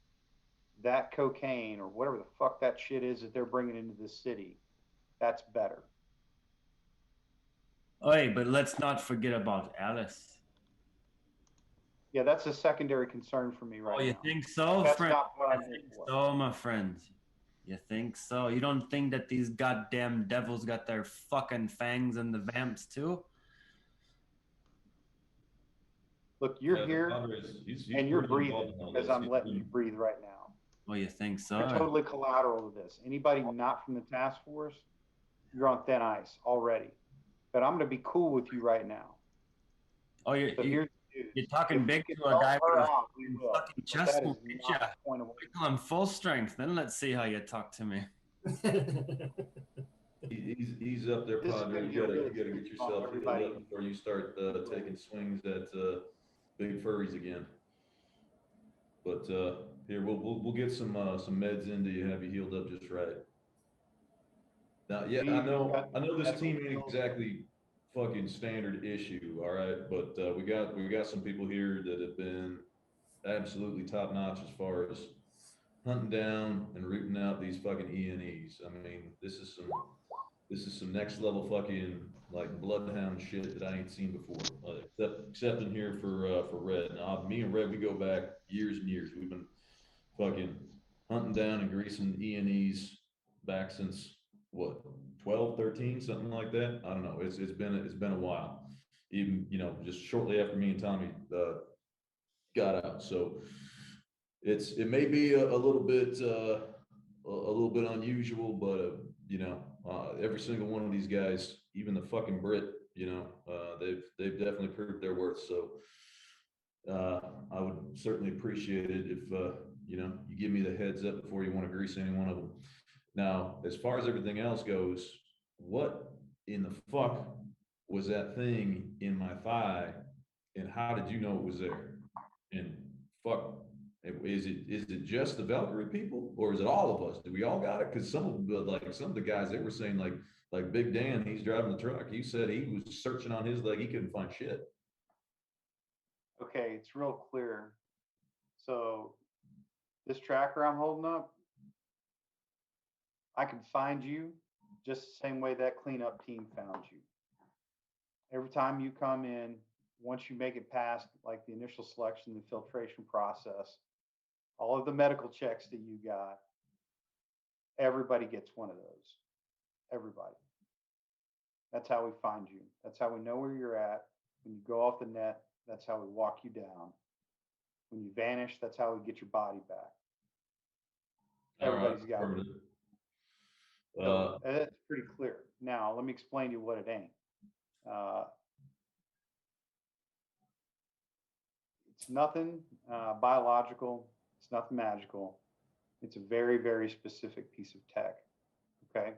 that cocaine, or whatever the fuck that shit is that they're bringing into the city, that's better. Oi, but let's not forget about Alice. Yeah, that's a secondary concern for me right Oh, you now. think so, That's friend? not what You I'm here think for. so, my friend? You think so? You don't think that these goddamn devils got their fucking fangs in the vamps too? Look, you're Yeah, the here father is- he's and you're pretty breathing involved in all because this. I'm He's letting you pretty- breathe right now. Oh, you think so? You're totally collateral to this. Anybody not from the task force, you're on thin ice already. But I'm going to be cool with you right now. Oh, So here's the news. you're talking If we big can to a help guy her with a out, we will. fucking But chest that is wound, ain't not ya? the point of what Wait till I'm full strength, then let's see how you talk to me. He's up there, This is Padre. gonna You get gotta really get tricky yourself on healed everybody. up before you start taking swings at big furries again. But here we'll get some meds into you, have you healed up just right. Now, yeah, I know this team ain't exactly fucking standard issue, all right, but we got some people here that have been absolutely top notch as far as hunting down and rooting out these fucking ENEs. I mean, this is some next level fucking like bloodhound shit that I ain't seen before. Except in here for Red. Now, me and Red, we go back years and years. We've been fucking hunting down and greasing ENEs back since what, 12, 13, something like that. I don't know. It's been a while. Even, just shortly after me and Tommy got out. So it may be a little bit unusual, but every single one of these guys, even the fucking Brit, they've definitely proved their worth. So I would certainly appreciate it if you give me the heads up before you want to grease any one of them. Now, as far as everything else goes, what in the fuck was that thing in my thigh, and how did you know it was there? And fuck, is it just the Valkyrie people, or is it all of us? Do we all got it? Because some of the guys, they were saying like Big Dan, he's driving the truck. He said he was searching on his leg, he couldn't find shit. Okay, it's real clear. So this tracker I'm holding up, I can find you just the same way that cleanup team found you. Every time you come in, once you make it past like the initial selection, the filtration process, all of the medical checks that you got, everybody gets one of those. Everybody. That's how we find you. That's how we know where you're at. When you go off the net, that's how we walk you down. When you vanish, that's how we get your body back. Everybody's got it. So that's pretty clear. Now, let me explain to you what it ain't. It's nothing biological. It's nothing magical. It's a very, very specific piece of tech. Okay.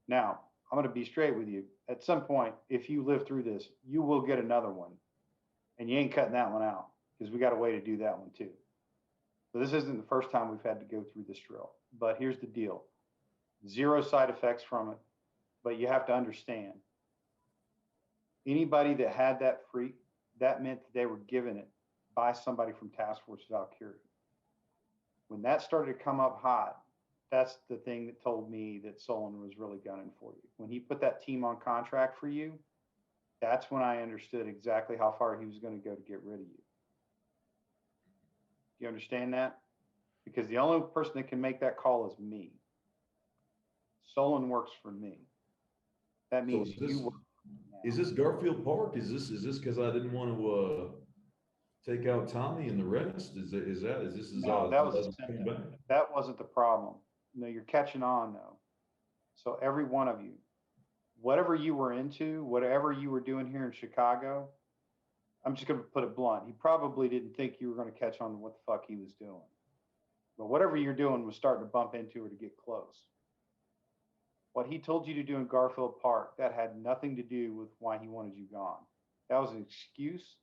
Now, I'm going to be straight with you. At some point, if you live through this, you will get another one. And you ain't cutting that one out because we got a way to do that one too. So this isn't the first time we've had to go through this drill. But here's the deal. 0 side effects from it. But you have to understand, anybody that had that freak, that meant that they were given it by somebody from Task Force Valkyrie. When that started to come up hot, that's the thing that told me that Solon was really gunning for you. When he put that team on contract for you, that's when I understood exactly how far he was going to go to get rid of you. Do you understand that? Because the only person that can make that call is me. Solon works for me. That means you work. Is this Garfield Park? Is this because I didn't want to take out Tommy and the rest? No, that was a symptom. That wasn't the problem. No, you're catching on though. So every one of you, whatever you were into, whatever you were doing here in Chicago, I'm just going to put it blunt. He probably didn't think you were going to catch on to what the fuck he was doing. But whatever you're doing was starting to bump into her to get close. What he told you to do in Garfield Park, that had nothing to do with why he wanted you gone. That was an excuse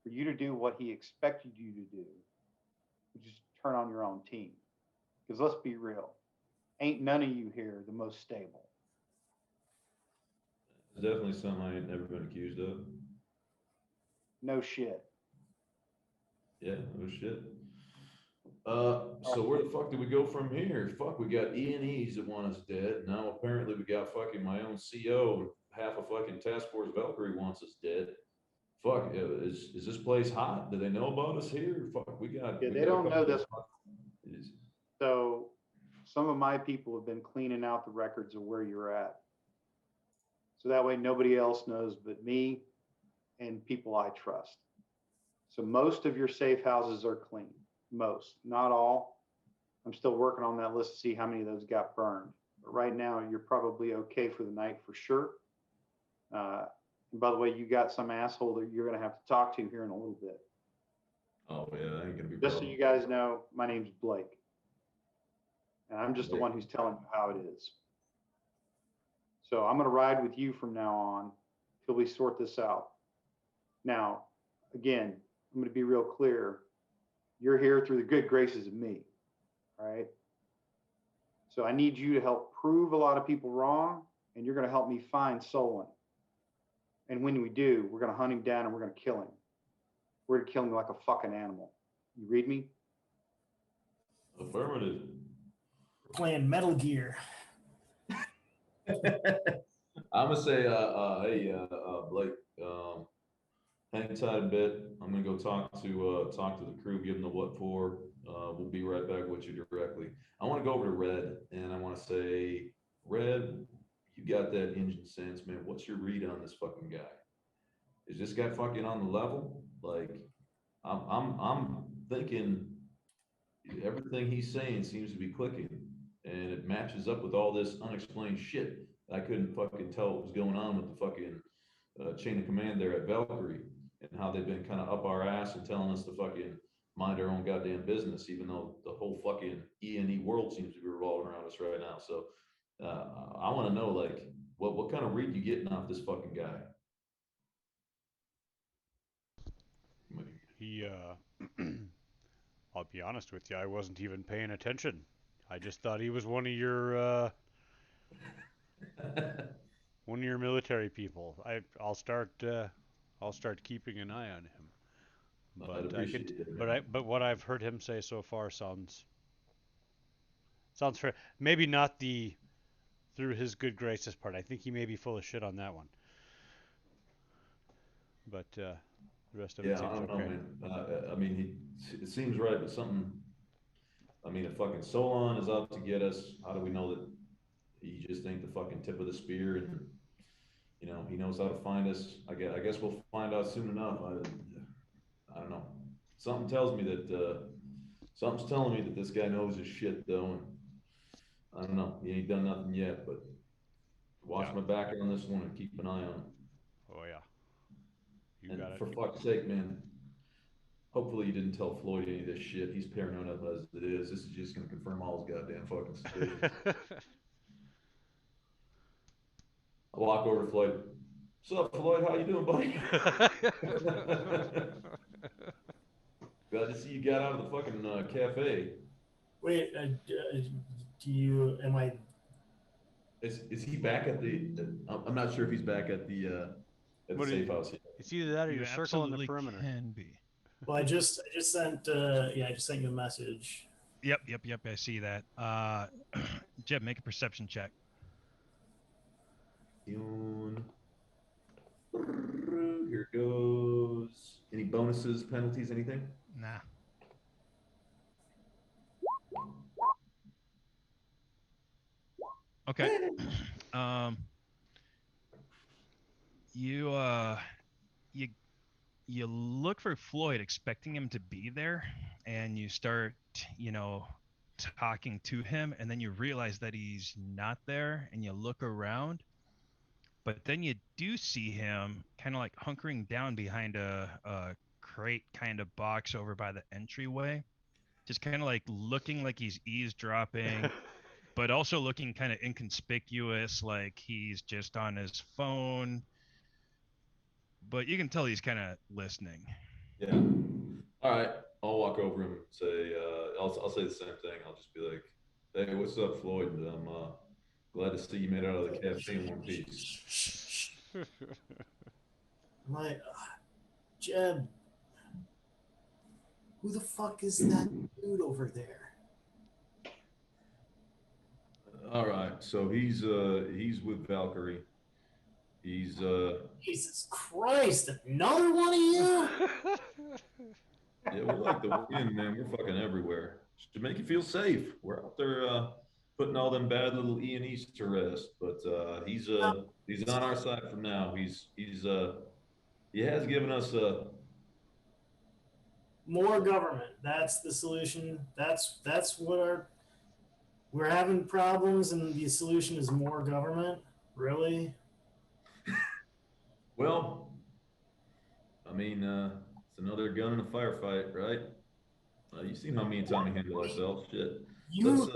for you to do what he expected you to do, which is turn on your own team. Because let's be real, ain't none of you here the most stable. It's definitely something I ain't never been accused of. No shit. Yeah, no shit. So where the fuck do we go from here? Fuck, we got E&Es that want us dead. Now apparently we got fucking my own CO. Half of fucking Task Force Valkyrie wants us dead. Fuck, is this place hot? Do they know about us here? Fuck, we got. Yeah, we they got a don't know couple- this. So some of my people have been cleaning out the records of where you're at. So that way nobody else knows but me and people I trust. So most of your safe houses are clean. Most, not all. I'm still working on that list to see how many of those got burned. But right now, you're probably okay for the night for sure. And by the way, you got some asshole that you're going to have to talk to here in a little bit. Oh yeah, that ain't gonna be. Just so you guys know, my name's Blake. And I'm just the one who's telling you how it is. So I'm going to ride with you from now on till we sort this out. Now, again, I'm going to be real clear. You're here through the good graces of me, all right? So I need you to help prove a lot of people wrong, and you're going to help me find Solon. And when we do, we're going to hunt him down and we're going to kill him. We're going to kill him like a fucking animal. You read me? Affirmative. Playing Metal Gear. I'm gonna say, hey, Blake, hang tight a bit. I'm gonna go talk to the crew, give them the what for. We'll be right back with you directly. I want to go over to Red, and I want to say, Red, you got that engine sense, man. What's your read on this fucking guy? Is this guy fucking on the level? Like, I'm thinking everything he's saying seems to be clicking, and it matches up with all this unexplained shit. I couldn't fucking tell what was going on with the fucking chain of command there at Valkyrie, and how they've been kind of up our ass and telling us to fucking mind our own goddamn business, even though the whole fucking E&E world seems to be revolving around us right now. So I want to know, like, what kind of read you getting off this fucking guy? He, I'll be honest with you, I wasn't even paying attention. I just thought he was one of your military people. I'll start keeping an eye on him. But but what I've heard him say so far sounds fair. Maybe not the through his good graces part. I think he may be full of shit on that one. But the rest of it seems I don't okay. know, man. I mean, it seems right, but something. I mean, if fucking Solon is out to get us, how do we know that he just ain't the fucking tip of the spear, and you know he knows how to find us? I guess we'll find out soon enough. I don't know. Something tells me that something's telling me that this guy knows his shit, though, and I don't know. He ain't done nothing yet, but watch my back on this one and keep an eye on him. Oh yeah. You And got it. for fuck's sake, man. Hopefully you didn't tell Floyd any of this shit. He's paranoid enough as it is. This is just going to confirm all his goddamn fucking suspicions. I walk over to Floyd. What's up, Floyd? How you doing, buddy? Glad to see you got out of the fucking cafe. Wait, am I? Is he back at the? I'm not sure if he's back at the safe house yet. It's either that or you're circling the perimeter. Can be. Well, I just sent I just sent you a message. Yep. I see that. Jeb, make a perception check. Here goes. Any bonuses, penalties, anything? Nah. Okay. You look for Floyd, expecting him to be there, and you start, talking to him, and then you realize that he's not there, and you look around, but then you do see him kind of like hunkering down behind a crate kind of box over by the entryway, just kind of like looking like he's eavesdropping, but also looking kind of inconspicuous, like he's just on his phone. But you can tell he's kind of listening. Yeah. All right. I'll walk over and say, I'll say the same thing. I'll just be like, hey, what's up, Floyd? I'm glad to see you made it out of the cafe in one piece. I'm like, Jeb, who the fuck is that dude over there? All right. So he's with Valkyrie. He's Jesus Christ, another one of you? yeah, we're like the wind, man. We're fucking everywhere. Should make you feel safe. We're out there putting all them bad little E&Es to rest. But he's on our side for now. He has given us More government. That's the solution. That's what we're having problems, and the solution is more government. Really? well, I mean, it's another gun in a firefight, right? You've seen how me and Tommy handle ourselves. Shit. You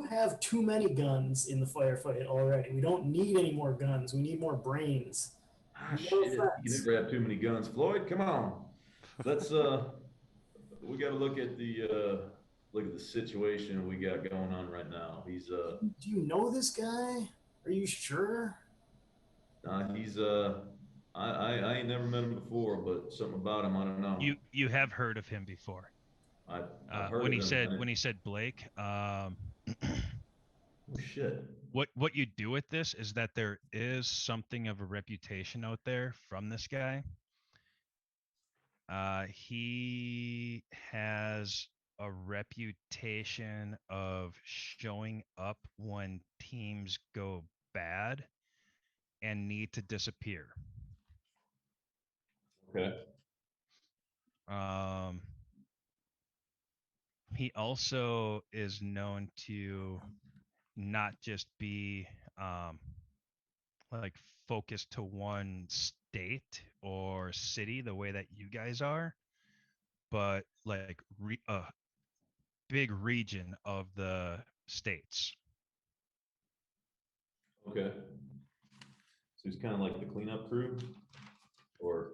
have too many guns in the firefight already. We don't need any more guns. We need more brains. Shit. You never have too many guns, Floyd. Come on. Let's we got to look at the situation we got going on right now. He's Do you know this guy? Are you sure? he's I ain't never met him before, but something about him I don't know. You have heard of him before. I've heard when of him. he said Blake. Oh, shit. What you do with this is that there is something of a reputation out there from this guy. He has a reputation of showing up when teams go bad and need to disappear. Okay. He also is known to not just be like focused to one state or city the way that you guys are, but like a big region of the states. Okay. So he's kind of like the cleanup crew, or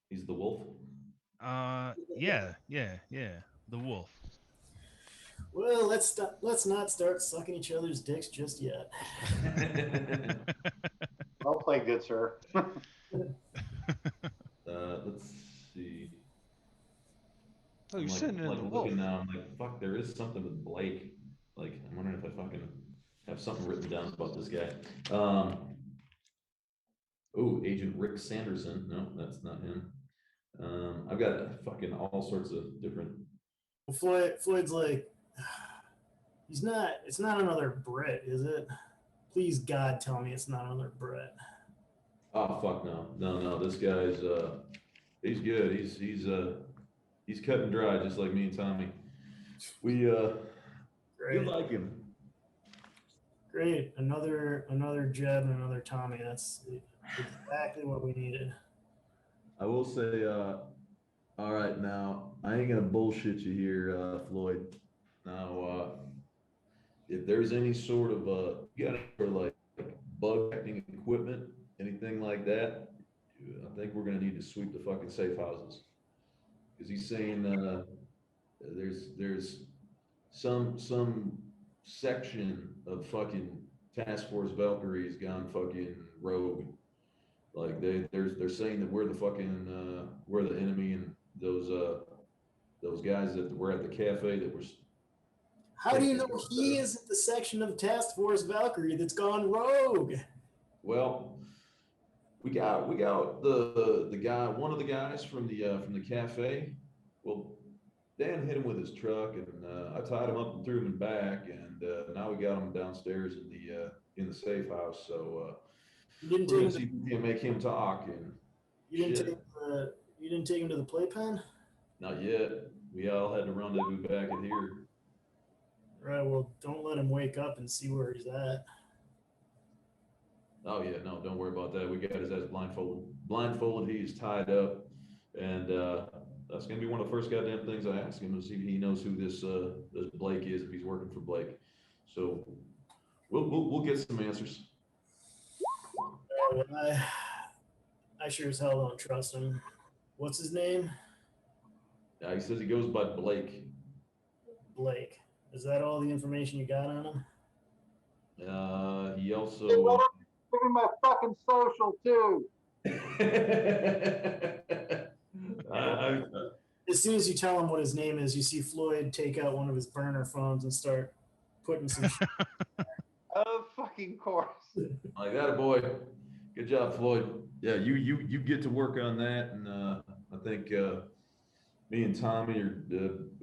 he's the wolf. Yeah. The wolf. Well, let's not start sucking each other's dicks just yet. Well played, good sir. Let's see. Oh, you're I'm sitting in the looking wolf. now. I'm like, fuck. There is something with Blake. Like, I'm wondering if I fucking have something written down about this guy. Oh, Agent Rick Sanderson. No, that's not him. I've got fucking all sorts of different. Well, Floyd's like, it's not another Brit, is it? Please, God, tell me it's not another Brit. Oh fuck no. This guy's he's good. He's cut and dry, just like me and Tommy. We like him. Great, another Jeb and another Tommy. That's exactly what we needed. I will say, all right, now I ain't gonna bullshit you here, Floyd. Now, if there's any sort of like bug acting equipment, anything like that, I think we're gonna need to sweep the fucking safe houses, because he's saying there's some section of fucking Task Force Valkyrie's gone fucking rogue. Like they're saying that we're the fucking we're the enemy, and those guys that were at the cafe that were. How do you know he isn't the section of Task Force Valkyrie that's gone rogue? Well, we got the guy, one of the guys from the cafe. Well, Dan hit him with his truck, and I tied him up and threw him in back, and now we got him downstairs in the safe house. So you didn't we're gonna see if we can make him talk. And you didn't take him to the playpen? Not yet. We all had to rendezvous back at here. Right. Well, don't let him wake up and see where he's at. Oh yeah, no, don't worry about that. We got his ass blindfolded. He's tied up, and that's gonna be one of the first goddamn things I ask him, to see if he knows who this Blake is, if he's working for Blake. So we'll get some answers. I sure as hell don't trust him. What's his name? He says he goes by Blake. Blake. Is that all the information you got on him? He also. Give me my fucking social too. As soon as you tell him what his name is, you see Floyd take out one of his burner phones and start putting some shit. Of fucking course. Like that, boy. Good job, Floyd. Yeah, you get to work on that, and I think me and Tommy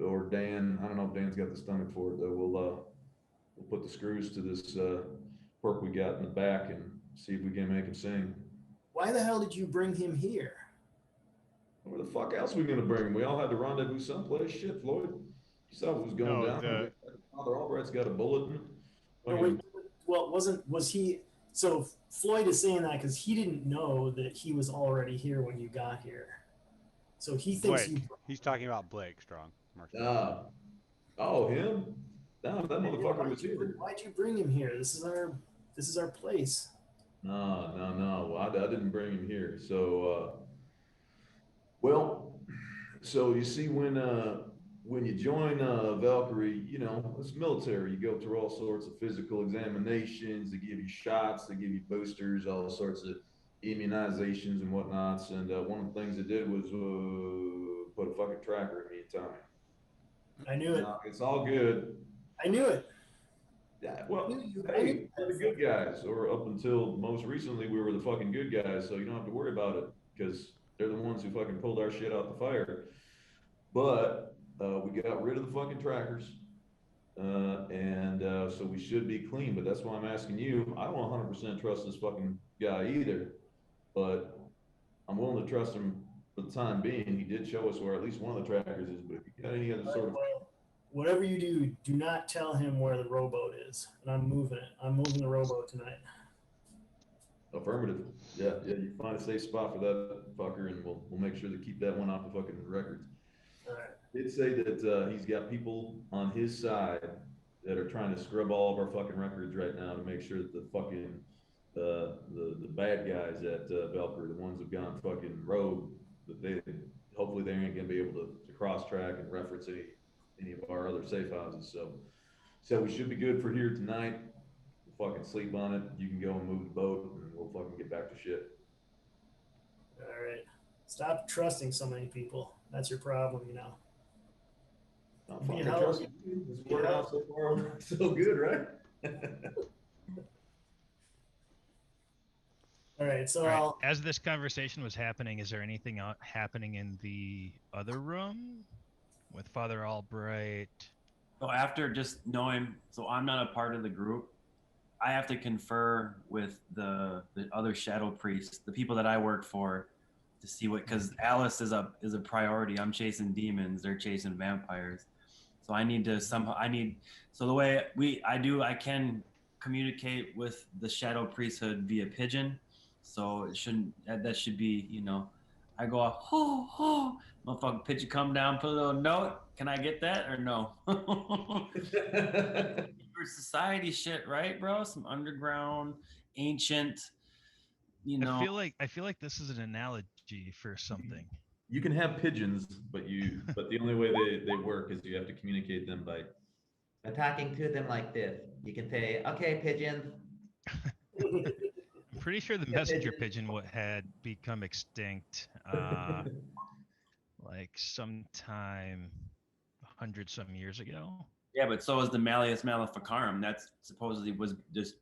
or Dan. I don't know if Dan's got the stomach for it though. We'll put the screws to this pork we got in the back and see if we can make him sing. Why the hell did you bring him here? Where the fuck else we gonna bring him? We all had to rendezvous someplace. Shit, Floyd. You saw what was going down. Father Albright's got a bullet in him. Well, was he? So Floyd is saying that because he didn't know that he was already here when you got here. So he thinks Blake. He's talking about Blake Strong. Oh, him? No, that motherfucker was here. Why'd you bring him here? This is our place. No. Well, I didn't bring him here. So, so you see, when you join Valkyrie, you know, it's military. You go through all sorts of physical examinations. They give you shots. They give you boosters, all sorts of immunizations and whatnots. And one of the things they did was put a fucking tracker in me and Tommy. I knew it. It's all good. I knew it. Yeah, well, hey, we're the good guys. Or up until most recently, we were the fucking good guys. So you don't have to worry about it because they're the ones who fucking pulled our shit out the fire. But we got rid of the fucking trackers. And so we should be clean. But that's why I'm asking you. I don't 100% trust this fucking guy either. But I'm willing to trust him for the time being. He did show us where at least one of the trackers is. But if you got any other sort of... Whatever you do not tell him where the rowboat is. And I'm moving it. I'm moving the rowboat tonight. Affirmative. Yeah, you find a safe spot for that fucker, and we'll make sure to keep that one off the fucking records. All right. Did say that he's got people on his side that are trying to scrub all of our fucking records right now to make sure that the fucking the bad guys at Valkyrie, the ones who've gone fucking rogue, that they hopefully they ain't gonna be able to cross track and reference any of our other safe houses. So we should be good for here tonight. We'll fucking sleep on it. You can go and move the boat, and we'll fucking get back to shit. All right. Stop trusting so many people. That's your problem, you know. I'm fucking trusting you. It's working out so far, so good, right? All right. So All right. As this conversation was happening, is there anything happening in the other room with Father Albright? So after just knowing, so I'm not a part of the group. I have to confer with the other shadow priests, the people that I work for, to see what, because Alice is a priority. I'm chasing demons, they're chasing vampires. So I need to so the way I can communicate with the shadow priesthood via pigeon. So that should be, you know, I go off, motherfucking pigeon come down, put a little note. Can I get that or no? For society shit, right, bro? Some underground, ancient, you know. I feel like this is an analogy for something. You can have pigeons, but the only way they work is you have to communicate them by talking to them like this. You can say, "Okay, pigeons." I'm pretty sure the messenger pigeon had become extinct like sometime 100-some years ago. Yeah, but so is the Malleus Maleficarum. That's supposedly was just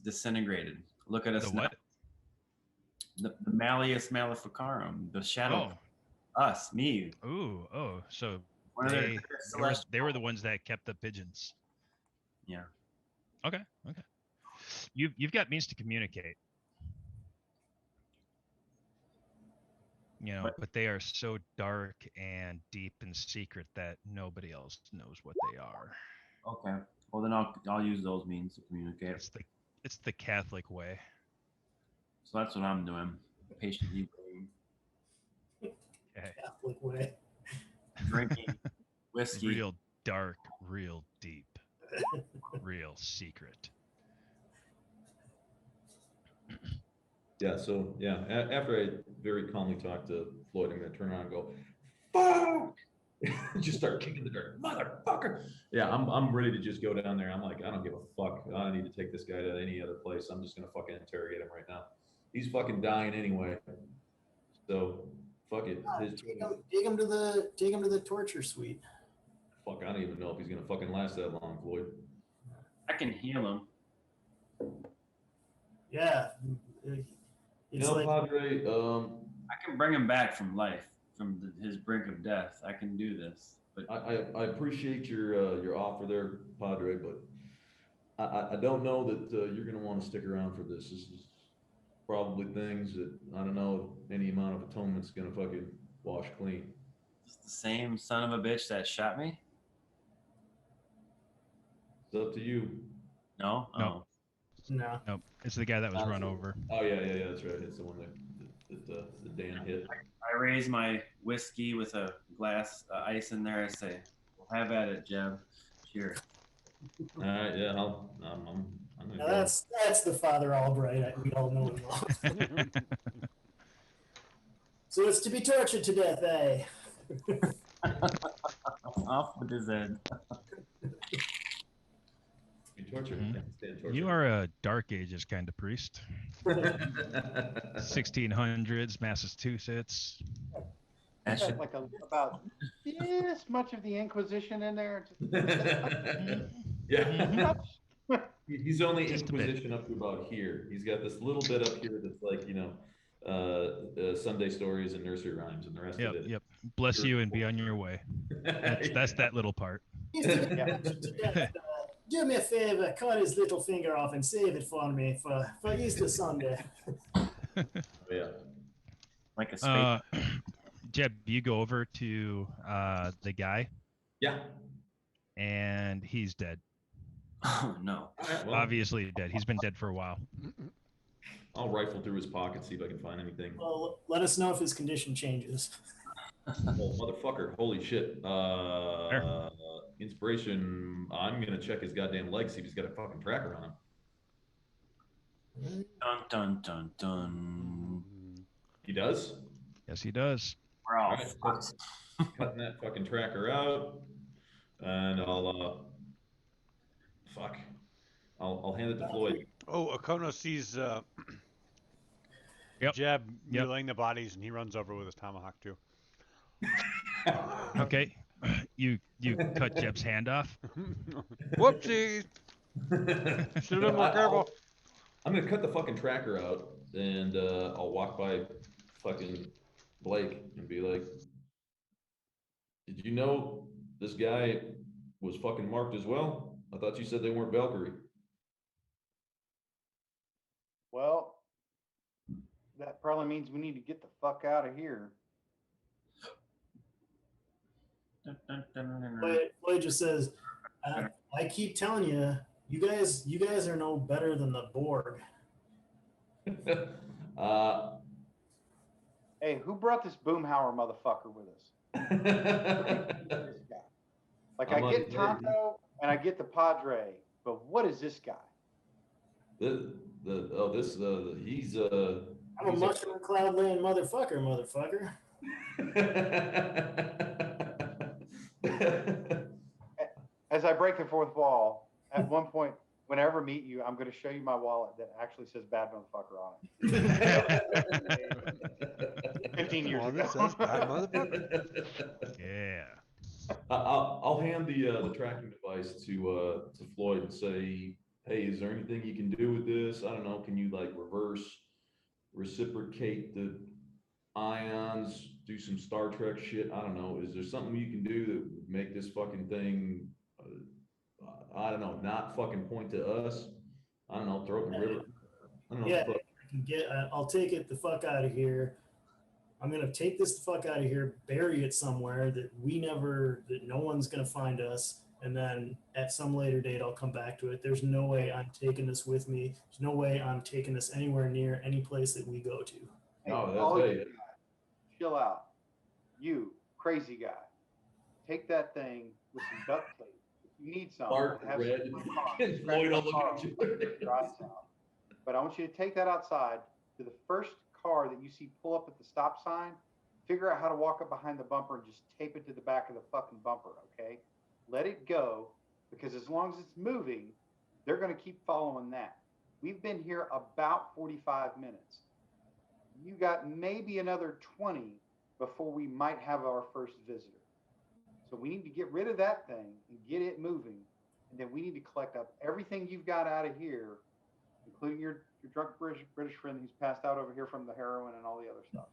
disintegrated. Look at us now. What? The Malleus Maleficarum, the shadow. Me. So One they were the ones that kept the pigeons. Yeah. Okay. You've got means to communicate. You know, but they are so dark and deep and secret that nobody else knows what they are. Okay. Well, then I'll use those means to communicate. It's the Catholic way. So that's what I'm doing. Patiently waiting. Okay. Catholic way. Drinking whiskey. Real dark, real deep, real secret. Yeah. So yeah, after I very calmly talk to Floyd. I'm going to turn around and go, fuck! Just start kicking the dirt, motherfucker. Yeah, I'm ready to just go down there. I'm like, I don't give a fuck. I don't need to take this guy to any other place. I'm just gonna fucking interrogate him right now. He's fucking dying anyway. So fuck it. Take him to the torture suite. Fuck, I don't even know if he's gonna fucking last that long, Floyd. I can heal him. Yeah. It's like, Padre, I can bring him back from life, from his brink of death. I can do this. But I appreciate your offer there, Padre, but I don't know that you're gonna want to stick around for this. This is probably things that I don't know if any amount of atonement's gonna fucking wash clean. it's the same son of a bitch that shot me? It's up to you. No? No. no. Nope. It's the guy that was run over. Oh yeah, that's right. It's the one that Dan hit. I raise my whiskey with a glass ice in there. I say, well, have at it, Jeb. Cheers. All right, yeah, I'm gonna Now go. that's the Father Albright we all know him. So it's to be tortured to death, eh? Off with his head. You torture. Mhm. Can't stand torture. You are a Dark Ages kind of priest. 1600s, Massachusetts. That should, Like about this much of the Inquisition in there. Yeah. He's only Just a bit. Inquisition up to about here. He's got this little bit up here that's like, Sunday stories and nursery rhymes, and the rest Yep, of it. yep. Bless you and be on your way. That's that little part. Do me a favor, cut his little finger off and save it for me for Easter Sunday. Yeah. like a space. Jeb, you go over to the guy, Yeah. and he's dead. Oh, no. All right, well, Obviously dead. He's been dead for a while. I'll rifle through his pocket, see if I can find anything. Well, let us know if his condition changes. Oh, motherfucker. Holy shit. Inspiration. I'm going to check his goddamn leg, see if he's got a fucking tracker on him. Dun, dun, dun, dun. He does? Yes, he does. We're all All right, fucked. Cutting that fucking tracker out. And I'll hand it to Floyd. Oh, Okono sees Yep. Jeb Yep. mutilating the bodies, and he runs over with his tomahawk too. Okay. You cut Jeb's hand off. Whoopsie! Should have been more careful. I'm gonna cut the fucking tracker out, and I'll walk by fucking Blake and be like, "Did you know this guy was fucking marked as well? I thought you said they weren't Valkyrie." Well, that probably means we need to get the fuck out of here. Dun, dun, dun, dun, dun. Floyd just says, I keep telling you, you guys are no better than the Borg. Hey, who brought this Boomhauer motherfucker with us? This guy. Like, I get Tonto and I get the Padre, but what is this guy? He's I'm a mushroom cloud laying motherfucker. As I break the fourth wall, at one point, when I ever meet you, I'm going to show you my wallet that actually says "bad motherfucker" on it. 15 years ago. Says bad motherfucker. Yeah. I'll hand the tracking device to Floyd and say, "Hey, is there anything you can do with this? I don't know. Can you like reciprocate the ions, do some Star Trek shit? I don't know. Is there something you can do that would make this fucking thing, I don't know, not fucking point to us? I don't know, throw it in the river. I don't know. Yeah, I can get. I'll take it the fuck out of here. I'm gonna take this the fuck out of here, bury it somewhere that no one's gonna find us, and then at some later date I'll come back to it. There's no way I'm taking this with me. There's no way I'm taking this anywhere near any place that we go to. Hey, No, that's all hey. you guys, chill out. You crazy guy, take that thing with some duct tape. If you need some, Mark have red. some in my car. And Scratch Floyd my will look car, at you. get your eyes out. But I want you to take that outside to the first car that you see pull up at the stop sign, figure out how to walk up behind the bumper and just tape it to the back of the fucking bumper, okay? Let it go, because as long as it's moving, they're going to keep following that. We've been here about 45 minutes. You got maybe another 20 before we might have our first visitor. So we need to get rid of that thing and get it moving. And then we need to collect up everything you've got out of here, including your drunk British friend who's passed out over here from the heroin and all the other stuff.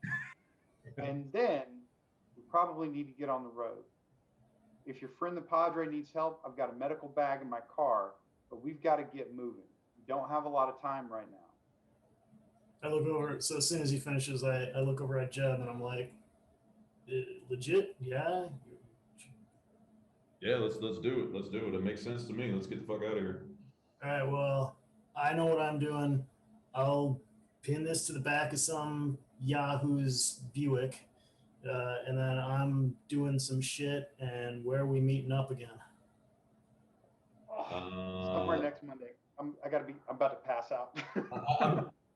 And then we probably need to get on the road. If your friend the Padre needs help, I've got a medical bag in my car, but we've got to get moving. We don't have a lot of time right now. I look over, so as soon as he finishes, I look over at Jeb and I'm like, legit? Yeah? Yeah, let's do it. Let's do it. It makes sense to me. Let's get the fuck out of here. All right, well, I know what I'm doing. I'll pin this to the back of some Yahoo's Buick, and then I'm doing some shit, and where are we meeting up again? Somewhere next Monday. I'm about to pass out.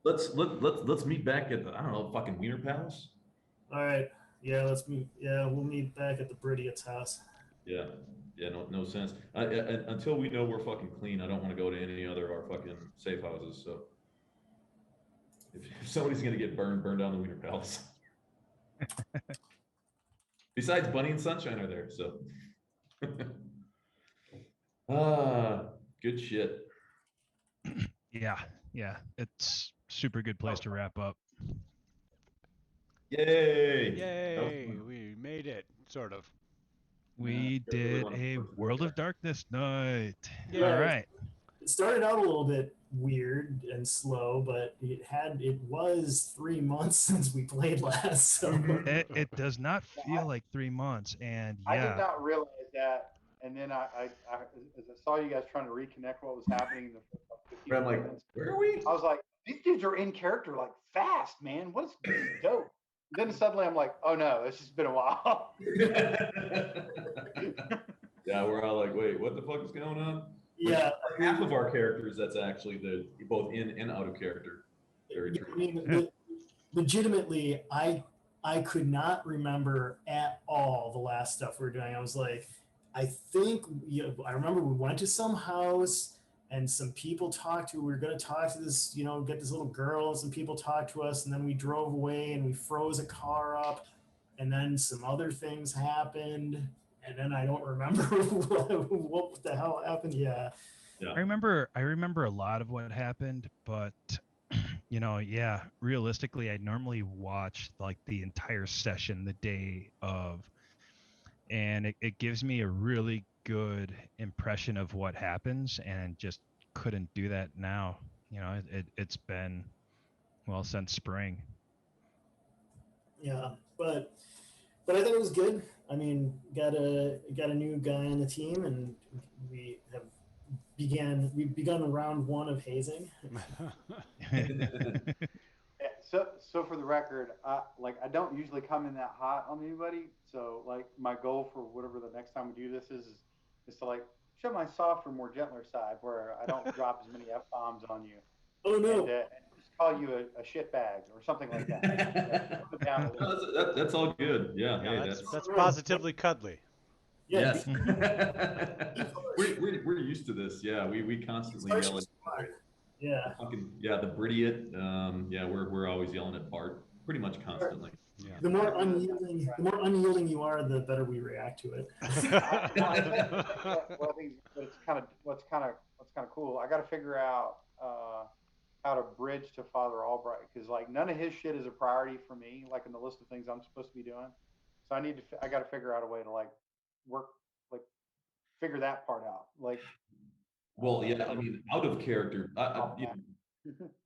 Let's meet back at the, I don't know, fucking Wiener Palace. All right, yeah, we'll meet back at the Bridiots' house. Yeah, no sense. Until we know we're fucking clean, I don't want to go to any other of our fucking safe houses. So if somebody's gonna get burned down the Wiener Palace. Besides, Bunny and Sunshine are there, so. Good shit. Yeah, it's super good place to wrap up. Yay! Yay! We made it, sort of. We did a World of Darkness night. Yeah. All right. It started out a little bit weird and slow, but it was 3 months since we played last. So it does not feel like 3 months, and yeah. I did not realize that, and then I as I saw you guys trying to reconnect what was happening in the first 15 I'm like, minutes, where are we? I was like, these dudes are in character like fast, man. This is dope. Then suddenly I'm like, oh no, it's just been a while. Yeah, we're all like, wait, what the fuck is going on? yeah, Half of our characters, that's actually both in and out of character. Very true. I mean, legitimately, I could not remember at all the last stuff we were doing. I was like, I remember we went to some house and some people talked to. We were going to talk to this, get this little girl, and some people talked to us, and then we drove away and we froze a car up, and then some other things happened, and then I don't remember what the hell happened. Yeah. I remember a lot of what happened, but realistically, I normally watch like the entire session the day of, and it gives me a really good impression of what happens, and just couldn't do that now. It's been since spring. Yeah, but I thought it was good. I mean, got a new guy on the team, and we've begun round 1 of hazing. So for the record, I don't usually come in that hot on anybody. So like my goal for whatever the next time we do this is to like show my softer, more gentler side where I don't drop as many F-bombs on you. Oh no. And just call you a shit bag or something like that. Put it down a little bit. That's all good. Yeah. Yeah, Hey, that's positively cuddly. Yeah. Yes. we're used to this. Yeah, we constantly yell at. Yeah. The Bridiots. We're always yelling at Bart pretty much constantly. Yeah. The more unyielding you are, the better we react to it. Well, it's what's kind of cool. I got to figure out how to bridge to Father Albright, because like none of his shit is a priority for me, like in the list of things I'm supposed to be doing. So I got to figure out a way to like figure that part out. Like, well, yeah, I mean, out of character,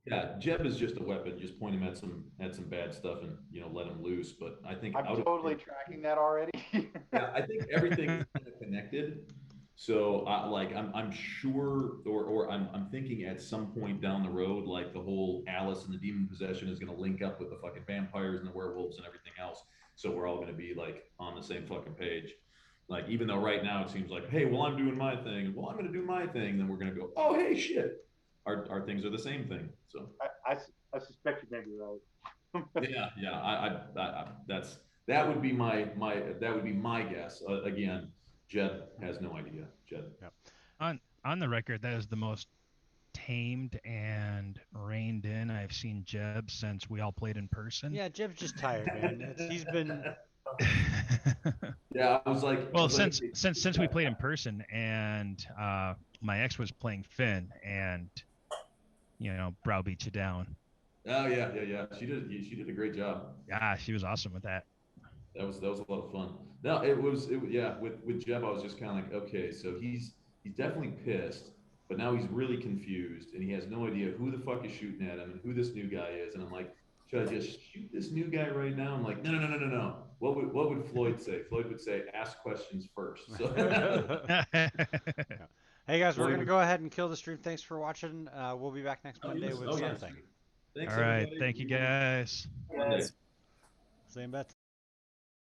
yeah, Jeb is just a weapon. Just point him at some bad stuff and let him loose. But I think I'm totally tracking that already. Yeah, I think everything's kind of connected. So I'm sure, or I'm thinking at some point down the road, like the whole Alice and the demon possession is going to link up with the fucking vampires and the werewolves and everything else. So we're all going to be like on the same fucking page. Like, even though right now it seems like, hey, well, I'm doing my thing, and well, I'm going to do my thing, then we're going to go, oh, hey, shit. Our things are the same thing. So I suspect you may be right. Yeah. That would be my guess. Again, Jed has no idea. Jed. On the record, that is the most tamed and reined in I've seen Jeb since we all played in person. Yeah, Jeb's just tired, man. He's been. Yeah, I was like. Well, since we played in person, and my ex was playing Finn, and browbeat you down. Oh yeah. She did a great job. Yeah, she was awesome with that. That was a lot of fun. No, yeah. With Jeb, I was just kind of like, okay, so he's definitely pissed, but now he's really confused and he has no idea who the fuck is shooting at him and who this new guy is. And I'm like, should I just shoot this new guy right now? I'm like, no. What would Floyd say? Floyd would say, ask questions first. So. Hey guys, we're gonna go ahead and kill the stream. Thanks for watching. We'll be back next Monday with something. All right, thank you guys. Same bet.